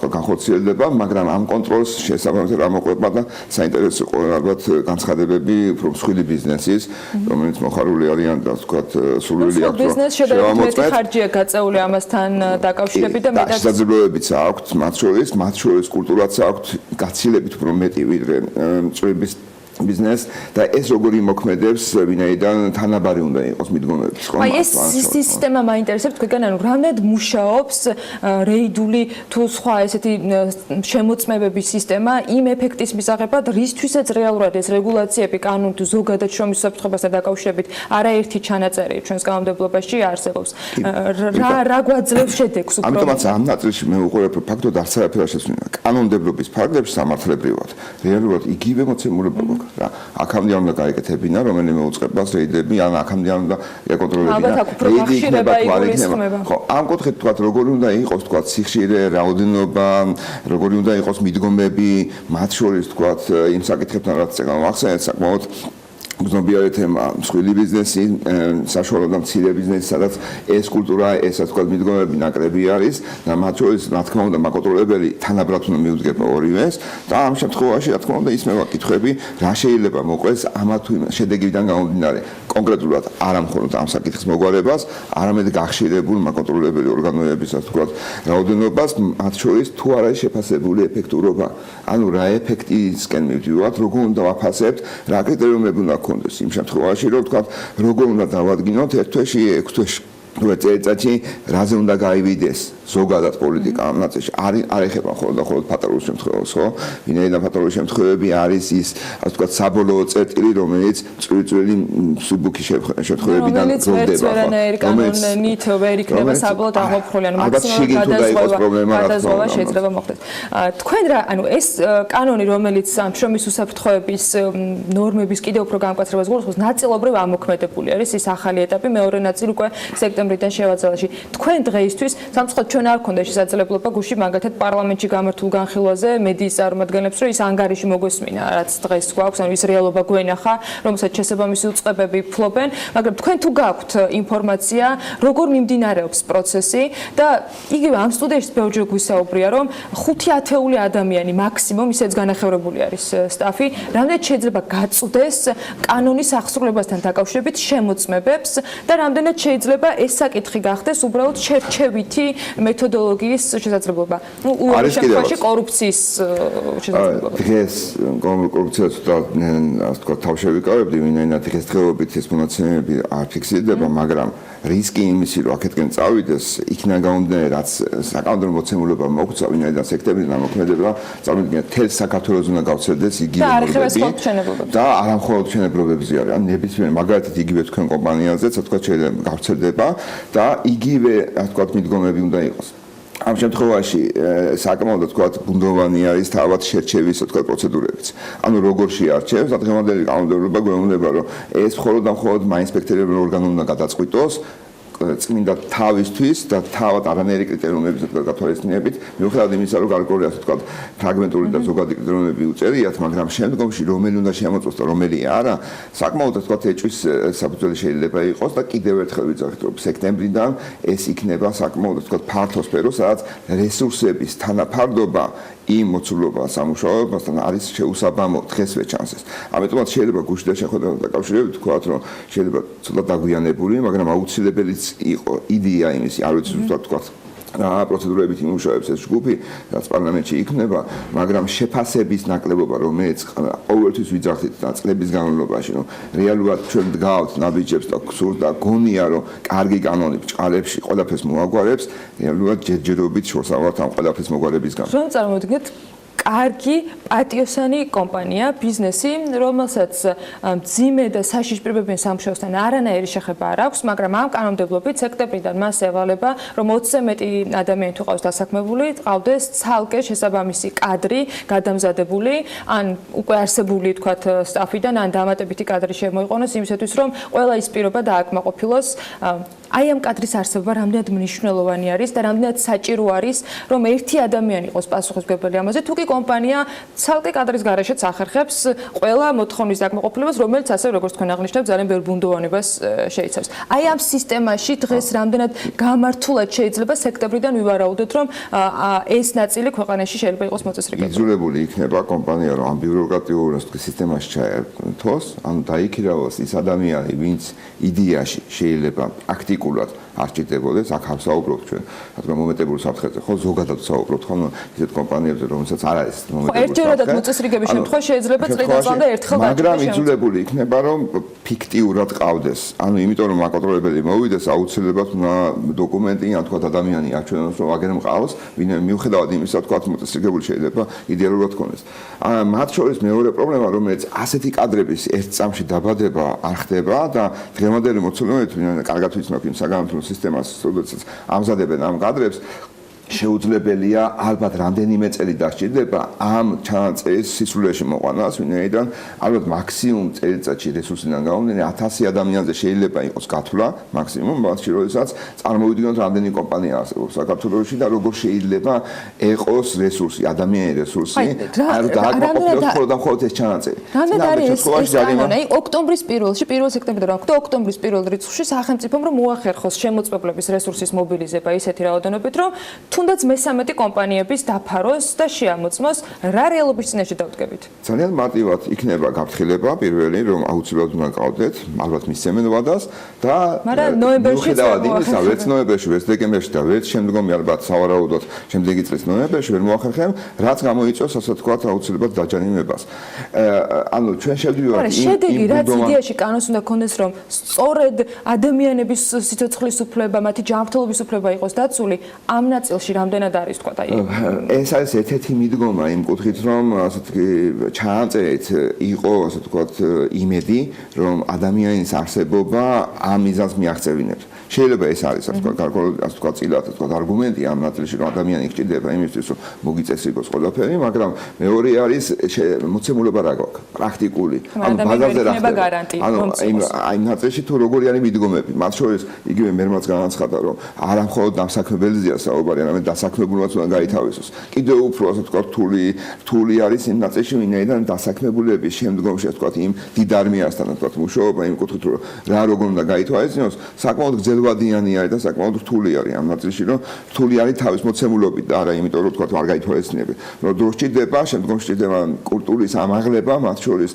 განხორციელდება, მაგრამ ამ კონტროლს შესაბამისად არ მოყვება და საინტერესო იყო ალბათ განცხადებები უფრო მსხვილი ბიზნესის, რომელიც მოხარული არიან და თქვა სრულიად აქვს. ბიზნეს შედარებით მეტი ხარჯია გაწეული ამასთან დაკავშირებით და მეტად შესაძლებლობებიც აქვს მათ შორის კულტურაც აქვს გაცილებით უფრო მეტი ვიდრე წვების ბიზნეს და ეს როგორი მოქმედებს, ვინაიდან თანაბარი უნდა იყოს მიდგომების ხომ? აი ეს სისტემა მაინტერესებს თქვენ, ანუ რამდენად მუშაობს რეიდული თუ სხვა ესეთი შემოწმებების სისტემა იმ ეფექტის მისაღებად, რისთვისაც რეალურად ეს რეგულაციები, კანონი თუ ზოგადად შრომის უსაფრთხოებასთან დაკავშირებით არაერთი ჩანაწერი ჩვენს კანონმდებლობაში არსებობს. რა გვაძლევს შედეგს უფრო? ამიტომაც ამ ნაწილში მე უყურებ ფაქტობრივად არც არაფერი არ შეცვლინა. კანონმდებლობის ფარგლებში სამართლებრივად რეალურად იგივე მოცემულობა გვაქვს. აქამდე უნდა გაეკეთებინა რომელიმე უწყებას რეიდები, ან აქამდე უნდა ეკონტროლებინა. რეიდი იქნება თუ არ იქნება. ხო, ამ კუთხით თქვა როგორი უნდა იყოს თქვა სიხშირე, რაოდენობა, როგორი უნდა იყოს მიდგომები, მათ შორის თქვა იმ საკითხებთან რაც წეგამახსენეთ საკმაოდ გზნობიარე თემა, მსხვილი ბიზნესი, საშუალო და მცირე ბიზნესი, სადაც ეს კულტურა, ეს ასე ვთქვათ, მიდგომები ნაკრები არის და მათ შორის, რა თქმა უნდა, მაკონტროლებელი თანაბრად უნდა მიუდგება ორივეს და ამ შემთხვევაში, რა თქმა უნდა, ისმევა კითხვები, რა შეიძლება მოყვეს ამა თუ იმ შედეგებიდან გამომდინარე, კონკრეტულად არა მხოლოდ ამ საკითხის მოგვარებას, არამედ გახშირებულ მაკონტროლებელი ორგანოების, ასე ვთქვათ, რაოდენობას, მათ შორის თუ არ არის შეფასებული ეფექტურობა. ანუ რა ეფექტისკენ მივდივართ, როგორ უნდა ვაფასებთ, რა კრიტერიუმები უნდა კონდეს იმ შემთხვევაში, რომ თქვა, როგორ უნდა დავადგინოთ 1 თვეში, 6 თვეში, წელიწადში, რაზე უნდა გაივიდეს ზოგადად პოლიტიკა ამ ნაწილში. არ ეხება მხოლოდ ფატალურ შემთხვევას, ხო? ვინაიდან ფატალური შემთხვევები არის ის, ასე ვთქვათ, საბოლოო წერტილი, რომელიც წვრილი მსუბუქი შემთხვევებიდან გრძელდება. რომელიც ვერ იქნება საბოლოოდ აღმოფხვრული, ანუ მაქსიმალურად გადაზღვა შეიძლება მოხდეს. თქვენ რა, ანუ ეს კანონი, რომელიც ამ შრომის უსაფრთხოების ნორმების კიდევ უფრო განკვეთებას გულისხმობს, ნაწილობრივ ამოქმედებული არის ის ახალი ეტაპი, მეორე ნაწილი უკვე სექტემბრიდან შევაძალაში. თქვენ დღეისთვის სამწუხაროდ ჩვენ არ გქონდა შესაძლებლობა გუშინ მაგათად პარლამენტში გამართულ განხილვაზე მედიის წარმომადგენლებს, რომ ის ანგარიში მოგვესმინა, რაც დღეს გვაქვს, ანუ ის რეალობა გვენახა, რომელსაც შესაბამისი უწყებები ფლობენ, მაგრამ თქვენ თუ გაქვთ ინფორმაცია, როგორ მიმდინარეობს პროცესი და იგივე ამ სტუდიაში ბევრჯერ გვისაუბრია, რომ 5-10 ადამიანი მაქსიმუმ, ისედაც განახევრებული არის სტაფი, რამდენად შეიძლება გაწვდეს კანონის აღსრულებასთან დაკავშირებით შემოწმებებს და რამდენად შეიძლება ეს საკითხი გახდეს უბრალოდ შერჩევითი მეთოდოლოგიის შესაძლებლობა. ნუ უარი შემთხვევაში კორუფციის შესაძლებლობა. დღეს კორუფციას ასე ვთქვათ თავშევიკავებდი, ვინაიდან დღესდღეობით ეს მონაცემები არ ფიქსირდება, მაგრამ რისკი იმისი, რომ აქეთკენ წავიდეს, იქიდან გამომდინარე, რაც საკანონმდებლო მოცემულობა მოგწვა, ვინაიდან სექტემბრიდან მოქმედება, წავიდგინეთ თელ საქართველოს უნდა გავცელდეს იგივე ნორმები და არა მხოლოდ მშენებლობებზე არის, ან ნებისმიერ მაგალითად იგივე თქვენ კომპანიაზეც, ასე ვთქვათ, შეიძლება გავრცელდება და იგივე, ასე ვთქვათ, მიდგომები უნდა იყოს. ამ შემთხვევაში საკმაოდ ვთქვათ ბუნდოვანი არის თავად შერჩევის ვთქვათ პროცედურებიც. ანუ როგორ შეარჩევს, დღევანდელი კანონმდებლობა გვეუბნება, რომ ეს მხოლოდ და მხოლოდ მაინსპექტორებულ ორგანომ უნდა გადაწყვიტოს, წმინდა თავისთვის და თავად არანაირი კრიტერიუმების გათვალისწინებით, მიუხედავად იმისა, რომ გარკვეული ასე ვთქვათ, ფრაგმენტული და ზოგადი კრიტერიუმები უწერიათ, მაგრამ შემდგომში რომელი უნდა შემოწოს და რომელი არა, საკმაოდ ასე ვთქვათ, ეჭვის საფუძველი შეიძლება იყოს და კიდევ ერთხელ ვიძახით, რომ სექტემბრიდან ეს იქნება საკმაოდ ასე ვთქვათ, ფართო სფერო, სადაც რესურსების თანაფარდობა იმ მოცულობა სამუშაოებასთან არის შეუსაბამო დღესვე ჩანს ეს. ამიტომაც შეიძლება გუშინ და შეხვედრასთან დაკავშირებით ვთქვათ, რომ შეიძლება ცოტა დაგვიანებული, მაგრამ აუცილებელიც იყო იდეა იმისი, არ ვიცი ზუსტად ვთქვათ, რა პროცედურებით იმუშავებს ეს ჯგუფი, რაც პარლამენტში იქნება, მაგრამ შეფასების ნაკლებობა, რომელიც ყოველთვის ვიძახით და წლების განმავლობაში, რომ რეალურად ჩვენ დგავთ ნაბიჯებს და გსურთ და გონია, რომ კარგი კანონი ბჭყალებში ყველაფერს მოაგვარებს, რეალურად ჯერჯერობით შორს ავართ ამ ყველაფრის მოგვარებისგან. რომ წარმოვიდგინეთ კარგი პატიოსანი კომპანია, ბიზნესი, რომელსაც მძიმე და საშიშპირებებიან სამუშაოსთან არანაირი შეხება არ აქვს, მაგრამ ამ კანონმდებლობით სექტემბრიდან მას ევალება, რომ 20-ზე მეტი ადამიანი თუ ყავს დასაქმებული, ყავდეს ცალკე შესაბამისი კადრი გადამზადებული, ან უკვე არსებული თქვათ სტაფიდან, ან დამატებითი კადრი შემოიყვანოს იმისათვის, რომ ყველა ის პირობა დააკმაყოფილოს. აი ამ კადრის არსებობა რამდენად მნიშვნელოვანი არის და რამდენად საჭირო არის, რომ ერთი ადამიანი იყოს პასუხისმგებელი ამაზე, თუ კი კომპანია ცალკე კადრის გარეშეც ახერხებს ყველა მოთხოვნის დაკმაყოფილებას, რომელიც ასე როგორც თქვენ აღნიშნავთ, ძალიან ბევრ ბუნდოვანებას შეიცავს. აი ამ სისტემაში დღეს რამდენად გამართულად შეიძლება სექტემბრიდან ვივარაუდოთ, რომ ეს ნაწილი ქვეყანაში შეიძლება იყოს მოწესრიგებული. იძულებული იქნება კომპანია, რომ ამ ბიუროკრატიულ სისტემაში ჩაერთოს, ანუ დაიქირავოს ის ადამიანი, ვინც იდეაში შეიძლება აქტიურად არ ჭირდებოდეს, აქ ვსაუბრობთ ჩვენ, რადგან მომეტებულ საფრთხეზე, ხო, ზოგადად ვსაუბრობთ, ხო, ისეთ კომპანიებზე, რომელსაც არ არის მომეტებული. ერთჯერადად მოწესრიგების შემთხვევაში შეიძლება წლიდან წლამდე ერთხელ გაჩნდეს. მაგრამ იძულებული იქნება, რომ ფიქტიურად ყავდეს. ანუ იმიტომ რომ აკონტროლებელი მოვიდეს, აუცილებლად უნდა დოკუმენტი, ან თქვა ადამიანი აჩვენოს, რომ აგერ მყავს, ვინმე მიუხედავად იმისა, თქვა მოწესრიგებული შეიძლება იდეალურად ქონდეს. მათ შორის მეორე პრობლემა, რომელიც ასეთი კადრების ერთ წამში დაბადება არ ხდება და დღევანდელი მოცულობებით, ვინმე კარგად ვიცნობ იმ საგანმანათლებლო სისტემას, როდესაც ამზადებენ ამ კადრებს, შეუძლებელია ალბათ რამდენიმე წელი დასჭირდება ამ ჩანაწერის სისულეში მოყვანას, ვინაიდან ალბათ მაქსიმუმ წელიწადში რესურსიდან გამომდინარე 1000 ადამიანზე შეიძლება იყოს გათვლა, მაქსიმუმ, მაშინ როდესაც წარმოვიდგინოთ რამდენი კომპანია არსებობს საქართველოში და როგორ შეიძლება ეყოს რესურსი, ადამიანური რესურსი, არ დააკმაყოფილოს მხოლოდ ეს ჩანაწერი. რამდენად არის ეს კანონი? ოქტომბრის 1 სექტემბრიდან აქვს და ოქტომბრის 1 რიცხვში სახელმწიფომ რომ მოახერხოს შემოწმებლების რესურსის მობილიზება ისეთი რაოდენობით, რომ თუნდაც მე-13 კომპანიების დაფაროს და შეამოწმოს, რა რეალობის წინაშე დავდგებით. ძალიან მარტივად იქნება გაფრთხილება პირველი, რომ აუცილებლად უნდა გავდეთ, ალბათ მისცემენ ვადას და ნოემბერში ვერც ნოემბერში, ვერც დეკემბერში და ვერც შემდგომი ალბათ სავარაუდოდ შემდეგი წლის ნოემბერში ვერ მოახერხებთ, რაც გამოიწვევს ასე ვთქვათ აუცილებლად დაჯანიმებას. ანუ ჩვენ შევდივართ იმ შედეგი რაც იდეაში კანონს უნდა ქონდეს, რომ სწორედ ადამიანების სიცოცხლის უფლება, მათი ჯანმრთელობის უფლება იყოს დაცული, ამ ნაწილში რამდენად არის თქვა აი ეს არის ერთ-ერთი მიდგომა იმ კუთხით რომ ასეთი ჩანაწერით იყო ასე ვთქვათ იმედი რომ ადამიანის არსებობა ამ მიზანს მიაღწევინებს შეიძლება ეს არის ასე ვთქვათ წილად ასე ვთქვათ არგუმენტი ამ ნაწილში რომ ადამიანი გჭირდება იმისთვის რომ მოგიწესრიგოს ყველაფერი მაგრამ მეორე არის მოცემულობა რა გვაქვს პრაქტიკული ანუ ბაზარზე რა ხდება ანუ აი ნაწილში თუ როგორი არის მიდგომები მათ შორის იგივე მერმაც განაცხადა რომ არა მხოლოდ დამსაქმებელზეა საუბარი არამედ დასაქმებულსაც უნდა გაითავისოს. კიდევ უფრო ასე ვთქვათ რთული არის იმ ნაწილში, ვინაიდან დასაქმებულების შემდგომში ასე ვთქვათ იმ დიდ არმიასთან ასე ვთქვათ მუშაობა იმ კუთხით რომ რა როგორ უნდა გაითვალისწინოს, საკმაოდ გრძელვადიანი არის და საკმაოდ რთული არის ამ ნაწილში, რომ რთული არის თავის მოცემულობით და არა იმიტომ რომ ვთქვათ არ გაითვალისწინებენ. რომ დრო სჭირდება, შემდგომში სჭირდება კულტურის ამაღლება, მათ შორის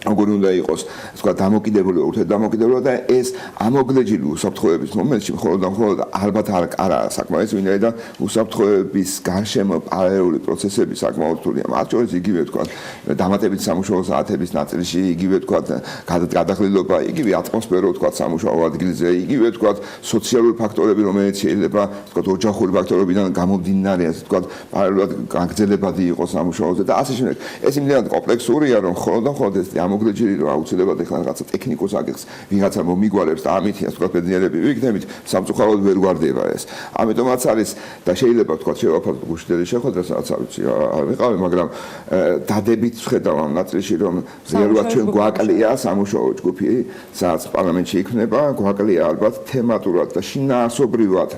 როგორ უნდა იყოს, თქვა დამოკიდებულება, ურთიერთდამოკიდებულება და ეს ამოგლეჯილი უსაფრთხოების მომენტში მხოლოდ ალბათ არა საკმარის ვინაიდან უსაფრთხოების გარშემო პარალელური პროცესები საკმაოდ რთულია. მათ შორის იგივე თქვა დამატებითი სამუშაო საათების ნაწილში, იგივე თქვა გადახდილობა, იგივე ატმოსფერო თქვა სამუშაო ადგილზე, იგივე თქვა სოციალური ფაქტორები, რომელიც შეიძლება თქვა ოჯახური ფაქტორებიდან გამომდინარე, ასე თქვა პარალელურად გაგრძელებადი იყოს სამუშაოზე და ასე შემდეგ. ეს იმდენად კომპლექსურია, რომ მხოლოდ ეს გამოგრეჯილი რომ აუცილებლად ეხლა რაღაცა ტექნიკოს აგიხს ვიღაცა მომიგვალებს და ამით ასე ვთქვათ ბედნიერები ვიქნებით სამწუხაროდ ვერ გვარდება ეს ამიტომაც არის და შეიძლება ვთქვათ შევაფასოთ გუშინდელი შეხვედრა სადაც ვიცი არ ვიყავი მაგრამ დადებით ვხედავ ამ ნაწილში რომ რეალურად ჩვენ გვაკლია სამუშაო ჯგუფი სადაც პარლამენტში იქნება გვაკლია ალბათ თემატურად და შინაარსობრივად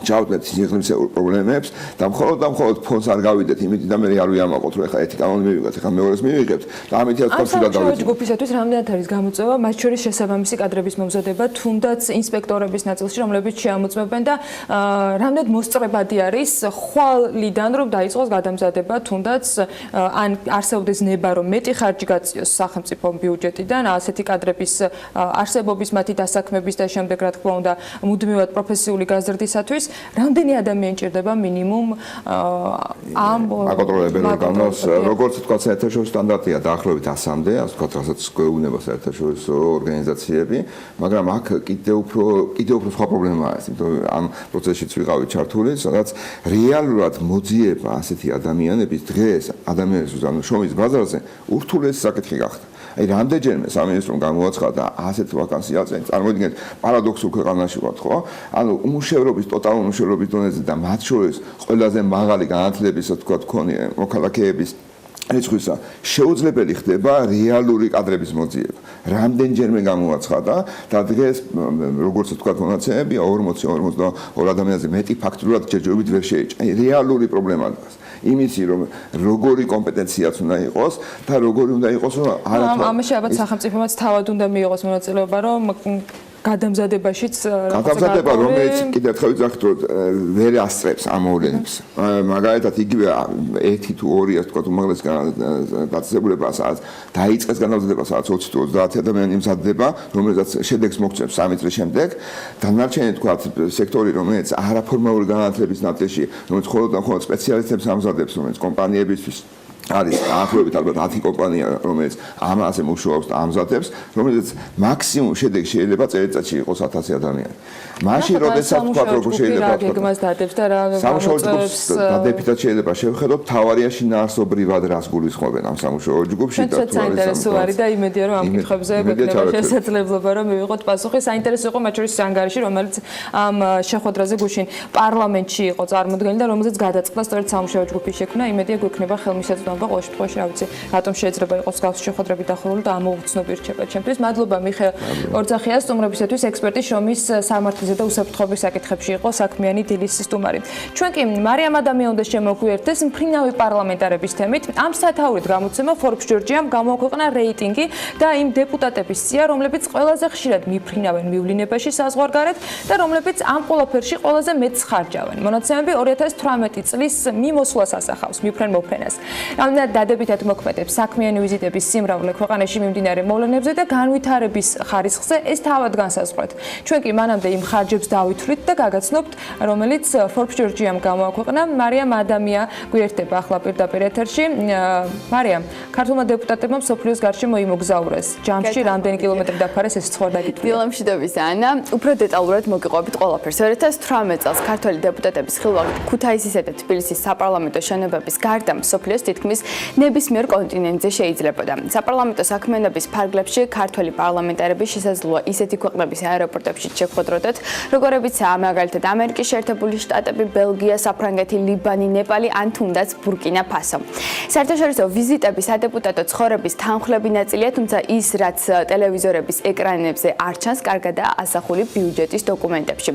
ჩავდეთ სიღრმისეულ პრობლემებს და მხოლოდ ფონს არ გავიდეთ იმით და მე არ ვიამაყოთ რომ ეხლა ერთი კანონი მივიღეთ ეხლა მეორეს მივიღებთ და ამით ასე ვთქვათ ამ ჯგუფისათვის რამდენად არის გამოწვევა მათ შორის შესაბამისი კადრების მომზადება თუნდაც ინსპექტორების ნაწილში რომლებიც შეამოწმებენ და რამდენად მოსწრებადი არის ხვალიდან რომ დაიწყოს გადამზადება თუნდაც ან არსებობდეს ნება რომ მეტი ხარჯი გაწიოს სახელმწიფო ბიუჯეტიდან ასეთი კადრების არსებობის მათი დასაქმების და შემდეგ რა თქმა უნდა მუდმივად პროფესიული გაზრდისათვის რამდენი ადამიანი ჭირდება მინიმუმ ამ აკონტროლებენ ორგანოს როგორც თქვა საერთაშორისო სტანდარტია დაახლოებით 100-მდე ასე თქვა რასაც გვეუბნება საერთაშორისო ორგანიზაციები მაგრამ აქ კიდევ უფრო სხვა პრობლემაა ეს იმიტომ ამ პროცესშიც ვიყავი ჩართული სადაც რეალურად მოძიება ასეთი ადამიანების დღეს ადამიანის შრომის ბაზარზე ურთულესი საკითხი გახდა აი რამდენჯერმე სამინისტრომ გამოაცხადა ასეთ ვაკანსიაზე წარმოიდგინეთ პარადოქსულ ქვეყანაში ვართ ხო ანუ უმუშევრობის ტოტალურ უმუშევრობის დონეზე და მათ შორის ყველაზე მაღალი განათლების ასე თქვა მქონე მოქალაქეების რიცხვისა შეუძლებელი ხდება რეალური კადრების მოძიება რამდენჯერმე გამოაცხადა და დღეს როგორც თქვა მონაცემებია 40-42 ადამიანზე მეტი ფაქტურად ჯერჯერობით ვერ შეიჭრა აი რეალური პრობლემა დგას იმისი რომ როგორი კომპეტენციაც უნდა იყოს და როგორი უნდა იყოს რომ ამაში ალბათ სახელმწიფომაც თავად უნდა მიიღოს მონაწილეობა რომ გადამზადებაშიც გადამზადება რომელიც კიდევ ერთხელ ვიძახით რომ ვერ ასწრებს ამ მოვლენებს მაგალითად იგივე 1 თუ 2 ასე თქვა უმაღლეს დაწესებულება სადაც დაიწყეს გადამზადება სადაც 20 თუ 30 ადამიანი იმზადდება რომელსაც შედეგს მოგწევს 3 წლის შემდეგ დანარჩენი თქვა სექტორი რომელიც არაფორმალური განათლების ნაწილში რომელიც მხოლოდ სპეციალისტებს ამზადებს რომელიც კომპანიებისთვის არის დაახლოებით ალბათ 10 კომპანია რომელიც ამაზე მუშაობს და ამზადებს რომელიც მაქსიმუმ შედეგი შეიძლება წელიწადში იყოს 1000 ადამიანი მაშინ როდესაც თქვა როგორ შეიძლება გეგმას დადებს და რა სამუშაო ჯგუფს დადებითად შეიძლება შევხედოთ თავარია შინაარსობრივად რას გულისხმობენ ამ სამუშაო ჯგუფში და თუ საინტერესო არის და იმედია რომ ამ კითხვებზე გვექნება შესაძლებლობა რომ მივიღოთ პასუხი საინტერესო იყო მათ შორის ანგარიში რომელიც ამ შეხვედრაზე გუშინ პარლამენტში იყო წარმოდგენილი და რომელზეც გადაწყდა სწორედ სამუშაო ჯგუფის შექმნა იმედია გვექნება ხელმისაწვდომობა ყოველ შემთხვევაში რა ვიცი რატომ შეიძლება იყოს გავს შეხვედრები დახურული და ამოუცნობი რჩება ჩემთვის მადლობა მიხეილ ორძახიას სტუმრობისათვის ექსპერტი შრომის სამართლისა და უსაფრთხოების საკითხებში იყო საქმიანი დილის სტუმარი ჩვენ კი მარიამ ადამიანს უნდა შემოგვიერთდეს მფრინავი პარლამენტარების თემით ამ სათაურით გამოცემა Forbes Georgia-მ გამოაქვეყნა რეიტინგი და იმ დეპუტატების სია რომლებიც ყველაზე ხშირად მიფრინავენ მივლინებაში საზღვარგარეთ და რომლებიც ამ ყველაფერში ყველაზე მეტს ხარჯავენ მონაცემები 2018 წლის მიმოსვლას ასახავს მიფრენ მოფრენას ამდენად დადებითად მოქმედებს საქმიანი ვიზიტების სიმრავლე ქვეყანაში მიმდინარე მოვლენებზე და განვითარების ხარისხზე ეს თავად განსაზღვრეთ ჩვენ კი მანამდე იმ ხარჯებს დავითვლით და გაგაცნობთ რომელიც Forbes Georgia-მ გამოაქვეყნა მარიამ ადამია გვერდება ახლა პირდაპირ ეთერში მარიამ ქართულმა დეპუტატებმა მსოფლიოს გარშემო იმოგზაურეს ჯამში რამდენი კილომეტრი დაფარეს ეს ცხოვრდა გითხრა დილამშვიდობის ანა უფრო დეტალურად მოგიყვებით ყველაფერს 2018 წელს ქართული დეპუტატების ხილვაობით ქუთაისისა და თბილისის საპარლამენტო შენობების გარდა მსოფლიოს თითქმის ნებისმიერ კონტინენტზე შეიძლებოდა. საპარლამენტო საქმიანობის ფარგლებში ქართველი პარლამენტარები შესაძლოა ისეთი ქვეყნების აეროპორტებში შეხვედროდათ, როგორებიცაა მაგალითად ამერიკის შეერთებული შტატები, ბელგია, საფრანგეთი, ლიბანი, ნეპალი ან თუნდაც ბურკინა ფასო. საერთაშორისო ვიზიტების სადეპუტატო ცხოვრების თანხლები ნაწილია, თუმცა ის, რაც ტელევიზორების ეკრანებზე არ ჩანს, კარგადაა ასახული ბიუჯეტის დოკუმენტებში.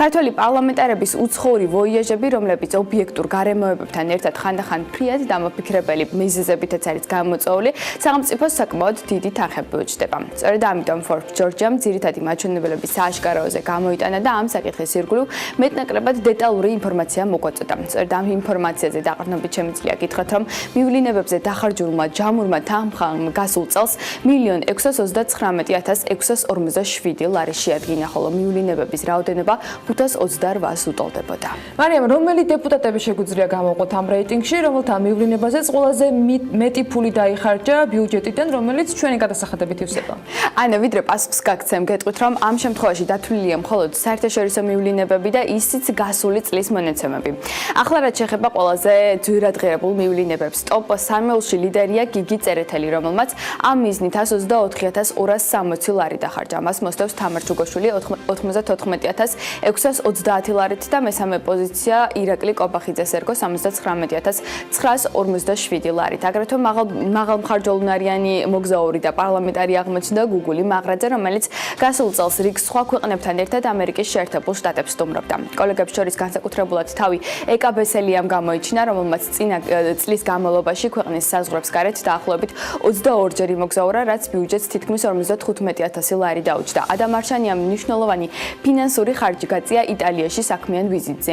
ქართველი პარლამენტარების უცხოური ვოიაჟები, რომლებიც ობიექტურ გარემოებებთან ერთად ხანდახან ფრიად დამოფიქრებელი მიზეზებითაც არის გამოწვეული, სახელმწიფოს საკმაოდ დიდი თანხები უჯდება. სწორედ ამიტომ Forbes Georgia-მ ძირითადი მაჩვენებელების სააშკაროზე გამოიტანა და ამ საკითხის ირგვლივ მეტნაკლებად დეტალური ინფორმაცია მოგვაწოდა. სწორედ ამ ინფორმაციაზე დაყრდნობით შემიძლია გითხრათ, რომ მივლინებებზე დახარჯულმა ჯამურმა თანხამ გასულ წელს 1,699,647 ლარი შეადგინა, ხოლო მივლინებების რაოდენობა 528-ს უტოლდებოდა. მარიამ, რომელი დეპუტატები შეგვიძლია გამოვყოთ ამ რეიტინგში, რომელთა მივლინებაზეც ყველაზე მეტი ფული დაიხარჯა ბიუჯეტიდან, რომელიც ჩვენი გადასახადებით ივსება. ანა, ვიდრე პასუხს გაგცემ, გეტყვით, რომ ამ შემთხვევაში დათვლილია მხოლოდ საერთაშორისო მივლინებები და ისიც გასული წლის მონაცემები. ახლა რაც შეეხება ყველაზე ძვირად ღირებულ მივლინებებს, ტოპ 3-ში ლიდერია გიგი წერეთელი, რომელმაც ამ მიზნით 124,260 ლარი დახარჯა. მას მოსდევს თამარ ჯუგოშვილი 94,630 ლარით და მესამე პოზიცია ირაკლი კობახიძეს ერგო 79,947 ლარით. აგრეთვე მაღალმხარჯვულნარიანი მოგზაური და პარლამენტარი აღმოჩნდა გუგული მაღრაძე, რომელიც გასულ წელს რიგ სხვა ქვეყნებთან ერთად ამერიკის შეერთებულ შტატებს სტუმრობდა. კოლეგებს შორის განსაკუთრებულად თავი ეკა ბესელიამ გამოიჩინა, რომელმაც წინა წლის განმავლობაში ქვეყნის საზღვრებს გარეთ დაახლოებით 22-ჯერ იმოგზაურა, რაც ბიუჯეტს თითქმის 55,000 ლარი დაუჯდა. ადამ არშანიამ მნიშვნელოვანი ფინანსური ხარჯი გაწია იტალიაში საქმიან ვიზიტზე.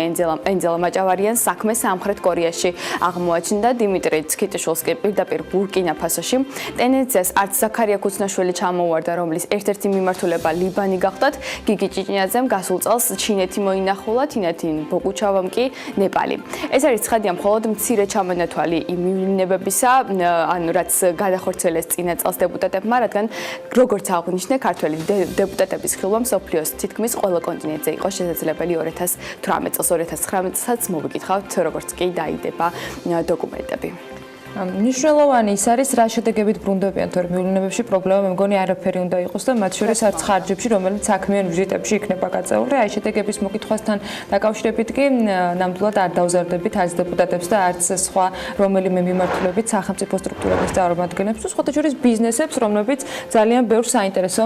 ენძელა მაჭავარიანს საქმე სამხრეთ კორეაში აღმოაჩნდა. დიმიტრი ცქიტიშვილს კი პირდაპირ ბურკინა-ფასოში. ტენდენციას არც ზაქარია ქუცნაშვილი ჩამოუვარდა, რომლის ერთ-ერთი მიმართულება ლიბანი გახდათ. გიგი ჭიჭინაძემ გასულ წელს ჩინეთი მოინახულა, თინათინ ბოგუჩავამ კი ნეპალი. ეს არის ცხადია მხოლოდ მცირე ჩამონათვალი იმ მივლინებებისა, ანუ რაც გადახორციელეს წინა წელს დეპუტატებმა, რადგან როგორც აღნიშნე, ქართველი დეპუტატების ხილვა მსოფლიოს თითქმის ყველა კონტინენტზე იყო შესაძლებელი 2018 წელს, 2019 წელსაც მოვიკითხავთ, როგორც კი დაიდება დოკუმენტები. მნიშვნელოვანი ის არის, რა შედეგებით ბრუნდებიან თორემ მივლინებებში პრობლემა მე მგონი არაფერი უნდა იყოს და მათ შორის არც ხარჯებში, რომელიც საქმიან ვიზიტებში იქნება გაწეული. აი შედეგების მოკითხვასთან დაკავშირებით კი ნამდვილად არ დავზარდებით არც დეპუტატებს და არც სხვა რომელიმე მიმართულებით სახელმწიფო სტრუქტურების წარმომადგენლებს, თუ სხვათა შორის ბიზნესებს, რომლებიც ძალიან ბევრ საინტერესო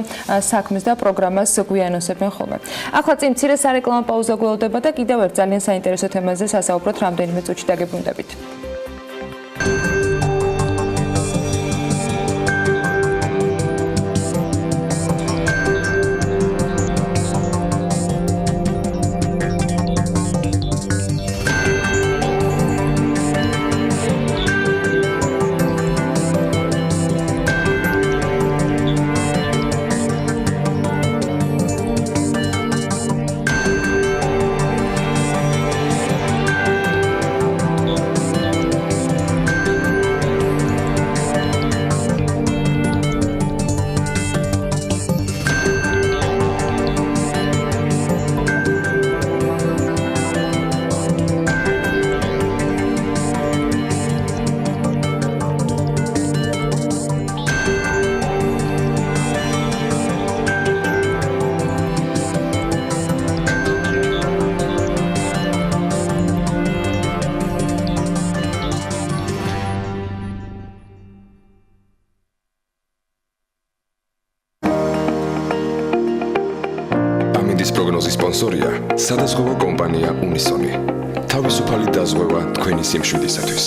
საქმეს და პროგრამას გვიანოსებენ ხოლმე. ახლა წინ მცირე სარეკლამო პაუზა გველოდება და კიდევ ერთ ძალიან საინტერესო თემაზე სასაუბროთ რამდენიმე წუთში დაგებრუნდებით. პროგნოზის სპონსორია სადაზღვევო კომპანია უნისონი. თავისუფალი დაზღვევა თქვენი სიმშვიდისათვის.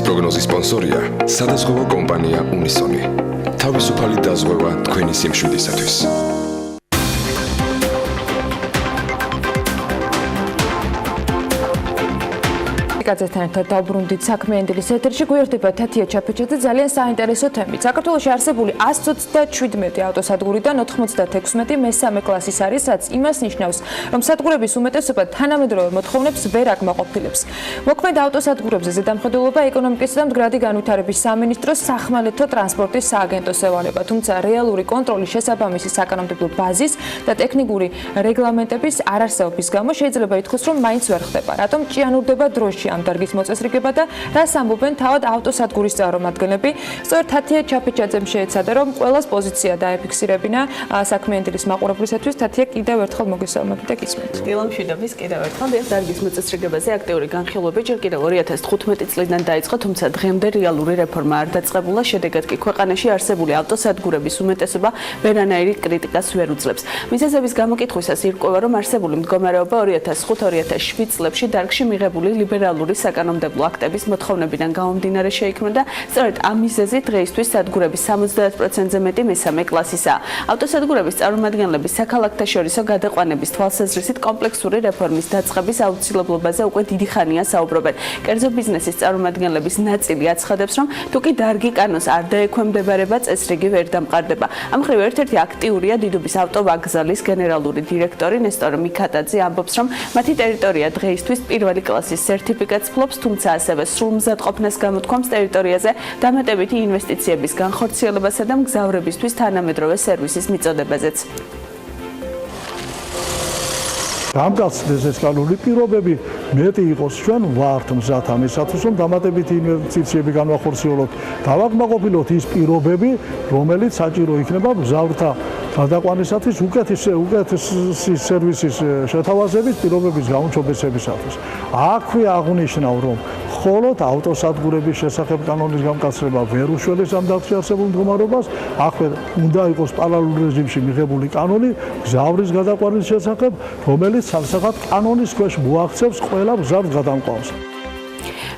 პროგნოზის სპონსორია სადაზღვევო კომპანია უნისონი. თავისუფალი დაზღვევა თქვენი სიმშვიდისათვის. კაცესთან ერთად დავბრუნდით საქმიანი დილის ეთერში. გვერდება თათია ჩაფეჩაძე ძალიან საინტერესო თემით. საქართველოში არსებული 127 ავტოსადგურიდან 96 მესამე კლასის არის, რაც იმას ნიშნავს, რომ სადგურების უმეტესობა თანამედროვე მოთხოვნებს ვერ აკმაყოფილებს. მოქმედ ავტოსადგურებზე ზედამხედველობა ეკონომიკისა და მდგრადი განვითარების სამინისტროს სახმელეთო ტრანსპორტის სააგენტოს ევალება, თუმცა რეალური კონტროლის შესაბამისი საკანონმდებლო ბაზის და ტექნიკური რეგლამენტების არარსეობის გამო შეიძლება ითქვას, რომ მაინც ვერ ხდება. რატომ ჭიანურდება დროში ამ დარგის მოწესრიგება და რას ამბობენ თავად ავტოსადგურის წარმომადგენლები? სწორედ თათია ჩაფეჩაძემ შეეცადა, რომ ყველას პოზიცია დაეფიქსირებინა საქმიანი დილის მაყურებლისათვის. თათია, კიდევ ერთხელ მოგესალმებით და გისმენთ. დილა მშვიდობის კიდევ ერთხელ დარგის მოწესრიგებაზე აქტიური განხილვები ჯერ კიდევ 2015 წლიდან დაიწყო, თუმცა დღემდე რეალური რეფორმა არ დაწყებულა. შედეგად კი ქვეყანაში არსებული ავტოსადგურების უმეტესობა ვერანაირი კრიტიკას ვერ უძლებს. მიზეზების გამოკითხვისას ირკვევა, რომ არსებული მდგომარეობა 2005-2007 წლებში დარგში მიღებული ლიბერალური საკანონმდებლო აქტების მოთხოვნებიდან გამომდინარე შეიქმნა და სწორედ ამ მიზეზით დღეისთვის სადგურების 70%-ზე მეტი მესამე კლასისაა. ავტოსადგურების წარმომადგენლების საქალაქთაშორისო გადაყვანების თვალსაზრისით კომპლექსური რეფორმის დაწყების აუცილებლობაზე უკვე დიდი ხანია საუბრობენ. კერძო ბიზნესის წარმომადგენლების ნაწილი აცხადებს, რომ თუკი დარგი კანონს არ დაექვემდებარება, წესრიგი ვერ დამყარდება. ამ მხრივ ერთ-ერთი აქტიურია დიდუბის ავტოვაგზალის გენერალური დირექტორი ნესტორ მიქატაძე ამბობს, რომ მათი ტერიტორია დღეისთვის პირველი კლასის სერტიფიკატს ფლობს, თუმცა ასევე სრულმზადყოფნას გამოთქვამს ტერიტორიაზე დამატებითი ინვესტიციების განხორციელებასა და მგზავრებისთვის თანამედროვე სერვისის მიწოდებაზეც. გამგაცდეს ეს კანონური პირობები, მეტი იყოს ჩვენ ვართ მზად ამისათვის, რომ დამატებითი ინვესტიციები განვახორციელოთ, დავაკმაყოფილოთ ის პირობები, რომელიც საჭირო იქნება მგზავრთა გადაყვანისათვის უკეთესი სერვისის შეთავაზების პირობების გაუმჯობესებისათვის. აქვე აღნიშნავ, რომ მხოლოდ ავტოსადგურების შესახებ კანონის გამკაცრება ვერ უშველეს ამ დარგში არსებულ მდგომარეობას, აქვე უნდა იყოს პარალელურ რეჟიმში მიღებული კანონი მგზავრის გადაყვანის შესახებ, რომელიც სამსახად კანონის ქვეშ მოაქცევს ყველა მგზავრს გადამყვანს.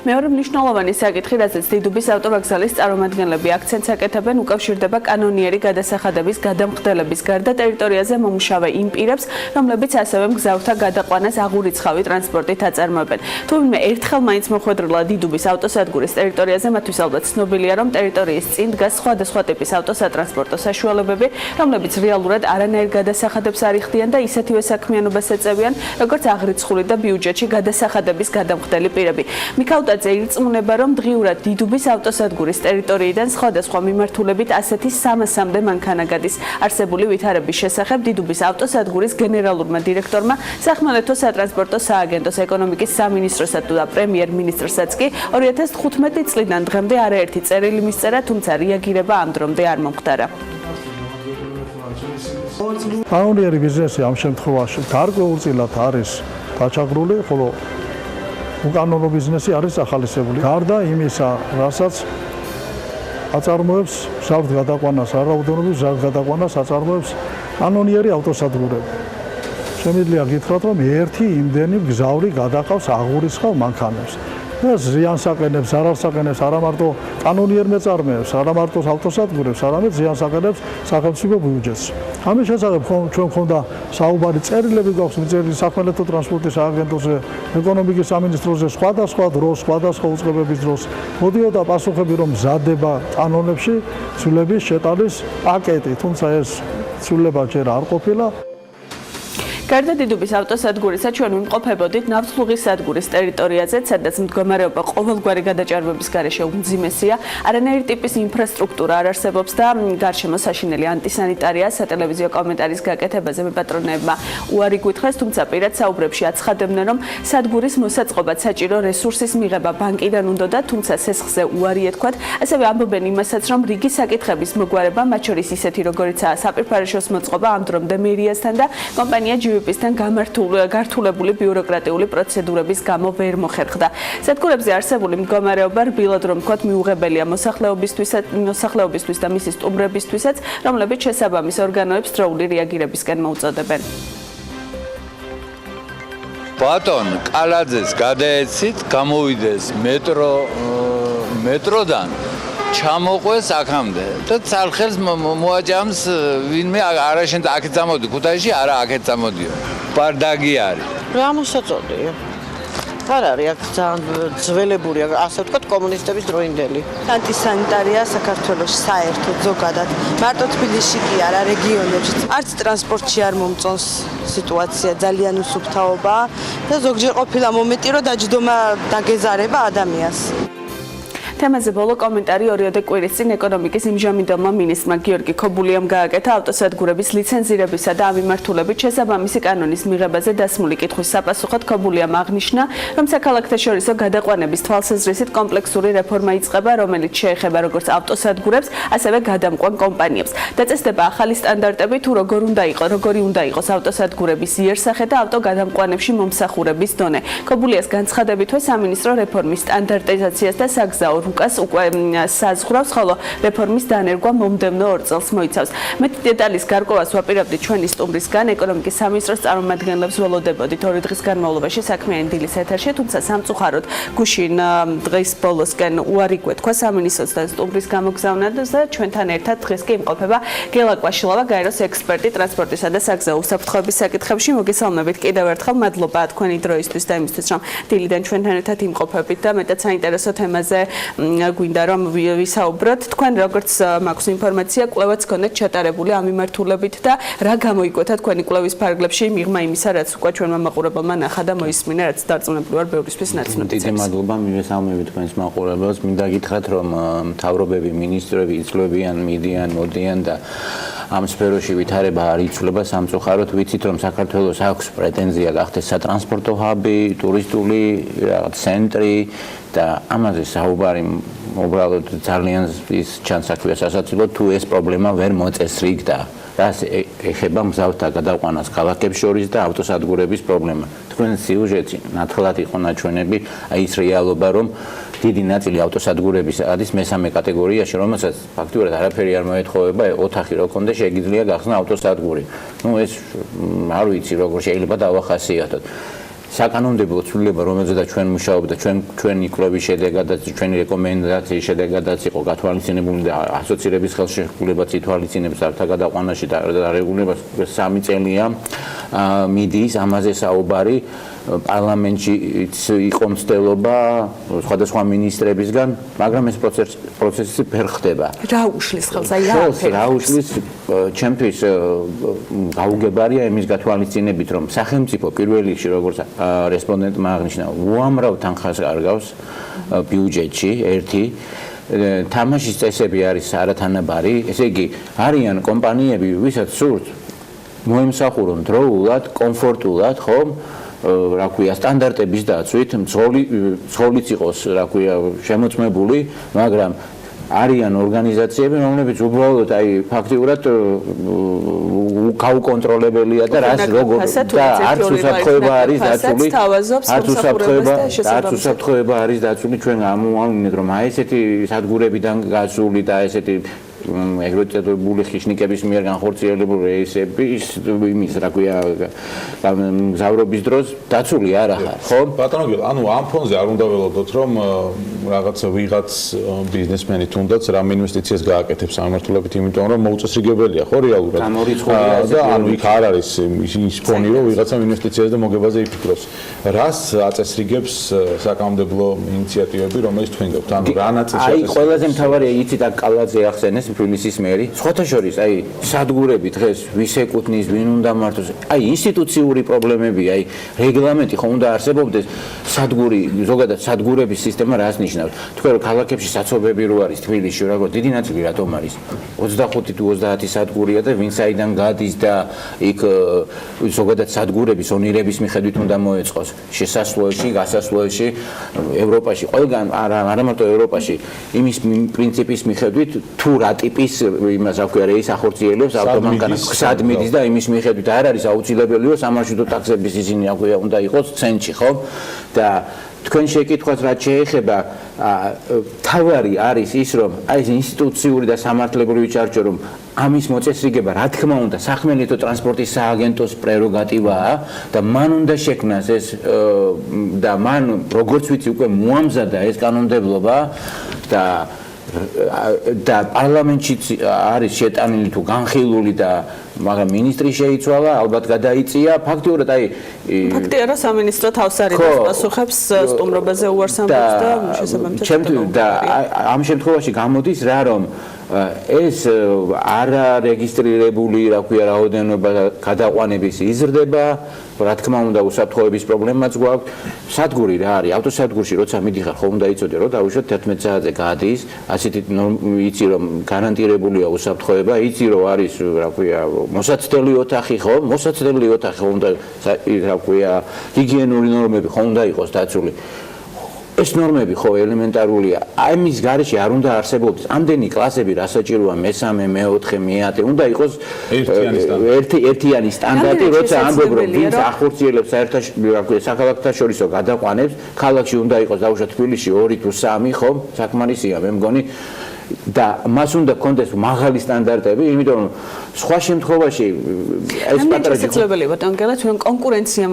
მეორე მნიშვნელოვანი საკითხი, რაზეც დიდუბის ავტოვაგზალის წარმომადგენლები აქცენტს აკეთებენ, უკავშირდება კანონიერი გადასახადების გადამხდელების გარდა ტერიტორიაზე მომუშავე იმ პირებს, რომლებიც ასევე მგზავრთა გადაყვანას აღურიცხავი ტრანსპორტით აწარმოებენ. თუ ვინმე ერთხელ მაინც მოხვედრილა დიდუბის ავტოსადგურის ტერიტორიაზე, მათთვის ალბათ ცნობილია, რომ ტერიტორიის წინ დგას სხვადასხვა ტიპის ავტოსატრანსპორტო საშუალებები, რომლებიც რეალურად არანაირ გადასახადებს არ იხდიან და ისეთივე საქმიანობას ეწევიან, როგორც აღრიცხული და ბიუჯეტში გადასახადების გადამხდელი პირები. მიქაუტაძე ირწმუნება, რომ დღიურად დიდუბის ავტოსადგურის ტერიტორიიდან სხვადასხვა მიმართულებით ასეთი 300-მდე მანქანა გადის. არსებული ვითარების შესახებ დიდუბის ავტოსადგურის გენერალურმა დირექტორმა სახმელეთო სატრანსპორტო სააგენტოს ეკონომიკის სამინისტროსა და პრემიერ-მინისტრსაც კი 2015 წლიდან დღემდე არაერთი წერილი მისწერა, თუმცა რეაგირება ამ დრომდე არ მომხდარა. კანონიერი ბიზნესი ამ შემთხვევაში გარკვეულწილად არის დაჩაგრული, ხოლო უკანონო ბიზნესი არის ახალისებული. გარდა იმისა, რასაც აწარმოებს მგზავრთ გადაყვანას, არაოდენობის მგზავრთ გადაყვანას აწარმოებს კანონიერი ავტოსადგურები. შემიძლია გითხრათ, რომ ერთი იმდენი მგზავრი გადაყავს აღურიცხავ მანქანებს. ეს ზიანს აყენებს, არას აყენებს, არა მარტო კანონიერ მეწარმეებს, არა მარტო ავტოსადგურებს, არამედ ზიანს აყენებს სახელმწიფო ბიუჯეტს. ამის შესახებ ჩვენ ხონდა საუბარი წერილები გვაქვს მიწერილი სახმელეთო ტრანსპორტის სააგენტოზე, ეკონომიკის სამინისტროზე, სხვადასხვა დროს, სხვადასხვა უწყებების დროს მოდიოდა პასუხები, რომ მზადდება კანონებში ცვლილების შეტანის პაკეტი, თუმცა ეს ცვლილება ჯერ არ ყოფილა. გარდა დიდუბის ავტოსადგურისა ჩვენ ვიმყოფებოდით ნავთლუღის სადგურის ტერიტორიაზე, სადაც მდგომარეობა ყოველგვარი გადაჭარბების გარეშე უმძიმესია, არანაირი ტიპის ინფრასტრუქტურა არ არსებობს და გარშემო საშინელი ანტისანიტარია. სატელევიზიო კომენტარის გაკეთებაზე მეპატრონეებმა უარი გითხრეს, თუმცა პირად საუბრებში აცხადებდნენ, რომ სადგურის მოსაწყობად საჭირო რესურსის მიღება ბანკიდან უნდოდა, თუმცა სესხზე უარი ეთქვათ. ასევე ამბობენ იმასაც, რომ რიგი საკითხების მოგვარება, მათ შორის ისეთი, როგორიცაა საპირფარეშოს მოწყობა ამ დრომდე მერიასთან და კომპანია GVP-სთან გართულებული ბიუროკრატიული პროცედურების გამო ვერ მოხერხდა. სადგურებზე არსებული მდგომარეობა რბილად რომ ვთქვათ მიუღებელია მოსახლეობისთვის და მისი სტუმრებისთვისაც, რომლებიც შესაბამის ორგანოებს დროული რეაგირებისკენ მოუწოდებენ. ბატონ კალაძეს გადაეცით, გამოვიდეს მეტროდან ჩამოყვეს აქამდე და ცალხელს მოაჭამს ვინმე არაშენ აქეთ წამოდი ქუთაისში არა აქეთ წამოდიო ბარდაგი არის რა მოსაწოდეა არ არის აქ ძალიან ძველებური, ასე ვთქვათ, კომუნისტების დროინდელი. ანტისანიტარია საქართველოში საერთოდ ზოგადად. მარტო თბილისში კი არა, რეგიონებში. არც ტრანსპორტში არ მომწონს სიტუაცია, ძალიან უსუფთავობაა და ზოგჯერ ყოფილა მომენტი, რომ დაჯდომა დაგეზარება ადამიანს. თემაზე ბოლო კომენტარი ორიოდე კვირის წინ ეკონომიკის იმჟამინდელმა მინისტრმა გიორგი ქობულიამ გააკეთა ავტოსადგურების ლიცენზირებისა და ამიმართულებით შესაბამისი კანონის მიღებაზე დასმული კითხვის საპასუხოდ ქობულიამ აღნიშნა, რომ საქალაქთა შორისო გადაყვანების თვალსაზრისით კომპლექსური რეფორმა იწყება, რომელიც შეეხება როგორც ავტოსადგურებს, ასევე გადამყვან კომპანიებს. დაწესდება ახალი სტანდარტები თუ როგორი უნდა იყოს ავტოსადგურების იერსახე და ავტოგადამყვანებში მომსახურების დონე. ქობულიას განცხადებითვე სამინისტრო რეფორმის სტანდარტიზაციას და საგზაო რუკას უკვე საზღვრავს, ხოლო რეფორმის დანერგვა მომდევნო 2 წელს მოიცავს. მეტი დეტალის გარკვევას ვაპირებდით ჩვენი სტუმრისგან, ეკონომიკის სამინისტროს წარმომადგენლებს ველოდებოდით 2 დღის განმავლობაში საქმიანი დილის ეთერში, თუმცა სამწუხაროდ გუშინ დღის ბოლოსკენ უარი გვეთქვა სამინისტროს და სტუმრის გამოგზავნას და ჩვენთან ერთად დღეს კი იმყოფება გელა კვაშილავა, გაეროს ექსპერტი ტრანსპორტისა და საგზაო უსაფრთხოების საკითხებში. მოგესალმებით კიდევ ერთხელ, მადლობა თქვენი დროისთვის და იმისთვის, რომ დილიდან ჩვენთან ერთად იმყოფებით და მეტად საინტერესო თემაზე გვინდა რომ ვისაუბროთ. თქვენ როგორც მაქვს ინფორმაცია, კვლევაც გქონდეთ ჩატარებული ამიმართულებით და რა გამოიკვეთა თქვენი კვლევის ფარგლებში მიღმა იმისა, რაც უკვე ჩვენმა მაყურებელმა ნახა და მოისმინა, რაც დარწმუნებული ვარ ბევრისთვის ნაცნობი. დიდი მადლობა მივესალმებით თქვენს მაყურებელს. მინდა გითხრათ, რომ მთავრობები, მინისტრები იცვლებიან, მიდიან, მოდიან და ამ სფეროში ვითარება არ იცვლება. სამწუხაროდ ვიცით, რომ საქართველოს აქვს პრეტენზია გახდეს სატრანსპორტო ჰაბი, ტურისტული ცენტრი და ამაზე საუბარი უბრალოდ ძალიან ის ჩანსაქვია სასაცილო თუ ეს პრობლემა ვერ მოწესრიგდა. რას ეხება მგზავრთა გადაყვანას ქალაქებს შორის და ავტოსადგურების პრობლემა. თქვენ სიუჟეტში ნათლად იყო ნაჩვენები, აი ის რეალობა, რომ დიდი ნაწილი ავტოსადგურების არის მესამე კატეგორიაში, რომელსაც ფაქტიურად არაფერი არ მოეთხოვება, ოთახი რო კონდა შეგიძლია გახსნა ავტოსადგური. ეს არ ვიცი როგორ შეიძლება დავახასიათოთ. საკანონმდებლო ცვლილება, რომელზედაც ჩვენ მუშაობთ და ჩვენი კვლევის შედეგადაც, ჩვენი რეკომენდაციის შედეგადაც იყო გათვალისწინებული და ასოცირების ხელშეკრულებაც ითვალისწინებს ავტო გადაყვანაში და რეგულირებას 3 წელია მიდის ამაზე საუბარი. პარლამენტში იყო მცდელობა სხვადასხვა მინისტრებისგან, მაგრამ ეს პროცესი ვერ ხდება. რა უშლის ხელს აი რა უშლის ჩემთვის გაუგებარია იმის გათვალისწინებით, რომ სახელმწიფო პირველ რიგში როგორც რესპონდენტმა აღნიშნა, უამრავ თანხას კარგავს ბიუჯეტში ერთი თამაშის წესები არის არათანაბარი, ესე იგი არიან კომპანიები, ვისაც სურთ მოემსახურონ დროულად, კომფორტულად, ხომ? რა ქვია, სტანდარტების დაცვით, მძღოლიც იყოს, რა ქვია, შემოწმებული, მაგრამ არიან ორგანიზაციები, რომლებიც უბრალოდ აი ფაქტიურად გაუკონტროლებელია და რას როგორ და არც უსაფრთხოება არის დაცული, არც უსაფრთხოება არის დაცული, ჩვენ ამოვავნინეთ, რომ აი ესეთი სადგურებიდან გასული და ესეთი ეგრეთ წოდებული ხიშნიკების მიერ განხორციელებული რეისები იმის რა ქვია მგზავრობის დროს დაცული არ ახარ, ხო? ბატონო გიორგი, ანუ ამ ფონზე არ უნდა ველოდოთ, რომ რაღაცა ვიღაც ბიზნესმენი თუნდაც რამ ინვესტიციას გააკეთებს სამართლობით, იმიტომ რომ მოუწესრიგებელია, ხო რეალურად? და ანუ იქ არ არის ის ფონი, რომ ვიღაცამ ინვესტიციას და მოგებაზე იფიქროს. რას აწესრიგებს საკანონმდებლო ინიციატივები, რომელიც თქვენ გაქვთ? ანუ რა ნაწილში? აი, ყველაზე მთავარია იცით აქ კალაძე ახსენეს თბილისის მერი. სხვათა შორის, აი, სადგურები დღეს ვის ეკუთვნის, ვინ უნდა მართოს? აი, ინსტიტუციური პრობლემები, აი, რეგლამენტი ხომ უნდა არსებობდეს, სადგური, ზოგადად სადგურების სისტემა რას ნიშნავს? თქვენ რომ ქალაქებში საცობები რო არის თბილისში, როგორ დიდი ნაწილი რატომ არის? 25 თუ 30 სადგურია და ვინ საიდან გადის და იქ ზოგადად სადგურების ონირების მიხედვით უნდა მოეწყოს. შესასვლელში, გასასვლელში, ევროპაში, ყველგან არა მარტო ევროპაში, იმის პრინციპის მიხედვით თუ რა ტიპის იმას რა ქვია რეის ახორციელებს ავტომანქანა გზად მიდის და იმის მიხედვით არ არის აუცილებელი რომ სამარშრუტო ტაქსების ისინი რა ქვია უნდა იყოს ცენტრში, ხო? და თქვენ შეკითხვას რაც შეეხება თავარი არის ის რომ აი ეს ინსტიტუციური და სამართლებრივი ჩარჩო რომ ამის მოწესრიგება რა თქმა უნდა სახმელეთო ტრანსპორტის სააგენტოს პრეროგატივაა და მან უნდა შექმნას ეს და მან როგორც ვიცი უკვე მოამზადა ეს კანონმდებლობა და და პარლამენტშიც არის შეტანილი თუ განხილული და მაგრამ მინისტრი შეიცვალა, ალბათ გადაიწია. ფაქტიურად აი ფაქტია რომ სამინისტრო თავს არის პასუხებს სტუმრობაზე უარს ამბობს და შესაბამისად და ამ შემთხვევაში გამოდის რა რომ ეს არარეგისტრირებული, რა ქვია, რაოდენობა გადაყვანების იზრდება, რა თქმა უნდა, უსაფრთხოების პრობლემაც გვაქვს. სადგური რა არის? ავტოსადგურში როცა მიდიხარ, ხომ უნდა იცოდე, რომ დაუშვათ 11 საათზე გადის, ასეთი იცი რომ გარანტირებულია უსაფრთხოება, იცი რომ არის, რა ქვია, მოსაცდელი ოთახი, ხო? მოსაცდელი ოთახი ხომ უნდა, რა ქვია, ჰიგიენური ნორმები ხომ უნდა იყოს დაცული. ეს ნორმები ხო ელემენტარულია. ამის გარეშე არ უნდა არსებობდეს ამდენი კლასები, რასაჭიროა მე-3, მე-4, მე-10, უნდა იყოს ერთიანი სტანდარტი, როცა ამბობ რომ ვინც ახორციელებს საქალაქთაშორისო გადაყვანებს, ქალაქში უნდა იყოს დაუშვათ თბილისში 2 თუ 3, ხო? საკმარისია, მე მგონი და მას უნდა კონდეს მაღალი სტანდარტები, იმიტომ რომ სხვა შემთხვევაში ეს პატრაჯი შესაძლებელია ბატონგელა ჩვენ კონკურენციამ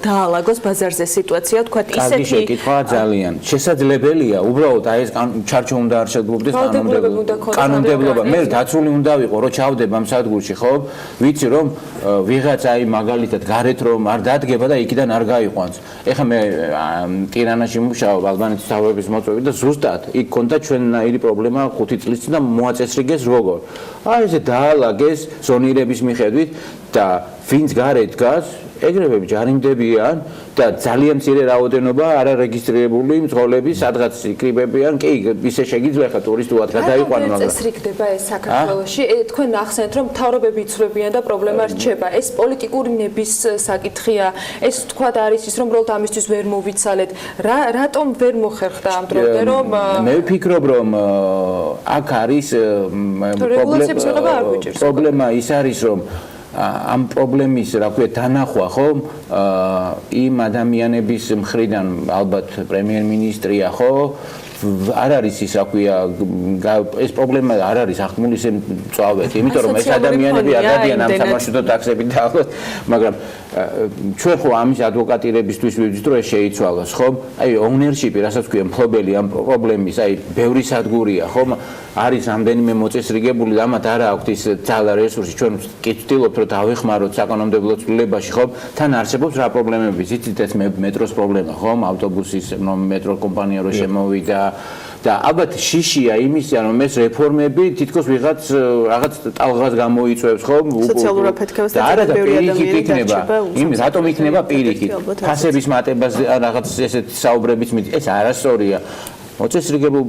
დაალაგოს ბაზარზე სიტუაცია, თქვა ისეთი შეკითხვა ძალიან შესაძლებელია, უბრალოდ აი ეს ჩარჩო უნდა არსებობდეს კანონმდებლობა. მე დაცული უნდა ვიყო, რომ ჩავდებ ამ სადგურში, ხო? ვიცი რომ ვიღაც აი მაგალითად გარეთ რომ არ დადგება და იქიდან არ გაიყვანს. ეხლა მე ტირანაში მუშაობ ალბანეთის თავრობის მოწვევით და ზუსტად იქ ქონდა ჩვენნაირი პრობლემა 5 წლის წინ და მოაწესრიგეს როგორ. აი ესე დაალაგეს ზონირების მიხედვით და ვინც გარეთ დგას, ეგრევე ჯარიმდებიან და ძალიან მცირე რაოდენობა არარეგისტრირებული მძღოლები სადღაც იკრიბებიან. კი, ისე შეგიძლია ხა ტურისტულად გადაიყვანო, მაგრამ წესრიგდება ეს საქართველოში. თქვენ ახსენეთ რომ მთავრობები იცვლებიან და პრობლემა რჩება. ეს პოლიტიკური ნების საკითხია. ეს თქვა არის ის რომ უბრალოდ ამისთვის ვერ მოვიცალეთ. რატომ ვერ მოხერხდა ამ დრომდე რომ მე ვფიქრობ რომ აქ არის პრობლემა ის არის რომ ამ პრობლემის, რა ქვია, დანახვა, ხო? იმ ადამიანების მხრიდან ალბათ პრემიერ-მინისტრია, ხო? არ არის ის, რა ქვია, ეს პრობლემა არ არის ახმული ისე მწვავედ, იმიტომ რომ ეს ადამიანები არ დადიან ამ სამარშრუტო ტაქსებით და ალბათ, მაგრამ ჩვენ ხო ამის ადვოკატირებისთვის ვიძით რომ ეს შეიცვალოს, ხო? აი ownership-ი, რასაც ქვია, მფლობელი ამ პრობლემის, აი ბევრი სადგურია, ხო? არის ამდენიმე მოწესრიგებული და ამათ არ აქვს ის ძალა რესურსი, ჩვენ კი ვცდილობთ რომ დავეხმაროთ საკანონმდებლო ცვლილებაში, ხო? თან არსებობს რა პრობლემები, იცით ეს მეტროს პრობლემა, ხო? ავტობუსის მეტრო კომპანია რო შემოვიდა და ალბათ შიშია იმისა რომ ეს რეფორმები თითქოს ვიღაც რაღაც ტალღას გამოიწვევს, ხო? სოციალურ აფეთქებას და ბევრი ადამიანი დარჩება. იმის რატომ იქნება პირიქით? ფასების მატებაზე რაღაც ესეთ საუბრებიც ეს არასწორია. მოწესრიგებულ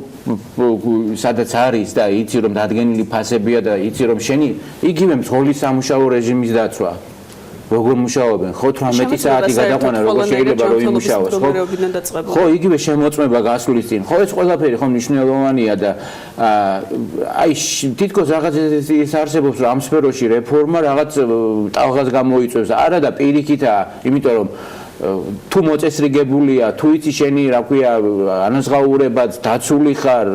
სადაც არის და იცი რომ დადგენილი ფასებია და იცი რომ შენი იგივე მსხლის სამუშაო რეჟიმის დაცვა როგორ მუშაობენ, ხო 18 საათი გადაყვანა როგორ შეიძლება რომ იმუშაოს, ხო იგივე შემოწმება გასulis წინ, ხო ეს ყველაფერი ხო მნიშვნელოვანია და აი თითქოს რაღაც ის არსებობს რომ ამ სფეროში რეფორმა რაღაც ტალღას გამოიწვევს, არა და პირიქითაა, იმიტომ რომ თუ მოწესრიგებულია, თუ იცი შენი, რა ქვია, ანაზღაურებაც დაცული ხარ,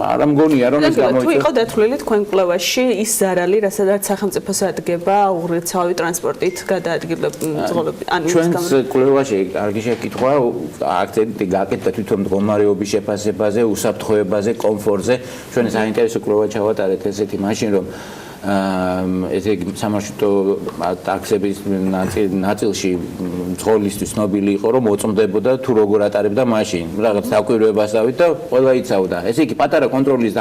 არ მგონია რომ ეს გამოიწვევს. თუ იყო დათვლილი თქვენ კვლევაში ის ზარალი, რასაც სახელმწიფოს ადგება უღრიცავი ტრანსპორტით გადაადგილებლები, ანუ ჩვენს კვლევაში კარგი შეკითხვა, აქცენტი გაკეთდა თვითონ მდგომარეობის შეფასებაზე, უსაფრთხოებაზე, კომფორტზე. ჩვენ საინტერესო კვლევა ჩავატარეთ ესეთი მაშინ რომ ესე იგი სამარშრუტო ტაქსების ნაწილში მძღოლისთვის ცნობილი იყო რომ მოწმდებოდა თუ როგორ ატარებდა მაშინ რაღაც დაკვირვებას დავით და ყველა იცავდა. ესე იგი პატარა კონტროლის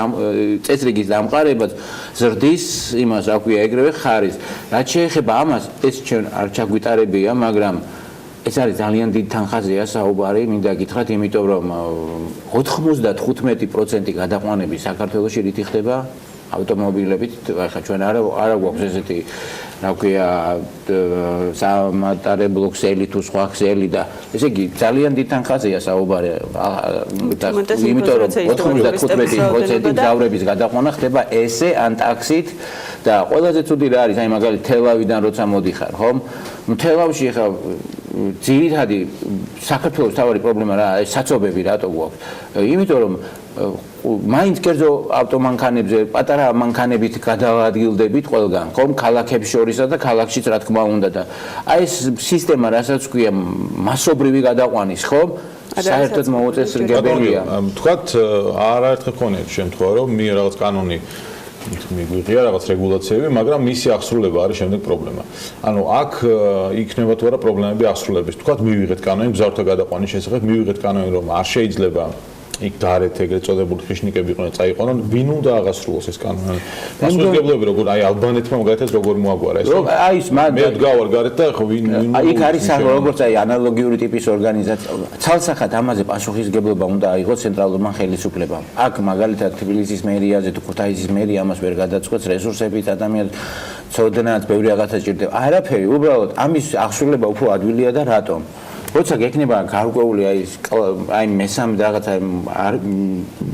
წესრიგის დამყარებაც ზრდის იმას, რა ქვია, ეგრევე ხარის. რაც შეეხება ამას, ეს ჩვენ არ ჩაგვიტარებია, მაგრამ ეს არის ძალიან დიდ თანხაზეა საუბარი, მინდა გითხრათ, იმიტომ რომ 95% გადაყვანები საქართველოში რითი ხდება? ავტომობილებით, ახლა ჩვენ არა გვაქვს ესეთი, რა ქვია, სამატარებლო ქსელი თუ სხვა ქსელი და ესე იგი ძალიან დიდ თანხაზეა საუბარი. იმიტომ რომ 95% მგზავრების გადაყვანა ხდება ესე ან ტაქსით და ყველაზე ცუდი რა არის, აი მაგალითად თელავიდან როცა მოდიხარ, ხო? თელავში ახლა ძირითადი საქართველოს თავარი პრობლემა რა, ეს საცობები რატო გვაქვს? იმიტომ რომ მაინც კერძო ავტომანქანებზე პატარა მანქანებით გადაადგილდებით ყველგან, ხომ, ქალაქებს შორისა და ქალაქშიც რა თქმა უნდა და აი ეს სისტემა, რასაც ქვია მასობრივი გადაყვანის, ხომ? საერთოდ მოუწესრიგებელია. თქვათ არაერთხელ ხონია შემთხვევა რომ მე რაღაც კანონი მიგვიღია რაღაც რეგულაციები, მაგრამ მისი აღსრულება არის შემდეგ პრობლემა. ანუ აქ იქნება თუ არა პრობლემები აღსრულების. თქვათ მივიღეთ კანონი მგზავრთა გადაყვანის შესახებ, მივიღეთ კანონი რომ არ შეიძლება იქ გარეთ ეგრეთ წოდებული ხიშნიკები იყვნენ, წაიყვანონ, ვინ უნდა აღასრულოს ეს კანონი? პასუხისმგებლობები როგორ აი ალბანეთმა მაგალითად როგორ მოაგვარა ეს? აი ის მე ვდგავარ გარეთ და ხო ვინ იქ არის როგორც აი ანალოგიური ტიპის ორგანიზაცია. ცალსახად ამაზე პასუხისმგებლობა უნდა აიღოს ცენტრალურმა ხელისუფლებამ. აქ მაგალითად თბილისის მერიაზე თუ ქუთაისის მერია ამას ვერ გადაწყვეტს რესურსებით ადამიანს ცოდნაც ბევრი რაღაცა ჭირდება. არაფერი, უბრალოდ ამის აღსრულება უფრო ადვილია და რატომ? როცა გექნება გარკვეული აი მესამე რაღაცა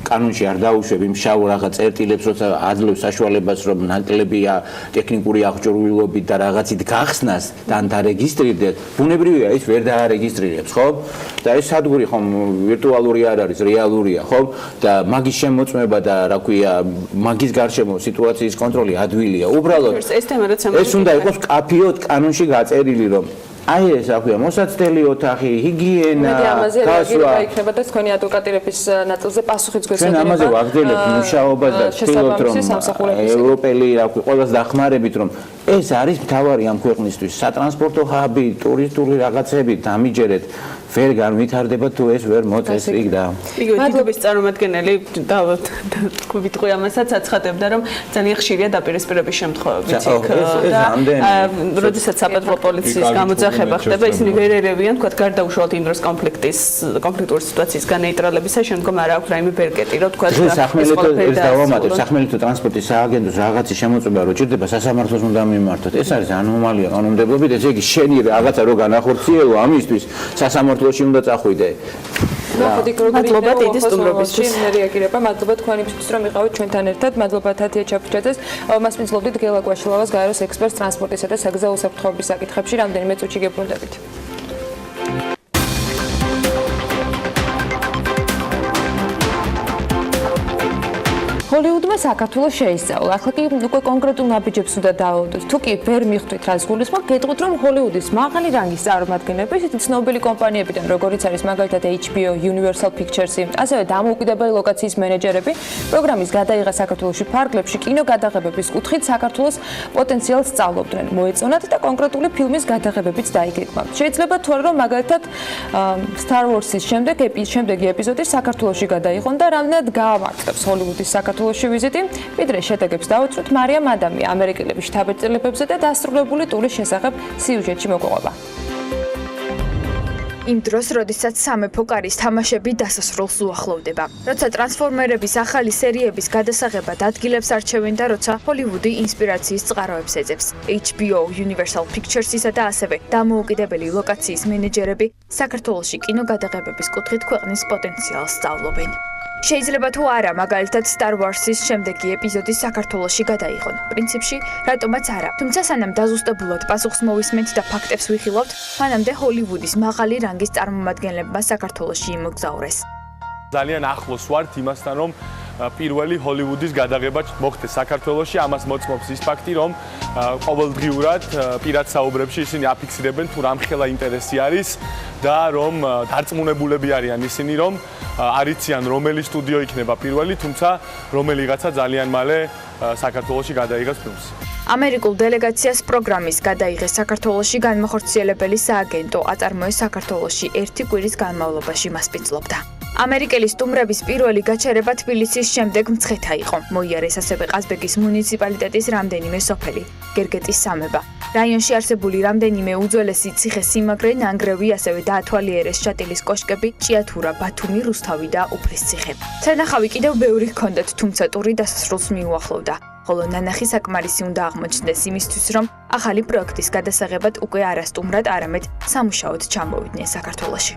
კანონში არ დაუშვებ იმ შავ რაღაც წერტილებს, როცა აძლევს საშუალებას რომ ნაკლებია ტექნიკური აღჭურვილობით და რაღაცით გახსნას და ან დარეგისტრირდეს, ბუნებრივია ის ვერ დაარეგისტრირებს, ხო? და ეს სადგური ხომ ვირტუალური არ არის, რეალურია, ხო? და მაგის შემოწმება და რა ქვია, მაგის გარშემო სიტუაციის კონტროლი ადვილია. უბრალოდ ეს უნდა იყოს კაფიოდ კანონში გაწერილი რომ აი ეს აქვია მოსაცდელი ოთახი, ჰიგიენა, გასვლა. იქნება და თქვენი ადვოკატირების ნაწილზე პასუხიც გვეცემა. ჩვენ ამაზე ვაგრძელებთ მუშაობას და ვცდილობთ რომ ევროპელი რა ქვია, ყველას დახმარებით რომ ეს არის მთავარი ამ ქვეყნისთვის სატრანსპორტო ჰაბი, ტურისტული რაღაცები დამიჯერეთ. ვერ განვითარდება თუ ეს ვერ მოწეს იქ და. მადლობის წარმომადგენელი და ვიტყვი ამასაც აცხადებდა რომ ძალიან ხშირია დაპირისპირების შემთხვევებიც იქ და როდესაც საპატრულო პოლიციის გამოძახება ხდება ისინი ვერ ერევიან თქვა გარდაუშვათ იმ დროს კონფლიქტური სიტუაციის განეიტრალებისა შემდგომ არ აქვს რაიმე ბერკეტი რომ თქვა ეს დავამატებ სახმელეთო ტრანსპორტის სააგენტოს რაღაცის შემოწმება რო ჭირდება სასამართლოს უნდა მიმართოთ ეს არის ანომალია კანონმდებლობით ესე იგი შენი რაღაცა რო განახორციელო ამისთვის სასამართლოში უნდა წახვიდე. მადლობა დიდი სტუმრობისთვის. რეაგირება, მადლობა თქვენისთვის რომ იყავით ჩვენთან ერთად. მადლობა თათია ჩაფუჭაძეს. მას მისლობდით გელა გვაშილავას გაეროს ექსპერტს ტრანსპორტისა და საგზაო უსაფრთხოების საკითხებში. რამდენიმე წუთში გებრუნდებით. ჰოლივუდმა საქართველოს შეისწავლა. ახლა კი უკვე კონკრეტულ ნაბიჯებს უნდა დააოდოთ. თუ კი ვერ მიხვდით რას გულისხმობ, გეტყვით რომ ჰოლივუდის მაღალი რანგის წარმომადგენლები, ისეთი ცნობილი კომპანიებიდან, როგორიც არის მაგალითად HBO, Universal Pictures, ასევე დამოუკიდებელი ლოკაციის მენეჯერები, პროგრამის გადაიღება საქართველოში ფარგლებში კინო გადაღებების კუთხით საქართველოს პოტენციალს სწავლობდნენ. მოეწონათ და კონკრეტული ფილმის გადაღებებიც დაიგეგმავთ. შეიძლება თუ არა რომ მაგალითად Star Wars-ის შემდეგი ეპიზოდი საქართველოში გადაიღონ და რამდენად გაამართლებს ჰოლივუდის საქართველოში ვიზიტი, ვიდრე შედეგებს დაუწროთ მარიამ ადამი ამერიკელების შთაბეჭდილებებზე და დასრულებული ტურის შესახებ სიუჟეტში მოგვიყვება. იმ დროს, როდესაც სამეფო კარის თამაშები დასასრულს უახლოვდება. როცა ტრანსფორმერების ახალი სერიების გადასაღებად ადგილებს არჩევენ და როცა ჰოლივუდი ინსპირაციის წყაროებს ეძებს. HBO, Universal Pictures-ისა და ასევე დამოუკიდებელი ლოკაციის მენეჯერები საქართველოში კინო გადაღებების კუთხით ქვეყნის პოტენციალს სწავლობენ. შეიძლება თუ არა, მაგალითად Star Wars-ის შემდეგი ეპიზოდი საქართველოში გადაიღონ. პრინციპში, რატომაც არა. თუმცა სანამ დაზუსტებულად პასუხს მოვისმენთ და ფაქტებს ვიხილავთ, მანამდე ჰოლივუდის მაღალი რანგის წარმომადგენლებმა საქართველოში იმოგზაურეს. ძალიან ახლოს ვართ იმასთან, რომ პირველი ჰოლივუდის გადაღება მოხდეს საქართველოში. ამას მოწმობს ის ფაქტი, რომ ყოველდღიურად პირად საუბრებში ისინი აფიქსირებენ თუ რამხელა ინტერესი არის და რომ დარწმუნებულები არიან ისინი, რომ არიციან რომელი სტუდიო იქნება პირველი, თუმცა რომელიღაცა ძალიან მალე საქართველოში გადაიღებს ფილმს. ამერიკულ დელეგაციას პროგრამის გადაიღეს საქართველოში განმახორციელებელი სააგენტო აწარმოეს საქართველოში 1 კვირის განმავლობაში მასპინძლობდა. ამერიკელი სტუმრების პირველი გაჩერება თბილისის შემდეგ მცხეთა იყო. მოიარეს ასევე ყაზბეგის მუნიციპალიტეტის რამდენიმე სოფელი, გერგეტის სამება. რაიონში არსებული რამდენიმე უძველესი ციხე-სიმაგრე, ნანგრევი, ასევე დაათვალიერეს შატილის კოშკები, ჭიათურა, ბათუმი, რუსთავი და უფლისციხე. სანახავი კიდევ ბევრი ჰქონდათ, თუმცა ტური დასასრულს მიუახლოვდა. ხოლო ნანახი საკმარისი უნდა აღმოჩნდეს იმისთვის, რომ ახალი პროექტის გადასაღებად უკვე არა სტუმრად, არამედ სამუშაოდ ჩამოვიდნენ საქართველოში.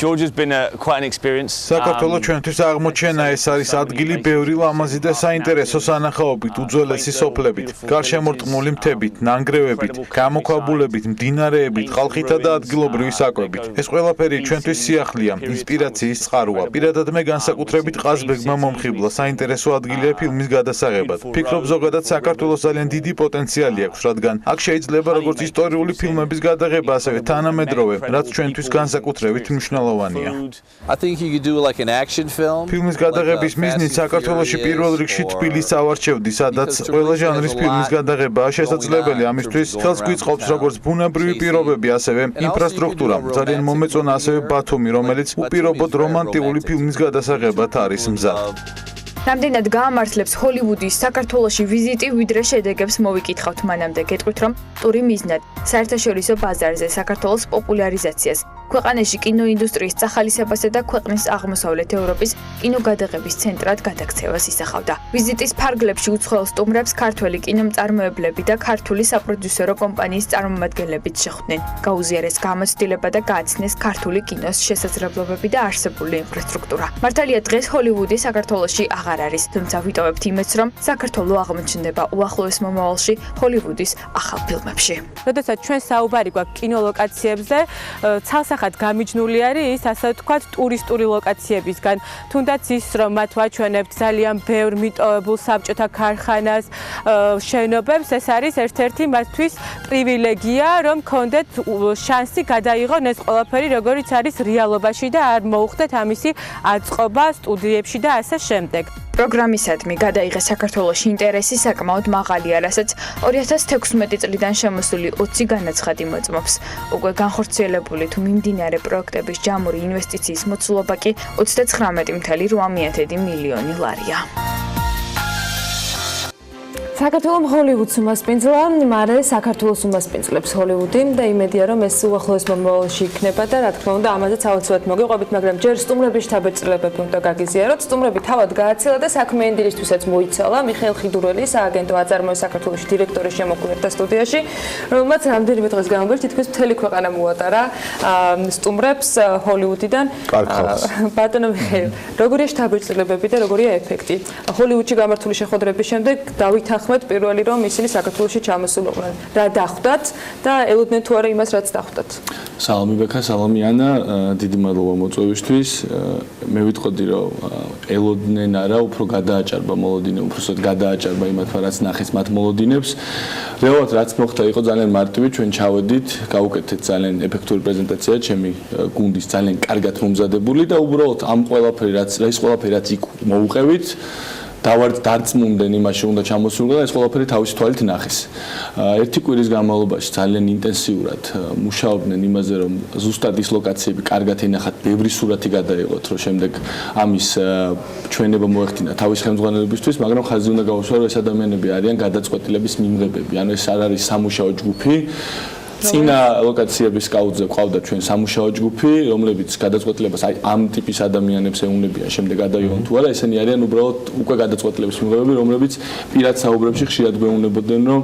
Georgia's been quite an experience. საქართველოს ჩვენთვის აღმოჩენა ეს არის ადგილი ბევრი ლამაზი და საინტერესო სანახაობით, უძველესი სოფლებით, გარშემორტყმული მთებით, ნანგრევებით, გამოქვაბულებით, მდინარეებით, ხალხითა და ადგილობრივი საკვებით. ეს ყველაფერი ჩვენთვის სიახლეა, ინსპირაციის წყაროა. პირადად მე განსაკუთრებით ყაზბეგმა მომხიბლა საინტერესო ადგილია ფილმის გადასაღებად. ფიქრობ ზოგადად საქართველოს ძალიან დიდი პოტენციალი აქვს, რადგან აქ შეიძლება როგორც ისტორიული ფილმების გადაღება, ასევე თანამედროვე, რაც ჩვენთვის განსაკუთრებით მნიშვნელოვანია. I think you could do like an action film. ფილმის გადაღების მიზნით საქართველოში პირველ რიგში თბილისს ავარჩევდი, სადაც ყველა ჟანრის ფილმის გადაღებაა შესაძლებელი. ამისთვის ხელს გვიწყობს როგორც ბუნებრივი პირობები, ასევე ინფრასტრუქტურა. ძალიან მომეწონა ასევე ბათუმი, რომელიც უპირობოდ რომანტიკული ფილმის გადასაღებად არის მზად. რამდენად გაამართლებს ჰოლივუდის საქართველოში ვიზიტი, ვიდრე შედეგებს მოვიკითხავთ მანამდე. გეტყვით, რომ ტური მიზნად საერთაშორისო ბაზარზე საქართველოს პოპულარიზაციას, ქვეყანაში კინოინდუსტრიის წახალისებასა და ქვეყნის აღმოსავლეთ ევროპის კინოგადაღების ცენტრად გადაქცევას ისახავდა. ვიზიტის ფარგლებში უცხოელ სტუმრებს ქართველი კინომწარმოებლები და ქართული საპროდიუსერო კომპანიის წარმომადგენლებიც შეხვდნენ. გაუზიარეს გამოცდილება და გააცნეს ქართული კინოს შესაძლებლობები და არსებული ინფრასტრუქტურა. მართალია დღეს ჰოლივუდი საქართველოში აღარ არის, თუმცა ვიტოვებთ იმედს, რომ საქართველო აღმოჩნდება უახლოეს მომავალში ჰოლივუდის ახალ ფილმებში. როდესაც ჩვენ საუბარი გვაქვს კინოლოკაციებზე, ცალსახად გამიჯნული არის ის, ასე ვთქვათ, ტურისტული ლოკაციებისგან. თუნდაც ის, რომ მათ ვაჩვენებთ ძალიან ბევრ მიტოვებულ საბჭოთა ქარხანას, შენობებს, ეს არის ერთ-ერთი მათთვის პრივილეგია, რომ კონდეთ შანსი გადაიღონ ეს ყველაფერი, როგორიც არის რეალობაში და არ მოუხდეთ ამისი აწყობა სტუდიებში და ასე შემდეგ. პროგრამისადმი გადაიღეს საქართველოში ინტერესი საკმაოდ მაღალია, რასაც 2016 წლიდან შემოსული 20 განაცხადი მოწმობს. უკვე განხორციელებული თუ მიმდინარე პროექტების ჯამური ინვესტიციის მოცულობა კი 39.8 მილიონი ლარია. საქართველოს ჰოლივუდს უმასპინძლა, მარე საქართველოს უმასპინძლებს ჰოლივუდი და იმედია რომ ეს უახლოეს მომავალში იქნება და რა თქმა უნდა ამაზეც აუცილებლად მოგიყვებით, მაგრამ ჯერ სტუმრების შთაბეჭდილებები უნდა გაგიზიაროთ. სტუმრები თავად გააცილა და საქმიანი დილისთვისაც მოიცალა. მიხეილ ხიდურელი, სააგენტო აწარმოების საქართველოს დირექტორი შემოგვიერთდა სტუდიაში, რომელმაც რამდენიმე დღის განმავლობაში თითქმის მთელი ქვეყანა მოატარა სტუმრებს ჰოლივუდიდან. ბატონო მიხეილ, როგორია შთაბეჭდილებები და როგორია ეფექტი? ჰოლივუდში გამართული შეხვედრების შემდეგ დავითანხმეთ პირველი რომ ისინი საქართველოში ჩამოსულიყვნენ. რა დახვდათ და ელოდნენ თუ არა იმას, რაც დახვდათ? სალამი ბექა, სალამი ანა, დიდი მადლობა მოწვევისთვის. მე ვიტყოდი რომ ელოდნენ არა, უფრო გადააჭარბა მოლოდინე, უბრალოდ გადააჭარბა იმათ, რაც ნახეს მათ მოლოდინებს. რეალურად რაც მოხდა იყო ძალიან მარტივი, ჩვენ ჩავედით, გავუკეთეთ ძალიან ეფექტური პრეზენტაცია, ჩემი გუნდის ძალიან კარგად მომზადებული და უბრალოდ ამ ყველაფერი რაც იქ მოუყევით დარწმუნდნენ იმაში უნდა ჩამოსულიყო და ეს ყველაფერი თავისი თვალით ნახეს. ერთი კვირის განმავლობაში ძალიან ინტენსიურად მუშაობდნენ იმაზე, რომ ზუსტად ის ლოკაციები კარგად ენახათ, ბევრი სურათი გადაიღოთ, რომ შემდეგ ამის ჩვენება მოეხდინა თავის ხელმძღვანელებისთვის, მაგრამ ხაზი უნდა გაუსვა, რომ ეს ადამიანები არიან გადაწყვეტილების მიმღებები. ანუ ეს არ არის სამუშაო ჯგუფი. წინა ლოკაციების კაუძზე ყავდა ჩვენ სამუშაო ჯგუფი, რომლებიც გადაწყვეტილებას აი ამ ტიპის ადამიანებს ეუნებიან შემდეგ გადაიღონ თუ არა, ესენი არიან უბრალოდ უკვე გადაწყვეტილების მიმღებები, რომლებიც პირად საუბრებში ხშირად გვეუბნებოდნენ, რომ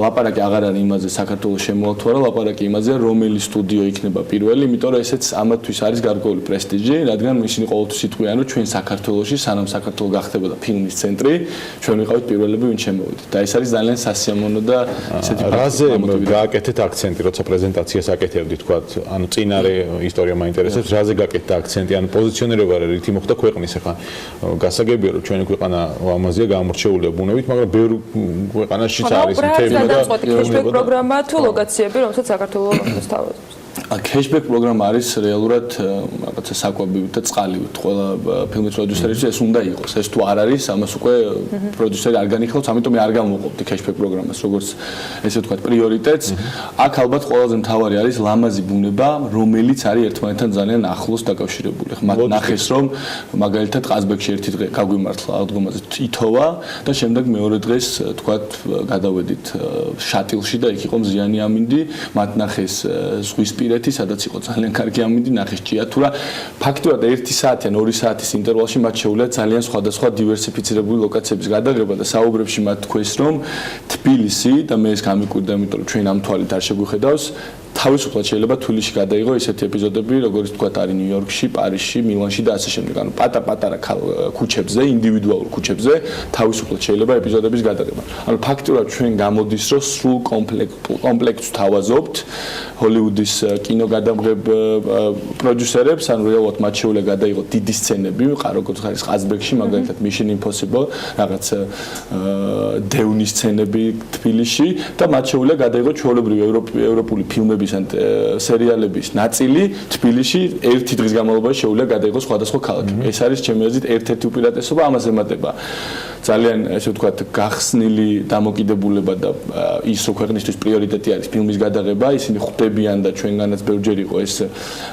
ლაპარაკი აღარ არის იმაზე საქართველოს შემოვალ თუ არა, ლაპარაკი იმაზეა, რომელი სტუდიო იქნება პირველი, იმიტომ რომ ესეც ამათთვის არის გარკვეული პრესტიჟი, რადგან ისინი ყოველთვის იტყვიან, რომ ჩვენ საქართველოში, სანამ საქართველო გახდებოდა ფილმის ცენტრი, ჩვენ ვიყავით პირველები, ვინც შემოვიდით. და ეს არის ძალიან სასიამოვნო და ესეთი რაზე გააკეთეთ აქცენტი? როცა პრეზენტაციას აკეთებდი, თქვათ, ანუ წინარე ისტორია მაინტერესებს, რაზე გაკეთდა აქცენტი, ანუ პოზიციონირება რითი მოხდა ქვეყნის ახლა. გასაგებია, რომ ჩვენი ქვეყანა ლამაზია, გამორჩეულია ბუნებით, მაგრამ ბევრ ქვეყანაშიც არის თემი და კეშბექ პროგრამა თუ ლოკაციები, რომელსაც საქართველოს მოსთავაზობს. Cashback პროგრამა არის რეალურად რაღაცა საკვებივით და წყალივით. ყველა ფილმის პროდიუსერისთვის ეს უნდა იყოს. ეს თუ არ არის, ამას უკვე პროდიუსერი არ განიხილავს, ამიტომ მე არ გამოვყოფდი cashback პროგრამას, როგორც ესე ვთქვათ, პრიორიტეტს. აქ ალბათ ყველაზე მთავარი არის ლამაზი ბუნება, რომელიც არის ერთმანეთთან ძალიან ახლოს დაკავშირებული. მათ ნახეს, რომ მაგალითად ყაზბეგში ერთი დღე გაგვიმართლა აღდგომაზე ითოვა და შემდეგ მეორე დღეს ვთქვათ, გადავედით შატილში და იქ იყო მზიანი ამინდი, მათ ნახეს ზღვის პირეთი, სადაც იყო ძალიან კარგი ამინდი, ნახეს ჭიათურა. ფაქტობრივად 1 საათი ან 2 საათის ინტერვალში მათ შეუძლიათ ძალიან სხვადასხვა დივერსიფიცირებული ლოკაციების გადაღება და საუბრებში მათ თქვეს, რომ თბილისი და მე ეს გამიკვირდა, იმიტომ რომ ჩვენ ამ თვალით არ შეგვიხედავს, თავისუფლად შეიძლება თბილისში გადაიღო ესეთი ეპიზოდები, როგორც თქვა არის ნიუ-იორკში, პარიზში, მილანში და ასე შემდეგ. ანუ პატარ-პატარა ქუჩებზე, ინდივიდუალურ ქუჩებზე თავისუფლად შეიძლება ეპიზოდების გადაღება. ანუ ფაქტურად ჩვენ გამოდის, რომ სრულ კომპლექტს თავაზობთ ჰოლივუდის კინოგადამღებ პროდიუსერებს, ანუ რეალურად მათ შეუძლია გადაიღოთ დიდი სცენები, როგორც არის ყაზბეგში, მაგალითად Mission Impossible, რაღაც დევნის სცენები თბილისში და მათ შეუძლია გადაიღოთ ჩვეულებრივი ევროპული ფილმების ან სერიალების ნაწილი თბილისში ერთი დღის განმავლობაში შეუძლია გადაიღოს სხვადასხვა ქალაქში. ეს არის ჩემი აზრით ერთ-ერთი უპირატესობა, ამას ემატება ძალიან ესე ვთქვათ გახსნილი დამოკიდებულება და ის რო ქვეყნისთვის პრიორიტეტი არის ფილმის გადაღება, ისინი ხვდებიან და ჩვენგანაც ბევრჯერ იყო ეს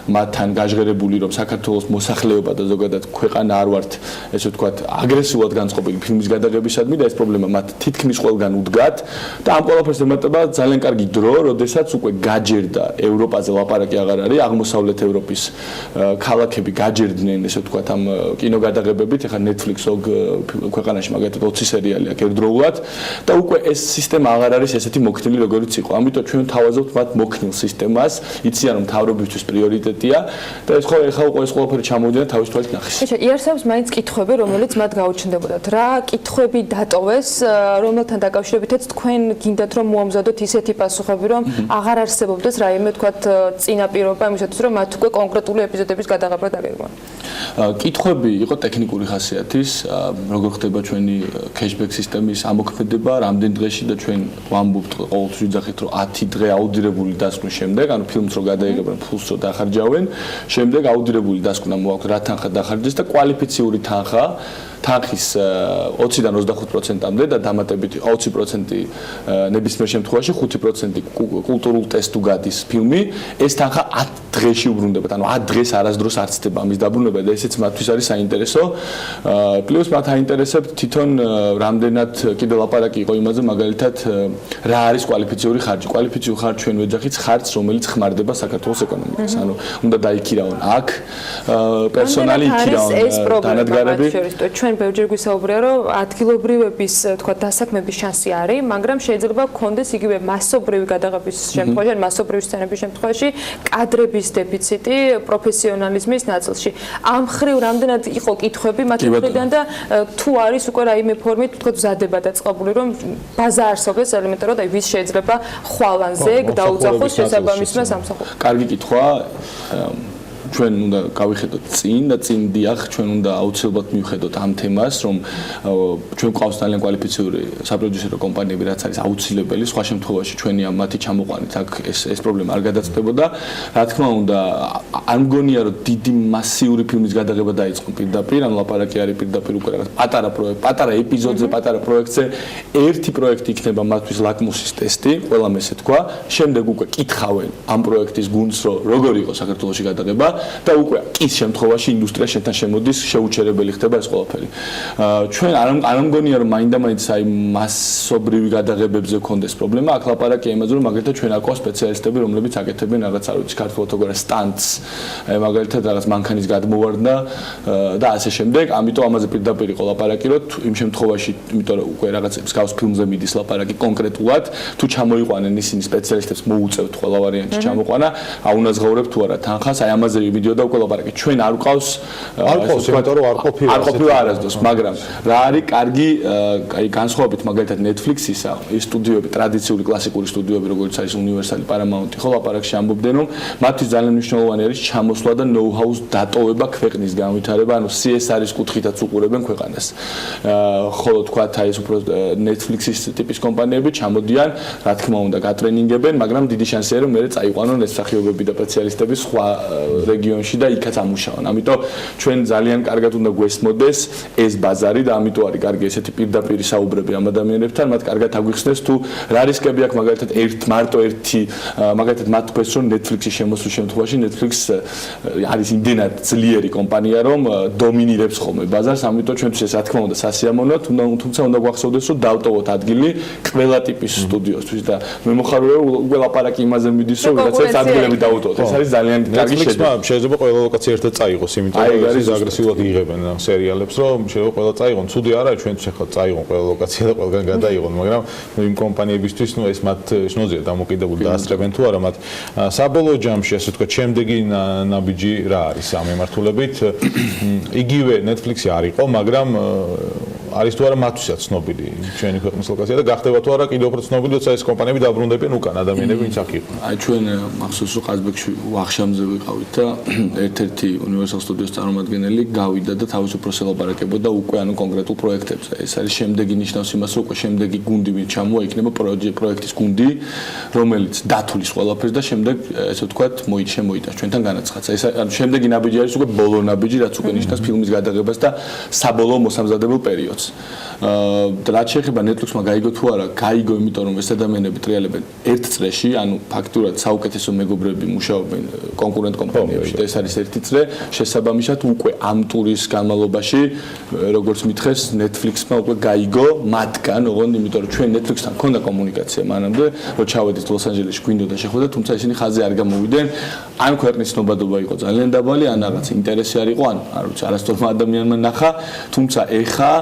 მათთან გაჟღერებული, რომ საქართველოს მოსახლეობა და ზოგადად ქვეყანა არ ვართ ესე ვთქვათ აგრესიულად განწყობილი ფილმის გადაღებისადმი და ეს პრობლემა მათ თითქმის ყველგან უდგათ და ამ ყველაფერს ემატება ძალიან კარგი დრო, როდესაც უკვე გაჯერდა ევროპაზე ლაპარაკი აღარ არის, აღმოსავლეთ ევროპის ქალაქები გაჯერდნენ ესე ვთქვათ ამ კინოგადაღებებით, ეხლა Netflix ქვეყანაში მაგალითად 20 სერიალი აქვს ერთდროულად და უკვე ეს სისტემა აღარ არის ესეთი მოქნილი როგორც იყო. ამიტომ ჩვენ თავაზობთ მათ მოქნილ სისტემას, იციან რომ მთავრობისთვის პრიორიტეტია და ეს ეხლა უკვე ეს ყველაფერი ჩამოვიდა თავის თვალით ნახეს. იარსებს მაინც კითხვები, რომელიც მათ გაუჩნდებოდათ. რა კითხვები დატოვეს, რომელთან დაკავშირებითაც თქვენ გინდათ რომ მოამზადოთ ისეთი პასუხები, რომ აღარ არსებობდეს რაიმე თქვათ წინაპირობა იმისათვის, რომ მათ უკვე კონკრეტული ეპიზოდების გადაღება დაგეგმონ. კითხვები იყო ტექნიკური ხასიათის, როგორ ხდება ჩვენი cashback სისტემის ამოქმედება, რამდენ დღეში და ჩვენ ვამბობთ ყოველთვის ვიძახით რომ 10 დღე აუდირებული დასკვნის შემდეგ, ანუ ფილმს რო გადაიღებენ, ფულს რო დახარჯავენ, შემდეგ აუდირებული დასკვნა მოაქვს რა თანხა დახარჯეს და კვალიფიციური თანხა თანხის 20-დან 25%-მდე და დამატებით 20% ნებისმიერ შემთხვევაში 5% კულტურულ ტესტ უგადის ფილმი, ეს თანხა 10 დღეში უბრუნდებათ. ანუ 10 დღეს არასდროს არ ცდება ამის დაბრუნება და ესეც მათთვის არის საინტერესო. პლუს მათ აინტერესებთ თვითონ რამდენად კიდე ლაპარაკი იყო იმაზე, მაგალითად რა არის კვალიფიციური ხარჯი. კვალიფიციური ხარჯი ჩვენ ვეძახით ხარჯს, რომელიც ხმარდება საქართველოს ეკონომიკას. ანუ უნდა დაიქირავონ აქ პერსონალი, იქირავონ დანადგარები. ჩვენ ბევრჯერ გვისაუბრია, რომ ადგილობრივების თქვა დასაქმების შანსი არის, მაგრამ შეიძლება გქონდეს იგივე მასობრივი გადაღების შემთხვევაში, ან მასობრივი სცენების შემთხვევაში კადრების დეფიციტი პროფესიონალიზმის ნაწილში. ამ ხრივ რამდენად იყო კითხვები მათ მხრიდან და თუ არის უკვე რაიმე ფორმით თქვა მზადება დაწყებული, რომ ბაზა არსებობს ელემენტარულად, აი ვის შეიძლება ხვალანზე დაუძახოს შესაბამისმა სამსახურს. კარგი კითხვა. ჩვენ უნდა გავიხედოთ წინ და წინ დიახ, ჩვენ უნდა აუცილებლად მივხედოთ ამ თემას, რომ ჩვენ გვყავს ძალიან კვალიფიციური საპროდიუსერო კომპანიები, რაც არის აუცილებელი, სხვა შემთხვევაში ჩვენი ამ მათი ჩამოყვანით აქ ეს პრობლემა არ გადაწყვეტებოდა. რა თქმა უნდა, არ მგონია რომ დიდი მასიური ფილმის გადაღება დაიწყო პირდაპირ, ან ლაპარაკი არის პირდაპირ უკვე რაღაც პატარა პროექტ, პატარა ეპიზოდზე, პატარა პროექტზე, ერთი პროექტი იქნება მათთვის ლაკმუსის ტესტი, ყველამ ესე თქვა, შემდეგ უკვე კითხავენ ამ პროექტის გუნდს, რომ როგორი იყო საქართველოში გადაღება და უკვე ის შემთხვევაში ინდუსტრია შენთან შემოდის, შეუჩერებელი ხდება ეს ყველაფერი. ჩვენ არ მგონია რომ მაინდა-მაინც აი მასობრივი გადაღებებზე გქონდეს პრობლემა, აქ ლაპარაკია იმაზე, რომ მაგალითად ჩვენ აქ ყავს სპეციალისტები, რომლებიც აკეთებენ რაღაც არ ვიცი, ქართულად როგორ სტანტს, მაგალითად რაღაც მანქანის გადმოვარდნა და ასე შემდეგ, ამიტომ ამაზე პირდაპირ იყო ლაპარაკი, რომ იმ შემთხვევაში, იმიტომ რომ უკვე რაღაც მსგავს ფილმზე მიდის ლაპარაკი კონკრეტულად, თუ ჩამოიყვანენ ისინი სპეციალისტებს მოუწევთ ყველა ვარიანტში ჩამოყვანა, აუნაზღაურებთ თუ არა თანხას, აი ამაზე მიდიოდა უკვე ლაპარაკი. ჩვენ არ გვყავს იმიტომ რომ არ ყოფილა არასდროს, მაგრამ რა არის კარგი აი განსხვავებით მაგალითად Netflix-ისა, ის სტუდიოები, ტრადიციული კლასიკური სტუდიოები, როგორც არის Universal, Paramount, ხო ლაპარაკში ამბობდნენ, რომ მათთვის ძალიან მნიშვნელოვანი არის ჩამოსვლა და know-how-ს დატოვება ქვეყნის განვითარება, ანუ CSR-ის კუთხითაც უყურებენ ქვეყანას. ხოლო თქვათ აი ეს უფრო Netflix-ის ტიპის კომპანიები ჩამოდიან, რა თქმა უნდა, გატრენინგებენ, მაგრამ დიდი შანსია რომ მერე წაიყვანონ ეს მსახიობები და სპეციალისტები სხვა რეგიონში და იქაც ამუშავონ. ამიტომ ჩვენ ძალიან კარგად უნდა გვესმოდეს ეს ბაზარი და ამიტომ არის კარგი ესეთი პირდაპირ საუბრები ამ ადამიანებთან, მათ კარგად აგვიხსნეს თუ რა რისკები აქვს მაგალითად მარტო ერთი მაგალითად მათ თქვეს რომ Netflix-ის შემოსვლის შემთხვევაში Netflix არის იმდენად ძლიერი კომპანია რომ დომინირებს ხოლმე ბაზარს, ამიტომ ჩვენთვის ეს რა თქმა უნდა სასიამოვნოა, თუმცა უნდა გვახსოვდეს რომ დავტოვოთ ადგილი ყველა ტიპის სტუდიოსთვის და მე მოხარულია უკვე ლაპარაკი იმაზე მიდის რომ ვიღაცას ადგილები დაუტოვოთ. ეს არის ძალიან კარგი შედეგი. შეიძლება ყველა ლოკაცია ერთად წაიღოს, იმიტომ რომ ეს აგრესიულად იღებენ სერიალებს, რომ შეიძლება ყველა წაიღონ. ცუდი არა, ჩვენც ახლა წაიღონ ყველა ლოკაცია და ყველგან გადაიღონ, მაგრამ იმ კომპანიებისთვის ეს მათ შნოძია დამოკიდებული და ასწრებენ თუ არა მათ. საბოლოო ჯამში, ასე ვთქვათ, შემდეგი ნაბიჯი რა არის ამ მიმართულებით? იგივე Netflix-ი არ იყო, მაგრამ არის თუ არა მათთვისაც ცნობილი ჩვენი ქვეყნის ლოკაცია და გახდება თუ არა კიდევ უფრო ცნობილი, როცა ეს კომპანიები დაბრუნდებიან უკან ადამიანები, ვინც აქ იყო. აი ჩვენ მახსოვს რომ ყაზბეგში ვახშამზე ვიყავით და ერთ-ერთი Universal Studios წარმომადგენელი გავიდა და თავის უფრო ელაპარაკებოდა უკვე ანუ კონკრეტულ პროექტებზე. ეს არის შემდეგი ნიშნავს იმას, რომ უკვე შემდეგი გუნდი ვინ ჩამოვა, იქნება პროექტის გუნდი, რომელიც დათulis ყველაფერს და შემდეგ ესე ვთქვათ შემოიტანს ჩვენთან განაცხადა. ეს ანუ შემდეგი ნაბიჯი არის უკვე ბოლო ნაბიჯი, რაც უკვე ნიშნავს ფილმის გადაღებას და საბოლოო მოსამზადებელ პერიოდს. რაც შეეხება Netflix-მა გაიგო თუ არა, გაიგო, იმიტომ რომ ეს ადამიანები ტრიალებენ ერთ წრეში, ანუ ფაქტურად საუკეთესო მეგობრები მუშაობენ კონკურენტ კომპანიებში და ეს არის ერთი წრე, შესაბამისად უკვე ამ ტურის განმავლობაში, როგორც მითხეს, Netflix-მა უკვე გაიგო მათგან, ოღონდ იმიტომ რომ ჩვენ Netflix-თან ქონდა კომუნიკაცია მანამდე, რომ ჩავედით ლოს-ანჯელესში გვინდოდა შეხვედრა, თუმცა ისინი ხაზზე არ გამოვიდნენ, ან ქვეყნის ცნობადობა იყო ძალიან დაბალი, ან რაღაც ინტერესი არ იყო, ან არ ვიცი, არასდროს ადამიანმა ნახა, თუმცა ეხა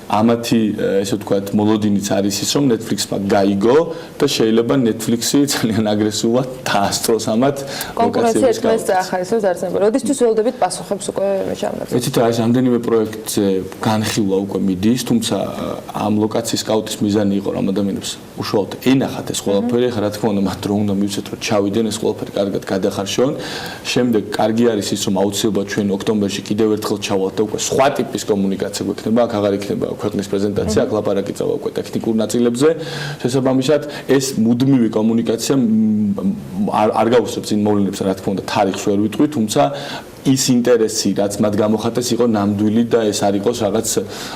ამათი ესე ვთქვათ მოლოდინიც არის ის რომ Netflix-მა გაიგო და შეიძლება Netflix-ი ძალიან აგრესიულად დაასწროს ამათ კონკურენცია ერთმანეთს წაახარისოს არცნება. როდესაც ველოდებით პასუხებს უკვე შეამოწმეთ. ეცით არის რამდენიმე პროექტზე განხილვა უკვე მიდის, თუმცა ამ ლოკაციის სკაუტის მიზანი იყო რომ ადამიანებს უშუალოდ ენახათ ეს ყველაფერი, ხა რა თქმა უნდა მათ დრო უნდა მივცეთ რომ ჩავიდნენ ეს ყველაფერი კარგად გადახარშონ. შემდეგ კარგი არის ის რომ აუცილებლად ჩვენ ოქტომბერში კიდევ ერთხელ ჩავალთ და უკვე სხვა ტიპის კომუნიკაცია გვექნება, აქ აღარ იქნება ქვეყნის პრეზენტაცია, აქ ლაპარაკი წავა უკვე ტექნიკურ ნაწილებზე. შესაბამისად, ეს მუდმივი კომუნიკაცია არ გავუსწრებს იმ მოვლენებს, რა თქმა უნდა, თარიღს ვერ ვიტყვი, თუმცა ის ინტერესი, რაც მათ გამოხატეს, იყო ნამდვილი და ეს არ იყოს რაღაც,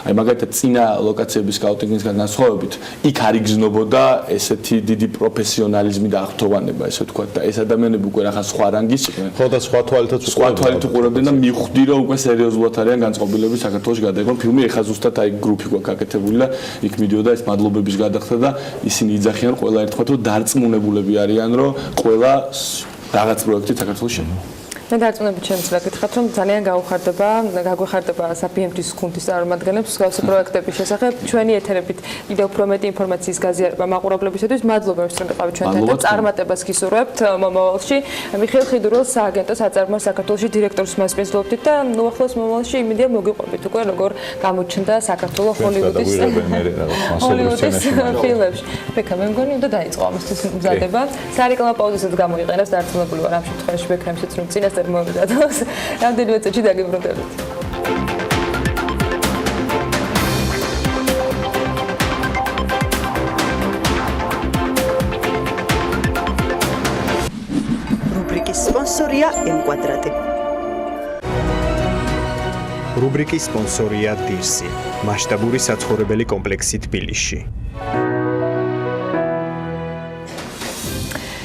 აი მაგალითად, წინა ლოკაციების სკაუტინგისგან განსხვავებით, იქ არ იგრძნობოდა ესეთი დიდი პროფესიონალიზმი და აღფრთოვანება, ესე ვთქვათ, და ეს ადამიანები უკვე რაღაც სხვა რანგის იყვნენ. ხო და სხვა თვალითაც უყურებდნენ და მივხვდი, რომ უკვე სერიოზულად არიან განწყობილები საქართველოში გადაიღონ ფილმი, ეხა ზუსტად აი გრუპი გვაქვს გაკეთებული და იქ მიდიოდა ეს მადლობების გადახდა და ისინი იძახიან ყველა ერთხმად, რომ დარწმუნებულები არიან, რომ ყველა რაღაც პროექტი საქართველოს შემოვა. მე დარწმუნებით შემიძლია გითხრათ, რომ ძალიან გაგვეხარდება BMG-ის გუნდის წარმომადგენლებს მსგავსი პროექტების შესახებ. ჩვენი ეთერებით კიდევ უფრო მეტი ინფორმაციის გაზიარება მაყურებლებისათვის. მადლობა, რომ ვიყავით ჩვენთან და წარმატებას გისურვებთ მომავალში. მიხეილ ხიდურელს სააგენტო საწარმოო საქართველოში დირექტორს მასპინძლობდით და უახლოეს მომავალში იმედია მოგიყვებით უკვე როგორ გამოჩნდა საქართველოს ჰოლივუდის ფილმებში. ბექა მე მგონი უნდა დაიწყო ამისთვის მზადება. სარეკლამო პაუზესაც გამოიყენებს დარწმუნებული ვარ ამ შემთხვევაში ბექა იმსაც რომ წინასწარ მოვიდოდოს. რამდენიმე წუთში დაგიბრუნდებით. რუბრიკის სპონსორია M-კვადრატი. რუბრიკის სპონსორია დირსი, მასშტაბური საცხოვრებელი კომპლექსი თბილისში.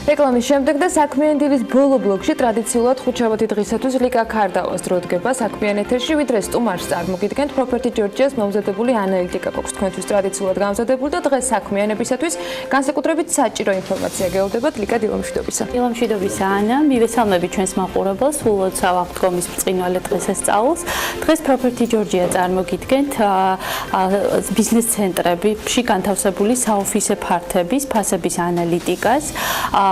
რეკლამის შემდეგ და საქმიანი დილის ბოლო ბლოკში ტრადიციულად ხუთშაბათი დღისათვის ლიკა ქარდავას დრო დგება საქმიან ეთერში, ვიდრე სტუმარს წარმოგიდგენთ Property Georgia's მომზადებული ანალიტიკა გვაქვს თქვენთვის ტრადიციულად გამზადებული და დღეს საქმიანებისათვის განსაკუთრებით საჭირო ინფორმაცია გეოლდებათ ლიკა დილამშვიდობისა. დილამშვიდობისა ანა, მივესალმები ჩვენს მაყურებელს, სრულად სავახტომის ბრწყინვალე დღესასწაულს. დღეს Property Georgia წარმოგიდგენთ ბიზნეს ცენტრებში განთავსებული საოფისე ფართების, ფასების ანალიტიკას.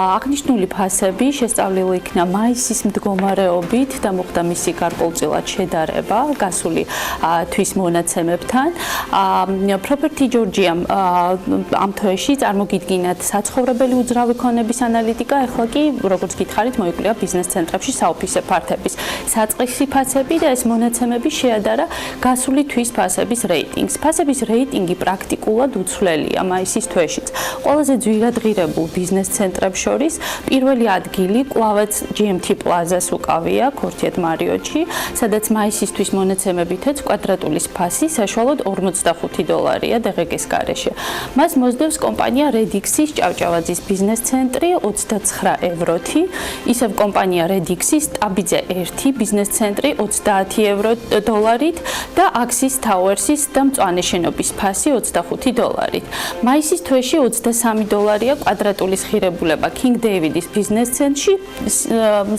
აღნიშნული ფასები შესწავლილი იქნა მაისის მდგომარეობით და მოხდა მისი გარკვეულწილად შედარება გასული თვის მონაცემებთან. Property Georgia ამ თვეში წარმოგიდგინათ საცხოვრებელი უძრავი ქონების ანალიტიკა, ახლა კი როგორც გითხარით მოიკლია ბიზნეს ცენტრებში საოფისე ფართების საწყისი ფასები და ეს მონაცემები შეადარა გასული თვის ფასების რეიტინგს. ფასების რეიტინგი პრაქტიკულად უცვლელია მაისის თვეშიც. ყველაზე ძვირადღირებულ ბიზნეს ცენტრებში შორის პირველი ადგილი კვლავაც GMT Plaza-ს უკავია ქორთიათ მარიოტში, სადაც მაისისთვის მონაცემებითაც კვადრატულის ფასი საშუალოდ $45 DGG-ს გარეშე. მას მოსდევს კომპანია Redix-ის ჭავჭავაძის ბიზნეს ცენტრი €29, ისევ კომპანია Redix-ის ტაბიძე 1 ბიზნეს ცენტრი $30 და Axis Towers-ის და მწვანე შენობის ფასი $25. მაისის თვეში $23 კვადრატულის ხირებულება King David-ის ბიზნეს ცენტრში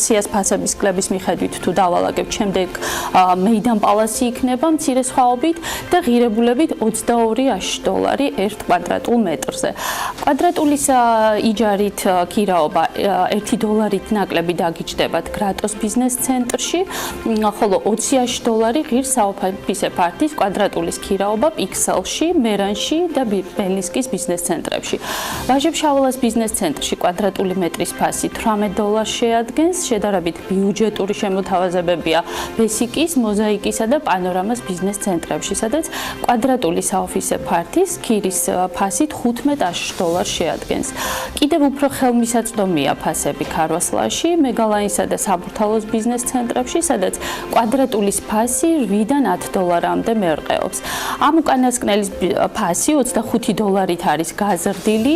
სიას ფასების კლების მიხედვით თუ დავალაგებთ, შემდეგ მეიდან პალასი იქნება მცირე სხვაობით და ღირებულებით $22 1 კვადრატულ მეტრზე. კვადრატულის იჯარით ქირაობა $1 ნაკლები დაგიჯდებათ გრატოს ბიზნეს ცენტრში, ხოლო $20 ღირს საოფისე ფართის კვადრატულის ქირაობა პიქსელში, მერანში და ბელისკის ბიზნეს ცენტრებში. ვაჟებ-შაველას ბიზნეს ცენტრში კვადრატული მეტრის ფასი $18 შეადგენს, შედარებით ბიუჯეტური შემოთავაზებებია ბესიკის, მოზაიკისა და პანორამას ბიზნეს ცენტრებში, სადაც კვადრატული საოფისე ფართის ქირის ფასი $15 შეადგენს. კიდევ უფრო ხელმისაწვდომია ფასები ქარვასლაში, მეგალაინსა და საბურთალოს ბიზნეს ცენტრებში, სადაც კვადრატულის ფასი $8-დან $10-მდე მერყეობს. ამ უკანასკნელის ფასი $25-ით არის გაზრდილი.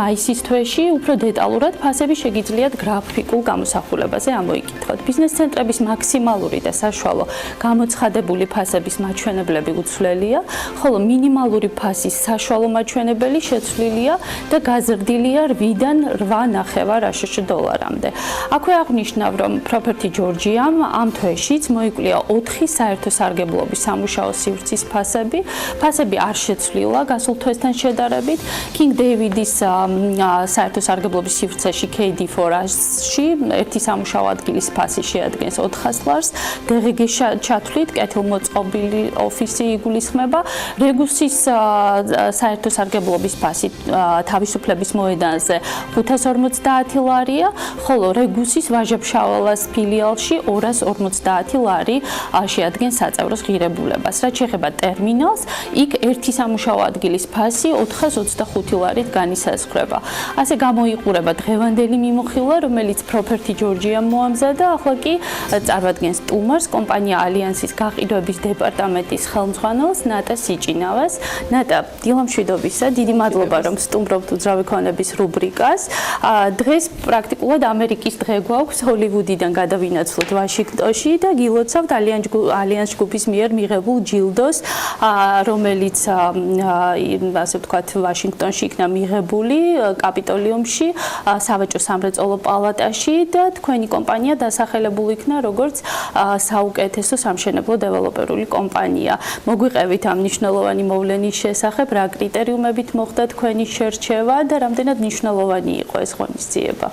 მაისის თვეში უფრო დეტალურად ფასები შეგიძლიათ გრაფიკულ გამოსახულებაზე ამოიკითხოთ. ბიზნეს ცენტრების მაქსიმალური და საშუალო გამოცხადებული ფასების მაჩვენებლები უცვლელია, ხოლო მინიმალური ფასის საშუალო მაჩვენებელი შეცვლილია და გაზრდილია $8-დან $8.5-მდე. აქვე აღნიშნავ, რომ Property Georgia-მ ამ თვეშიც მოიკვლია 4 საერთო სარგებლობის სამუშაო სივრცის ფასები. ფასები არ შეცვლილა გასულ თვესთან შედარებით. King David-ის საერთო სარგებლობის სივრცეში KD4-ში ერთი სამუშაო ადგილის ფასი შეადგენს $400, DGG ჩათვლით კეთილმოწყობილი ოფისი იგულისხმება. Regusის საერთო სარგებლობის ფასი თავისუფლების მოედანზე $550, ხოლო Regusის ვაჟებ-შაველას ფილიალში $250 შეადგენს საწევროს ღირებულებას. რაც შეეხება ტერმინალს, იქ ერთი სამუშაო ადგილის ფასი $425-ით განისაზღვრება. ასე გამოიყურება დღევანდელი მიმოხილვა, რომელიც Property Georgia-მ მოამზადა, ახლა კი წარმოადგენს სტუმარს კომპანია ალიანსის გაყიდვების დეპარტამენტის ხელმძღვანელს ნატა სიჭინავას. ნატა, დილა მშვიდობისა, დიდი მადლობა რომ სტუმრობთ უძრავი ქონების რუბრიკას. დღეს პრაქტიკულად ამერიკის დღე გვაქვს, ჰოლივუდიდან გადავინაცვლოთ ვაშინგტონში და გილოცავთ ალიანს ჯგუფის მიერ მიღებულ ჯილდოს, რომელიც ასე ვთქვათ ვაშინგტონში იქნა მიღებული კაპიტოლიუმში, სავაჭრო სამრეწველო პალატაში და თქვენი კომპანია დასახელებული იქნა როგორც საუკეთესო სამშენებლო დეველოპერული კომპანია. მოგვიყევით ამ მნიშვნელოვანი მოვლენის შესახებ, რა კრიტერიუმებით მოხდა თქვენი შერჩევა და რამდენად მნიშვნელოვანი იყო ეს ღონისძიება?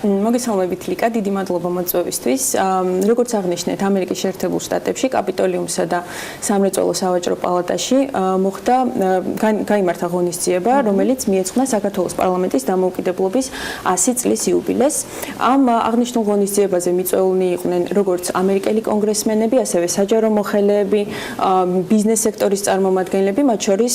მოგესალმებით ლიკა, დიდი მადლობა მოწვევისთვის. როგორც აღნიშნეთ, ამერიკის შეერთებულ შტატებში, კაპიტოლიუმსა და სამრეწველო სავაჭრო პალატაში მოხდა გაიმართა ღონისძიება, რომელიც მიეძღვნა საქართველოს პარლამენტის დამოუკიდებლობის 100 წლის იუბილეს. ამ აღნიშნულ ღონისძიებაზე მიწვეულნი იყვნენ როგორც ამერიკელი კონგრესმენები, ასევე საჯარო მოხელეები, ბიზნეს სექტორის წარმომადგენლები, მათ შორის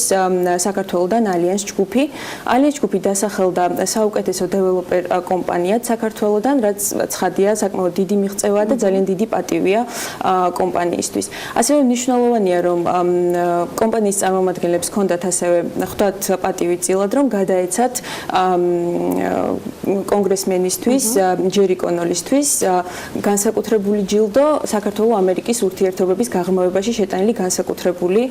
საქართველოდან ალიანს ჯგუფი. ალიანს ჯგუფი დასახელდა საუკეთესო დეველოპერ კომპანიად საქართველოდან, რაც ცხადია, საკმაოდ დიდი მიღწევა და ძალიან დიდი პატივია კომპანიისთვის. ასევე მნიშვნელოვანია, რომ კომპანიის წარმომადგენლებს ჰქონდათ ასევე ხვდათ პატივი წილად, რომ გადაეცათ კონგრესმენისთვის, ჯერი კონოლისთვის განსაკუთრებული ჯილდო საქართველო-ამერიკის ურთიერთობების გაღრმავებაში შეტანილი განსაკუთრებული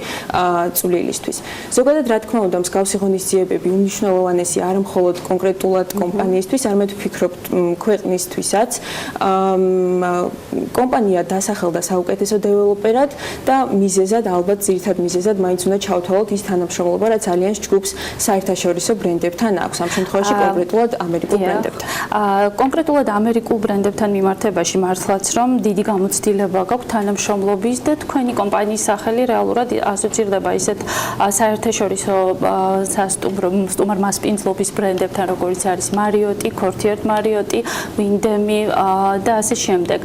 წვლილისთვის. ზოგადად, რა თქმა უნდა, მსგავსი ღონისძიებები უმნიშვნელოვანესი არა მხოლოდ კონკრეტულად კომპანიისთვის, არამედ ვფიქრობ ქვეყნისთვისაც. კომპანია დასახელდა საუკეთესო დეველოპერად და მიზეზად, ალბათ ძირითად მიზეზად მაინც უნდა ჩავთვალოთ ის თანამშრომლობა, რაც ალიანს ჯგუფს საერთაშორისო ბრენდებთან აქვს, ამ შემთხვევაში კონკრეტულად ამერიკულ ბრენდებთან. კონკრეტულად ამერიკულ ბრენდებთან მიმართებაში მართლაც რომ დიდი გამოცდილება გაქვთ თანამშრომლობის და თქვენი კომპანიის სახელი რეალურად ასოცირდება ისეთ საერთაშორისო სტუმარ მასპინძლობის ბრენდებთან, როგორც არის Marriott, Courtyard Marriott, Wyndham და ასე შემდეგ.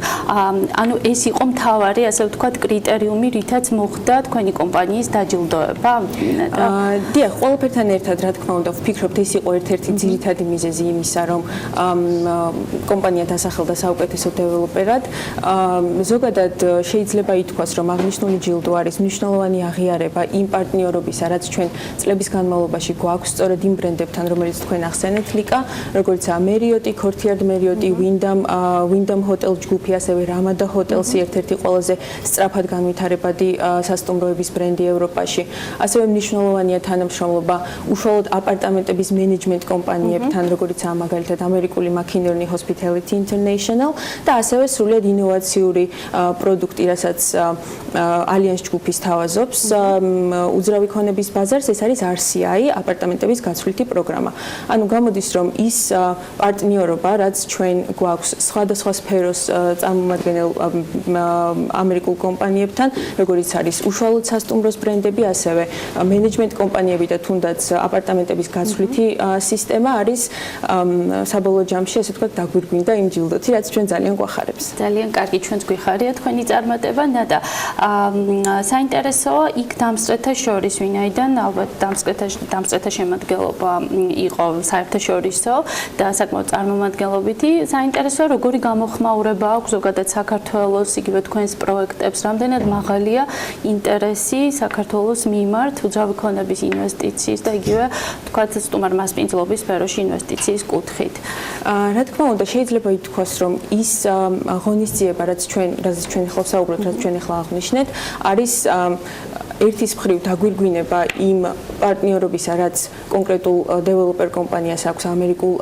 ანუ ეს იყო მთავარი, ასე ვთქვათ, კრიტერიუმი, რითაც მოხდა თქვენი კომპანიის დაჯილდოება. დიახ, ყველაფერთან ერთად, რა თქმა უნდა, ვფიქრობთ, ეს იყო ერთ-ერთი ძირითადი მიზეზი იმისა, რომ კომპანია დასახელდა საუკეთესო დეველოპერად. ზოგადად შეიძლება ითქვას, რომ აღნიშნული ჯილდო არის მნიშვნელოვანი აღიარება იმ პარტნიორობისა, რაც ჩვენ წლების განმავლობაში გვაქვს სწორედ იმ ბრენდებთან, რომელიც თქვენ ახსენეთ ლიკა, როგორც Marriott, Courtyard Courtyard Marriott-ი, Wyndham Hotel ჯგუფი, ასევე Ramada Hotels-ი ერთ-ერთი ყველაზე სწრაფად განვითარებადი სასტუმროების ბრენდი ევროპაში. ასევე მნიშვნელოვანია თანამშრომლობა უშუალოდ აპარტამენტების მენეჯმენტ კომპანიებთან, როგორიც მაგალითად ამერიკული McInerney Hospitality International და ასევე სრულად ინოვაციური პროდუქტი, რასაც Allianz ჯგუფის თავაზობს, უძრავი ქონების ბაზარს, ეს არის RCI, აპარტამენტების გაცვლითი პროგრამა. ანუ გამოდის, რომ ის პარტნიორობა, რაც ჩვენ გვაქვს სხვადასხვა სფეროს წარმომადგენელ ამერიკულ კომპანიებთან, როგორიც არის უშუალოდ სასტუმროს ბრენდები, ასევე მენეჯმენტ კომპანიები და თუნდაც აპარტამენტების გაცვლითი სისტემა არის საბოლოო ჯამში, ასე ვთქვათ, დაგვირგვინდა იმ ჯილდოთი, რაც ჩვენ ძალიან გვახარებს. ძალიან კარგი, ჩვენც გვიხარია თქვენი წარმატება და საინტერესოა იქ დამსწრეთა შორის, ვინაიდან ალბათ დამსწრეთა შემადგენლობა იყო საერთაშორისო და საკმაოდ წარმომადგენლობითი. საინტერესოა, როგორი გამოხმაურება აქვს ზოგადად საქართველოს იგივე თქვენს პროექტებს, რამდენად მაღალია ინტერესი საქართველოს მიმართ უძრავი ქონების ინვესტიციის და იგივე თქვათ სტუმარ-მასპინძლობის სფეროში ინვესტიციის კუთხით. რა თქმა უნდა, შეიძლება ითქვას, რომ ის ღონისძიება, რაც ჩვენ ახლა ვსაუბრობთ, რაც ჩვენ ახლა აღვნიშნეთ, არის ერთის მხრივ დაგვირგვინება იმ პარტნიორობისა, რაც კონკრეტულ დეველოპერ კომპანიას აქვს ამერიკულ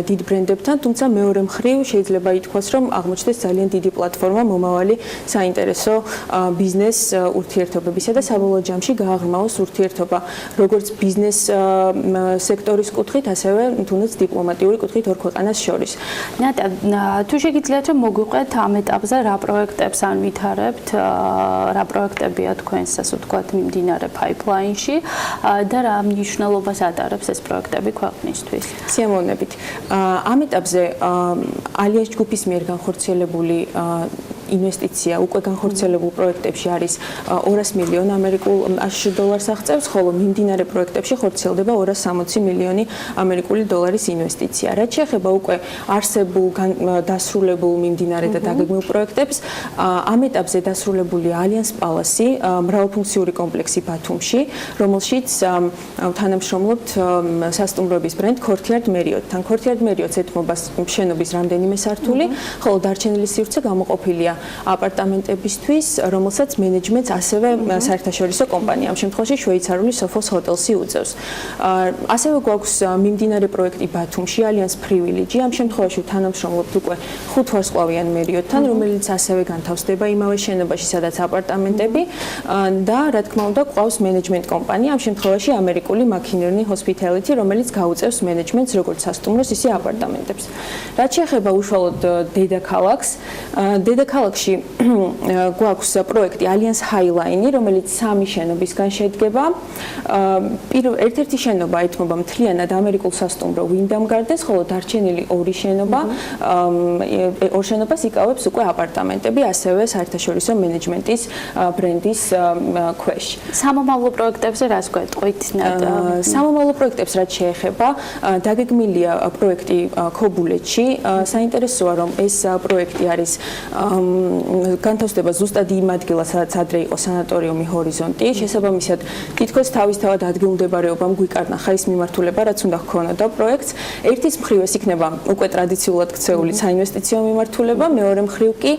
დიდ ბრენდებთან, თუმცა მეორე მხრივ შეიძლება ითქვას, რომ აღმოჩნდეს ძალიან დიდი პლატფორმა მომავალი საინტერესო ბიზნეს ურთიერთობებისა და საბოლოო ჯამში გააღრმაოს ურთიერთობა როგორც ბიზნეს სექტორის კუთხით, ასევე თუნდაც დიპლომატიური კუთხით ორ ქვეყანას შორის. ნატა, თუ შეგიძლიათ რომ მოგვიყვეთ ამ ეტაპზე რა პროექტებს ანვითარებთ, რა პროექტებია თქვენს, ასე ვთქვათ, მიმდინარე pipeline-ში და რა მნიშვნელობას ატარებს ეს პროექტები ქვეყნისთვის? სიამოვნებით. ამ ეტაპზე Allianz ჯგუფის მიერ განხორციელებული ინვესტიცია უკვე განხორციელებულ პროექტებში არის 200 მილიონი ამერიკულ $, აღწევს, ხოლო მიმდინარე პროექტებში ხორციელდება 260 მილიონი ამერიკული $-ის ინვესტიცია. რაც შეეხება უკვე არსებულ დასრულებულ მიმდინარე და დაგეგმილ პროექტებს, ამ ეტაპზე დასრულებულია Allianz Palace-ი, მრავალფუნქციური კომპლექსი ბათუმში, რომელშიც თანამშრომლობთ სასტუმროების ბრენდ Courtyard Marriott-თან. Courtyard Marriott-ს ეთმობა შენობის რამდენიმე სართული, ხოლო დარჩენილი სივრცე გამოყოფილია აპარტამენტებისთვის, რომელსაც მენეჯმენტს ასევე საერთაშორისო კომპანია, ამ შემთხვევაში შვეიცარიული Sophos Hotels-ი უწევს. ასევე გვაქვს მიმდინარე პროექტი ბათუმში, Allianz Privilege, ამ შემთხვევაში თანამშრომლობთ უკვე 5 ვარსკვლავიან Marriott-თან, რომელიც ასევე განთავსდება იმავე შენობაში, სადაც აპარტამენტები და რა თქმა უნდა, გვყავს მენეჯმენტ კომპანია, ამ შემთხვევაში ამერიკული McInerney Hospitality, რომელიც გაუწევს მენეჯმენტს როგორც სასტუმროს, ისე აპარტამენტებს. რაც შეეხება უშუალოდ დედაქალაქს, დედაქალაქში გვაქვს პროექტი Allianz Highline, რომელიც 3 შენობისგან შედგება. ერთ-ერთი შენობა ეთმობა მთლიანად ამერიკულ სასტუმრო Wyndham Gardens, ხოლო დარჩენილი 2 შენობა, ორ შენობას იკავებს უკვე აპარტამენტები, ასევე საერთაშორისო მენეჯმენტის ბრენდის ქვეშ. სამომავლო პროექტებზე რას გვეტყვით? სამომავლო პროექტებს რაც შეეხება, დაგეგმილია პროექტი ქობულეთში. საინტერესოა, რომ ეს პროექტი არის განთავსდება ზუსტად იმ ადგილას, სადაც ადრე იყო სანატორიუმი ჰორიზონტი. შესაბამისად, თითქოს თავისთავად ადგილმდებარეობამ გვიკარნახა ის მიმართულება, რაც უნდა ჰქონოდა პროექტს. ერთის მხრივ ეს იქნება უკვე ტრადიციულად ქცეული საინვესტიციო მიმართულება, მეორე მხრივ კი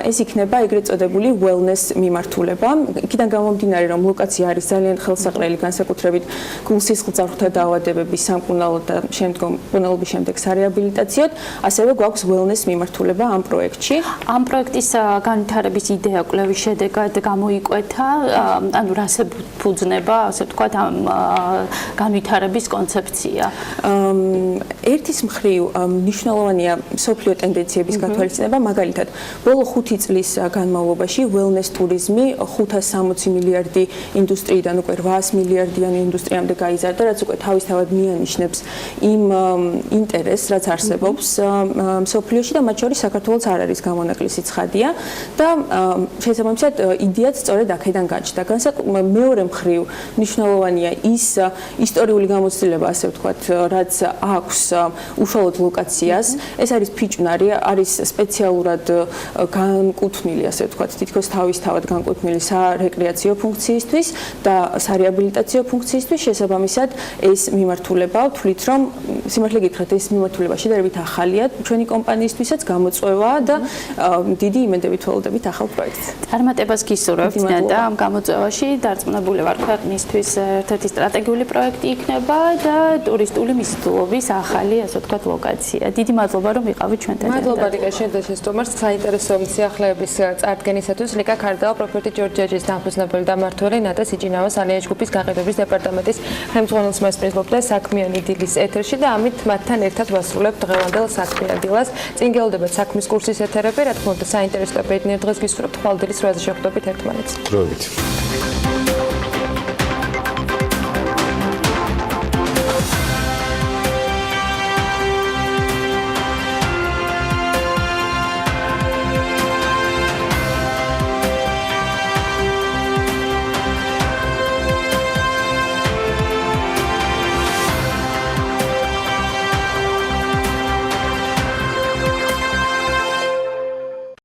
ეს იქნება ეგრეთ წოდებული wellness მიმართულება. იქიდან გამომდინარე, რომ ლოკაცია არის ძალიან ხელსაყრელი, განსაკუთრებით გულსისხლძარღვთა დაავადებების სამკურნალო და მკურნალობის შემდეგ სარეაბილიტაციოდ, ასევე გვაქვს wellness მიმართულება ამ პროექტში. ამ პროექტის განვითარების იდეა კვლევის შედეგად გამოიკვეთა, ანუ რას ეფუძნება, ასე ვთქვათ, ამ განვითარების კონცეფცია. ერთის მხრივ მნიშვნელოვანია სოფლიო ტენდენციების გათვალისწინება, მაგალითად, ბოლო 5 წლის განმავლობაში wellness ტურიზმი 560 მილიარდი ინდუსტრიიდან უკვე 800 მილიარდიანი ინდუსტრიამდე გაიზარდა, რაც უკვე თავისთავად მიანიშნებს იმ ინტერესს, რაც არსებობს სოფლიოში და მათ შორის საქართველოს არ არის გამონაკლისი ცხადია და შესაბამისად იდეაც სწორედ აქედან გაჩნდა. მეორე მხრივ მნიშვნელოვანია ის ისტორიული გამოცდილება, ასე ვთქვათ, რაც აქვს უშუალოდ ლოკაციას. ეს არის ფიჭვნარი, არის სპეციალურად განკუთვნილი, ასე ვთქვათ, თითქოს თავისთავად განკუთვნილი სარეკრეაციო ფუნქციისთვის და სარეაბილიტაციო ფუნქციისთვის. შესაბამისად, ეს მიმართულება ვთვლით, რომ სიმართლე გითხრათ, ეს მიმართულება შედარებით ახალია ჩვენი კომპანიისთვისაც გამოწვევაა და დიდი იმედებით ველოდებით ახალ პროექტს. წარმატებას გისურვებთ და ამ გამოწვევაში დარწმუნებული ვარ, ქვეყნისთვის ერთ-ერთი სტრატეგიული პროექტი იქნება და ტურისტული მიზიდულობის ახალი, ასე ვთქვათ, ლოკაცია. დიდი მადლობა, რომ იყავით ჩვენთან. მადლობა ლიკა შენდაშეს თომარს საინტერესო სიახლეების წარდგენისათვის. ლიკა ქარდავა პროფესორი ჯორჯიაჯის დამფუძნებელი და მმართველი ნატა სიჯინავა სალია ჯგუფის გაყიდვების დეპარტამენტის ხელმძღვანელს მასპინძლობდა საქმიანი დილის ეთერში და ამით მათთან ერთად ვასრულებთ დღევანდელ საქმიან დილას. წინ გელოდებათ საქმის კურსის ეთერები, რა თქმა უნდა, საინტერესო და ბედნიერ დღეს გისურვებთ. ხვალ დილის 8-ზე შეხვდებით ერთმანეთს. დროებით.